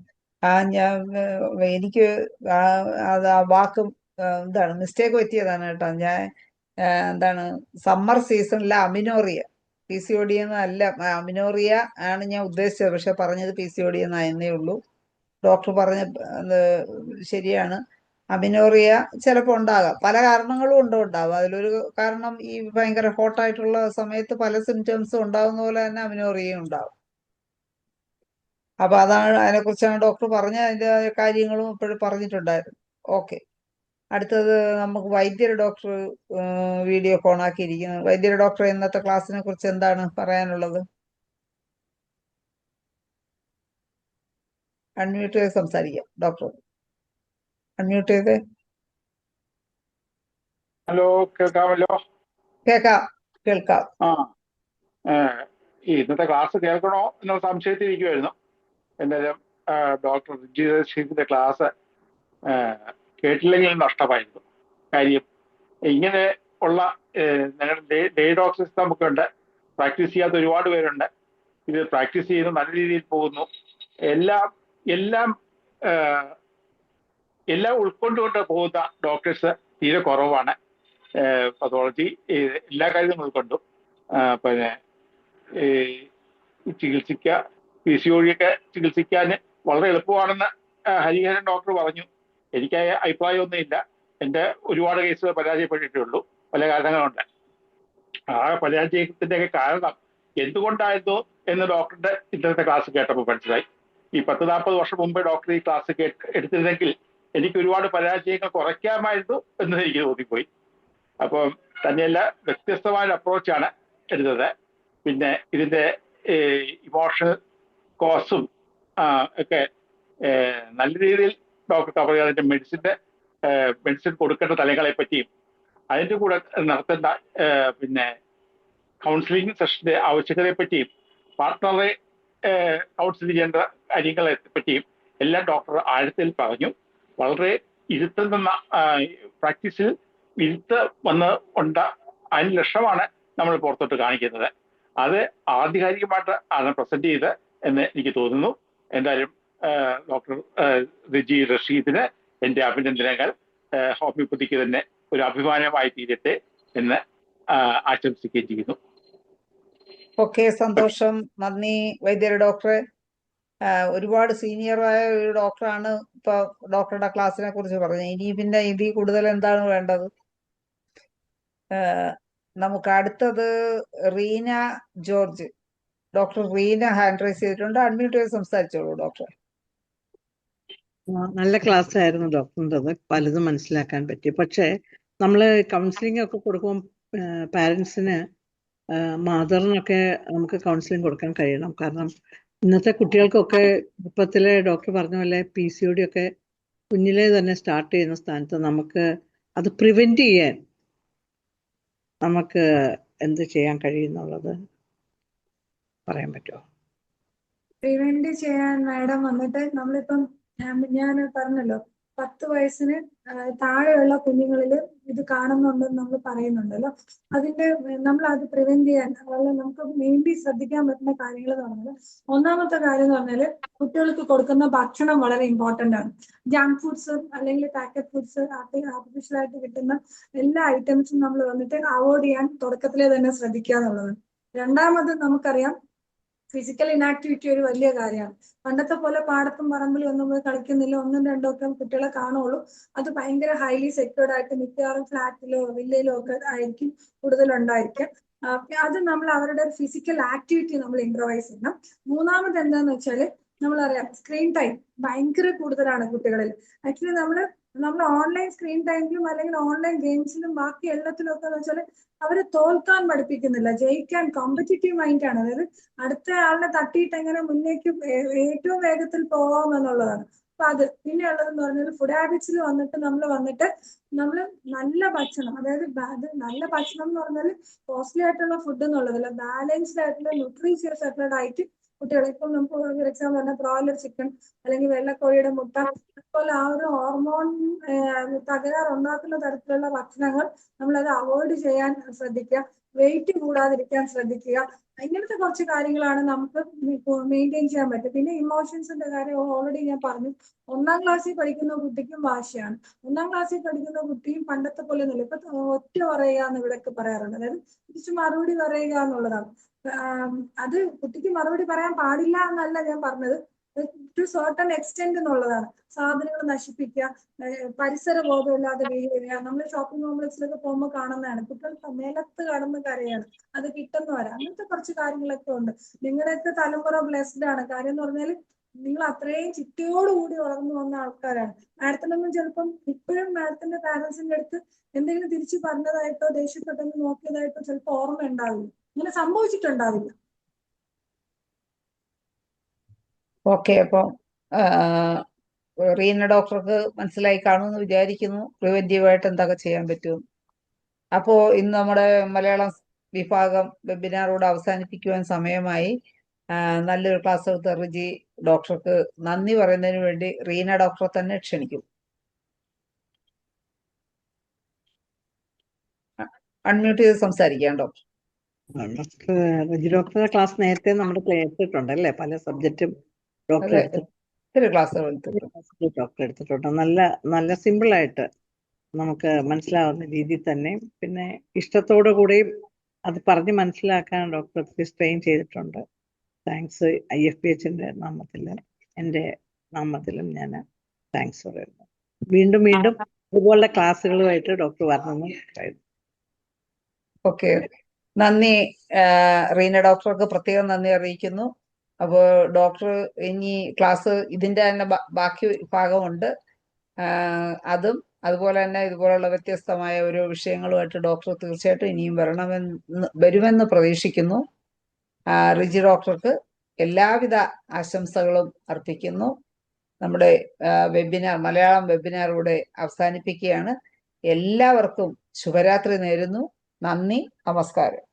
എനിക്ക് അത് ആ വാക്കും എന്താണ് മിസ്റ്റേക്ക് പറ്റിയതാണ് കേട്ടോ. ഞാൻ സമ്മർ സീസണിലെ അമിനോറിയ, PCOD എന്നല്ല, അമിനോറിയ ആണ് ഞാൻ ഉദ്ദേശിച്ചത്. പക്ഷെ പറഞ്ഞത് PCOD എന്നായെന്നേ ഉള്ളൂ. ഡോക്ടർ പറഞ്ഞ ശരിയാണ്. അമിനോറിയ ചിലപ്പോൾ ഉണ്ടാകാം. പല കാരണങ്ങളും ഉണ്ടാവും. അതിലൊരു കാരണം ഈ ഭയങ്കര ഹോട്ടായിട്ടുള്ള സമയത്ത് പല സിംറ്റംസും ഉണ്ടാവുന്ന പോലെ തന്നെ അമിനോറിയയും ഉണ്ടാവും. അപ്പൊ അതാണ് അതിനെക്കുറിച്ചാണ് ഡോക്ടർ പറഞ്ഞ അതിന്റെ കാര്യങ്ങളും ഇപ്പോഴും പറഞ്ഞിട്ടുണ്ടായിരുന്നു. ഓക്കെ, അടുത്തത് നമുക്ക് വൈദ്യർ ഡോക്ടർ വീഡിയോ ഓണാക്കിയിരിക്കുന്നു. വൈദ്യർ ഡോക്ടർ ഇന്നത്തെ ക്ലാസ്സിനെ കുറിച്ച് എന്താണ് പറയാനുള്ളത്? അൺമ്യൂട്ട് ചെയ്ത് സംസാരിക്കാം ഡോക്ടർ. അൺമ്യൂട്ട് ചെയ്ത്. ഹലോ, കേൾക്കാമല്ലോ? കേൾക്കാം. ആ ഈ ഇന്നത്തെ ക്ലാസ് കേൾക്കണോ എന്നുള്ള സംശയത്തിരിക്കുമായിരുന്നു. എന്തായാലും ഡോക്ടർ ജിയുടെ ക്ലാസ് കേട്ടില്ലെങ്കിൽ നഷ്ടമായിരുന്നു. കാര്യം ഇങ്ങനെ ഉള്ള ഞങ്ങളുടെ ഡേ ഡോക്ടേഴ്സ് നമുക്കുണ്ട്, പ്രാക്ടീസ് ചെയ്യാത്ത ഒരുപാട് പേരുണ്ട്. ഇത് പ്രാക്ടീസ് ചെയ്ത് നല്ല രീതിയിൽ പോകുന്നു. എല്ലാം എല്ലാം എല്ലാം ഉൾക്കൊണ്ടുകൊണ്ട് പോകുന്ന ഡോക്ടേഴ്സ് തീരെ കുറവാണ്. പതോളജി എല്ലാ കാര്യങ്ങളും ഉൾക്കൊണ്ടു. പിന്നെ ചികിത്സിക്കുക, PCOD ഒക്കെ ചികിത്സിക്കാൻ വളരെ എളുപ്പമാണെന്ന് ഹരിഹരൻ ഡോക്ടർ പറഞ്ഞു. എനിക്ക് അഭിപ്രായമൊന്നുമില്ല. എൻ്റെ ഒരുപാട് കേസുകൾ പരാജയപ്പെട്ടിട്ടേ ഉള്ളൂ. പല കാരണങ്ങളുണ്ട്. ആ പരാജയത്തിൻ്റെയൊക്കെ കാരണം എന്തുകൊണ്ടായിരുന്നു എന്ന് ഡോക്ടറുടെ ഇന്നത്തെ ക്ലാസ് കേട്ടപ്പോൾ മനസ്സിലായി. ഈ 10-40 വർഷം മുമ്പ് ഡോക്ടർ ഈ ക്ലാസ് എടുത്തിരുന്നെങ്കിൽ എനിക്ക് ഒരുപാട് പരാജയങ്ങൾ കുറയ്ക്കാമായിരുന്നു എന്ന് എനിക്ക് തോന്നിപ്പോയി. അപ്പം തന്നെയല്ല, വ്യത്യസ്തമായ അപ്രോച്ചാണ് എടുത്തത്. പിന്നെ ഇതിൻ്റെ ഇമോഷണൽ കോസും ഒക്കെ നല്ല രീതിയിൽ ഡോക്ടർ കവർ ചെയ്ത് അതിൻ്റെ മെഡിസിൻ കൊടുക്കേണ്ട തലങ്ങളെ പറ്റിയും അതിൻ്റെ കൂടെ നടത്തേണ്ട പിന്നെ കൗൺസിലിംഗ് സെഷന്റെ ആവശ്യകതയെ പറ്റിയും പാർട്ട്ണറെ കൗൺസിൽ ചെയ്യേണ്ട കാര്യങ്ങളെ പറ്റിയും എല്ലാം ഡോക്ടർ ആഴത്തിൽ പറഞ്ഞു. വളരെ ഇരുത്തം തന്ന പ്രാക്ടീസിൽ ഇരുത്ത് വന്ന് അതിന് ലക്ഷ്യമാണ് നമ്മൾ പുറത്തോട്ട് കാണിക്കുന്നത്. അത് ആധികാരികമായിട്ട് ആണ് പ്രസന്റ് ചെയ്ത് എന്ന് എനിക്ക് തോന്നുന്നു. എന്തായാലും ഡോക്ടർ റിജി റഷീദിന് എൻ്റെ അഭിനന്ദനങ്ങൾ. ഹോമിയോപ്പതിക്ക് തന്നെ ഒരു അഭിമാനമായി തീരട്ടെ എന്ന് ആശംസിക്കുകയും ചെയ്യുന്നു. ഓക്കെ, സന്തോഷം. നന്ദി വൈദ്യർ ഡോക്ടറെ. ഒരുപാട് സീനിയറായ ഒരു ഡോക്ടറാണ് ഇപ്പൊ ഡോക്ടറുടെ ക്ലാസ്സിനെ കുറിച്ച് പറഞ്ഞത്. ഇനി പിന്നെ ഇതിൽ കൂടുതൽ എന്താണ് വേണ്ടത്? നമുക്ക് അടുത്തത് Reena George. Doctor Reena hand raise ചെയ്തിട്ടുണ്ട്. അൺമ്യൂട്ട് ചെയ്ത് സംസാരിച്ചോളൂ ഡോക്ടർ. നല്ല ക്ലാസ് ആയിരുന്നു ഡോക്ടറിൻ്റെത്, പലതും മനസ്സിലാക്കാൻ പറ്റി. പക്ഷേ നമ്മൾ കൗൺസിലിംഗ് ഒക്കെ കൊടുക്കുമ്പോൾ പാരൻസിന് മദറിനൊക്കെ നമുക്ക് കൗൺസിലിംഗ് കൊടുക്കാൻ കഴിയണം. കാരണം ഇന്നത്തെ കുട്ടികൾക്കൊക്കെ ചെറുപ്പത്തിലെ ഡോക്ടർ പറഞ്ഞ പോലെ PCOD ഒക്കെ കുഞ്ഞിലേ തന്നെ സ്റ്റാർട്ട് ചെയ്യുന്ന സ്ഥാനത്ത് നമുക്ക് അത് പ്രിവെന്റ് ചെയ്യാൻ നമുക്ക് എന്ത് ചെയ്യാൻ കഴിയുന്നുള്ളത് പറയാൻ പറ്റുമോ? പ്രിവെന്റ് ചെയ്യാൻ മാഡം വന്നിട്ട് നമ്മളിപ്പം ഞാൻ പറഞ്ഞല്ലോ 10 വയസ്സിന് താഴെയുള്ള കുഞ്ഞുങ്ങളിൽ ഇത് കാണുന്നുണ്ടെന്ന് നമ്മൾ പറയുന്നുണ്ടല്ലോ. അതിന്റെ നമ്മൾ അത് പ്രിവെന്റ് ചെയ്യാൻ അതുപോലെ നമുക്ക് മെയിൻലി ശ്രദ്ധിക്കാൻ പറ്റുന്ന കാര്യങ്ങൾ എന്ന് പറഞ്ഞാൽ, ഒന്നാമത്തെ കാര്യം എന്ന് പറഞ്ഞാൽ കുട്ടികൾക്ക് കൊടുക്കുന്ന ഭക്ഷണം വളരെ ഇമ്പോർട്ടന്റ് ആണ്. ജങ്ക് ഫുഡ്സ് അല്ലെങ്കിൽ പാക്കറ്റ് ഫുഡ്സ്, ആർട്ടിഫിഷ്യൽ ആയിട്ട് കിട്ടുന്ന എല്ലാ ഐറ്റംസും നമ്മൾ വന്നിട്ട് അവോയ്ഡ് ചെയ്യാൻ തുടക്കത്തിലേ തന്നെ ശ്രദ്ധിക്കുക എന്നുള്ളത്. രണ്ടാമത് നമുക്കറിയാം ഫിസിക്കൽ ഇനാക്ടിവിറ്റി ഒരു വലിയ കാര്യമാണ്. പണ്ടത്തെ പോലെ പാടത്തും പറമ്പിലും ഒന്നും പോയി കളിക്കുന്നില്ല. 1-2 ഒക്കെ കുട്ടികളെ കാണുള്ളൂ. അത് ഭയങ്കര ഹൈലി സെക്യൂർഡ് ആയിട്ട് മിക്കവാറും ഫ്ലാറ്റിലോ വില്ലയിലോ ഒക്കെ ആയിരിക്കും കൂടുതലുണ്ടായിരിക്കും. അത് നമ്മൾ അവരുടെ ഫിസിക്കൽ ആക്ടിവിറ്റി നമ്മൾ ഇംപ്രവൈസ് ചെയ്യണം. മൂന്നാമത് എന്താന്ന് വെച്ചാൽ നമ്മളറിയാം സ്ക്രീൻ ടൈം ഭയങ്കര കൂടുതലാണ് കുട്ടികളിൽ. ആക്ച്വലി നമ്മൾ ഓൺലൈൻ സ്ക്രീൻ ടൈമിലും അല്ലെങ്കിൽ ഓൺലൈൻ ഗെയിംസിലും ബാക്കി എല്ലാത്തിലും ഒക്കെ എന്ന് വെച്ചാൽ അവരെ തോൽക്കാൻ പഠിപ്പിക്കുന്നില്ല, ജയിക്കാൻ കോമ്പറ്റീറ്റീവ് മൈൻഡാണ്. അതായത് അടുത്ത ആളിനെ തട്ടിയിട്ട് എങ്ങനെ മുന്നേക്ക് ഏറ്റവും വേഗത്തിൽ പോവാം എന്നുള്ളതാണ്. അപ്പൊ അത് പിന്നെ ഉള്ളതെന്ന് പറഞ്ഞാൽ ഫുഡ് ഹാബിറ്റ്സിൽ നമ്മൾ നല്ല ഭക്ഷണം, അതായത് നല്ല ഭക്ഷണം എന്ന് പറഞ്ഞാൽ കോസ്റ്റ്ലി ആയിട്ടുള്ള ഫുഡ് എന്നുള്ളതല്ല, ബാലൻസ്ഡ് ആയിട്ടുള്ള ന്യൂട്രീഷ്യസ് ആയിട്ടുള്ള ഡയറ്റ് കുട്ടികളെ ഇപ്പം നമുക്ക് ഫോർ എക്സാമ്പിൾ പറഞ്ഞാൽ ബ്രോയിലർ ചിക്കൻ അല്ലെങ്കിൽ വെള്ളക്കോഴിയുടെ മുട്ട അതുപോലെ ആ ഒരു ഹോർമോൺ തകരാറുണ്ടാക്കുന്ന തരത്തിലുള്ള ഭക്ഷണങ്ങൾ നമ്മളത് അവോയ്ഡ് ചെയ്യാൻ ശ്രദ്ധിക്കുക. വെയിറ്റ് കൂടാതിരിക്കാൻ ശ്രദ്ധിക്കുക. ഇങ്ങനത്തെ കുറച്ച് കാര്യങ്ങളാണ് നമുക്ക് മെയിൻറ്റെയിൻ ചെയ്യാൻ പറ്റും. പിന്നെ ഇമോഷൻസിന്റെ കാര്യം ഓൾറെഡി ഞാൻ പറഞ്ഞു. 1-ാം ക്ലാസ്സിൽ പഠിക്കുന്ന കുട്ടിക്കും വാശിയാണ്. 1-ാം ക്ലാസ്സിൽ പഠിക്കുന്ന കുട്ടിയും പണ്ടത്തെ പോലെ ഒന്നുമില്ല. ഇപ്പൊ ഒറ്റ പറയുക എന്ന് ഇവിടെയൊക്കെ പറയാറുണ്ട്. അതായത് തിരിച്ച് മറുപടി പറയുക എന്നുള്ളതാണ്. അത് കുട്ടിക്ക് മറുപടി പറയാൻ പാടില്ല എന്നല്ല ഞാൻ പറഞ്ഞത്. ടു സർട്ടൺ എക്സ്റ്റെന്റ് എന്നുള്ളതാണ്. സാധനങ്ങൾ നശിപ്പിക്കുക, പരിസര ബോധമില്ലാതെ ബിഹേവ് ചെയ്യുക. നമ്മൾ ഷോപ്പിംഗ് കോംപ്ലക്സിലൊക്കെ പോകുമ്പോൾ കാണുന്നതാണ്. കുട്ടികൾ നിലത്ത് കടന്ന് കരയാണ്, അത് കിട്ടുന്നവരാ. അങ്ങനത്തെ കുറച്ച് കാര്യങ്ങളൊക്കെ ഉണ്ട്. നിങ്ങളുടെയൊക്കെ തലമുറ ബ്ലെസ്ഡ് ആണ്. കാര്യം എന്ന് പറഞ്ഞാൽ നിങ്ങൾ അത്രയും ചിട്ടയോടുകൂടി വളർന്നു വന്ന ആൾക്കാരാണ്. മാഡത്തിനൊന്നും ചിലപ്പം ഇപ്പോഴും മാഡത്തിന്റെ പാരന്റ്സിന്റെ അടുത്ത് എന്തെങ്കിലും തിരിച്ചു പറഞ്ഞതായിട്ടോ ദേഷ്യപ്പെട്ടെന്ന് നോക്കിയതായിട്ടോ ചിലപ്പോൾ ഓർമ്മ ഉണ്ടാവില്ല. ഇങ്ങനെ സംഭവിച്ചിട്ടുണ്ടാവില്ല. ഓക്കെ, അപ്പം റീന ഡോക്ടർക്ക് മനസ്സിലായി കാണുമെന്ന് വിചാരിക്കുന്നു പ്രിവെന്റീവായിട്ട് എന്തൊക്കെ ചെയ്യാൻ പറ്റും. അപ്പോ ഇന്ന് നമ്മുടെ മലയാളം വിഭാഗം വെബിനാറോട് അവസാനിപ്പിക്കുവാൻ സമയമായി. നല്ലൊരു ക്ലാസ് എടുത്ത റിജി ഡോക്ടർക്ക് നന്ദി പറയുന്നതിന് വേണ്ടി റീന ഡോക്ടറെ തന്നെ ക്ഷണിക്കും. അൺമ്യൂട്ട് ചെയ്ത് സംസാരിക്കാം ഡോക്ടർ. ഡോക്ടർ റെജി ഡോക്ടറുടെ ക്ലാസ് നേരത്തെ നമ്മൾ കേട്ടിട്ടുണ്ട് അല്ലേ? പല സബ്ജക്റ്റും ഡോക്ടർ അതെ, എടുത്തിട്ടുണ്ട്. ഒത്തിരി ക്ലാസ്സുകൾ എടുത്തിട്ടുണ്ട്. ഡോക്ടർ എടുത്തിട്ടുണ്ട്. നല്ല സിമ്പിളായിട്ട് നമുക്ക് മനസ്സിലാവുന്ന രീതിയിൽ തന്നെ, പിന്നെ ഇഷ്ടത്തോടു കൂടിയും അത് പറഞ്ഞ് മനസ്സിലാക്കാൻ ഡോക്ടർ ഒത്തിരി സ്ട്രെയിൻ ചെയ്തിട്ടുണ്ട്. താങ്ക്സ് IFPHന്റെ നാമത്തിലും എൻ്റെ നാമത്തിലും ഞാൻ താങ്ക്സ് പറയുന്നു. വീണ്ടും ഇതുപോലുള്ള ക്ലാസ്സുകളുമായിട്ട് ഡോക്ടർ വരണമെന്ന് പറയുന്നു. ഓക്കെ, നന്ദി. റീന ഡോക്ടർക്ക് പ്രത്യേകം നന്ദി അറിയിക്കുന്നു. അപ്പോൾ ഡോക്ടർ ഇനി ക്ലാസ് ഇതിന്റെ തന്നെ ബാക്കി ഭാഗമുണ്ട്. അതും അതുപോലെ തന്നെ ഇതുപോലുള്ള വ്യത്യസ്തമായ ഓരോ വിഷയങ്ങളുമായിട്ട് ഡോക്ടർ തീർച്ചയായിട്ടും ഇനിയും വരുമെന്ന് പ്രതീക്ഷിക്കുന്നു. റിജി ഡോക്ടർക്ക് എല്ലാവിധ ആശംസകളും അർപ്പിക്കുന്നു. നമ്മുടെ മലയാളം വെബിനാർ ഇവിടെ അവസാനിപ്പിക്കുകയാണ്. എല്ലാവർക്കും ശുഭരാത്രി നേരുന്നു. നന്ദി, നമസ്കാരം.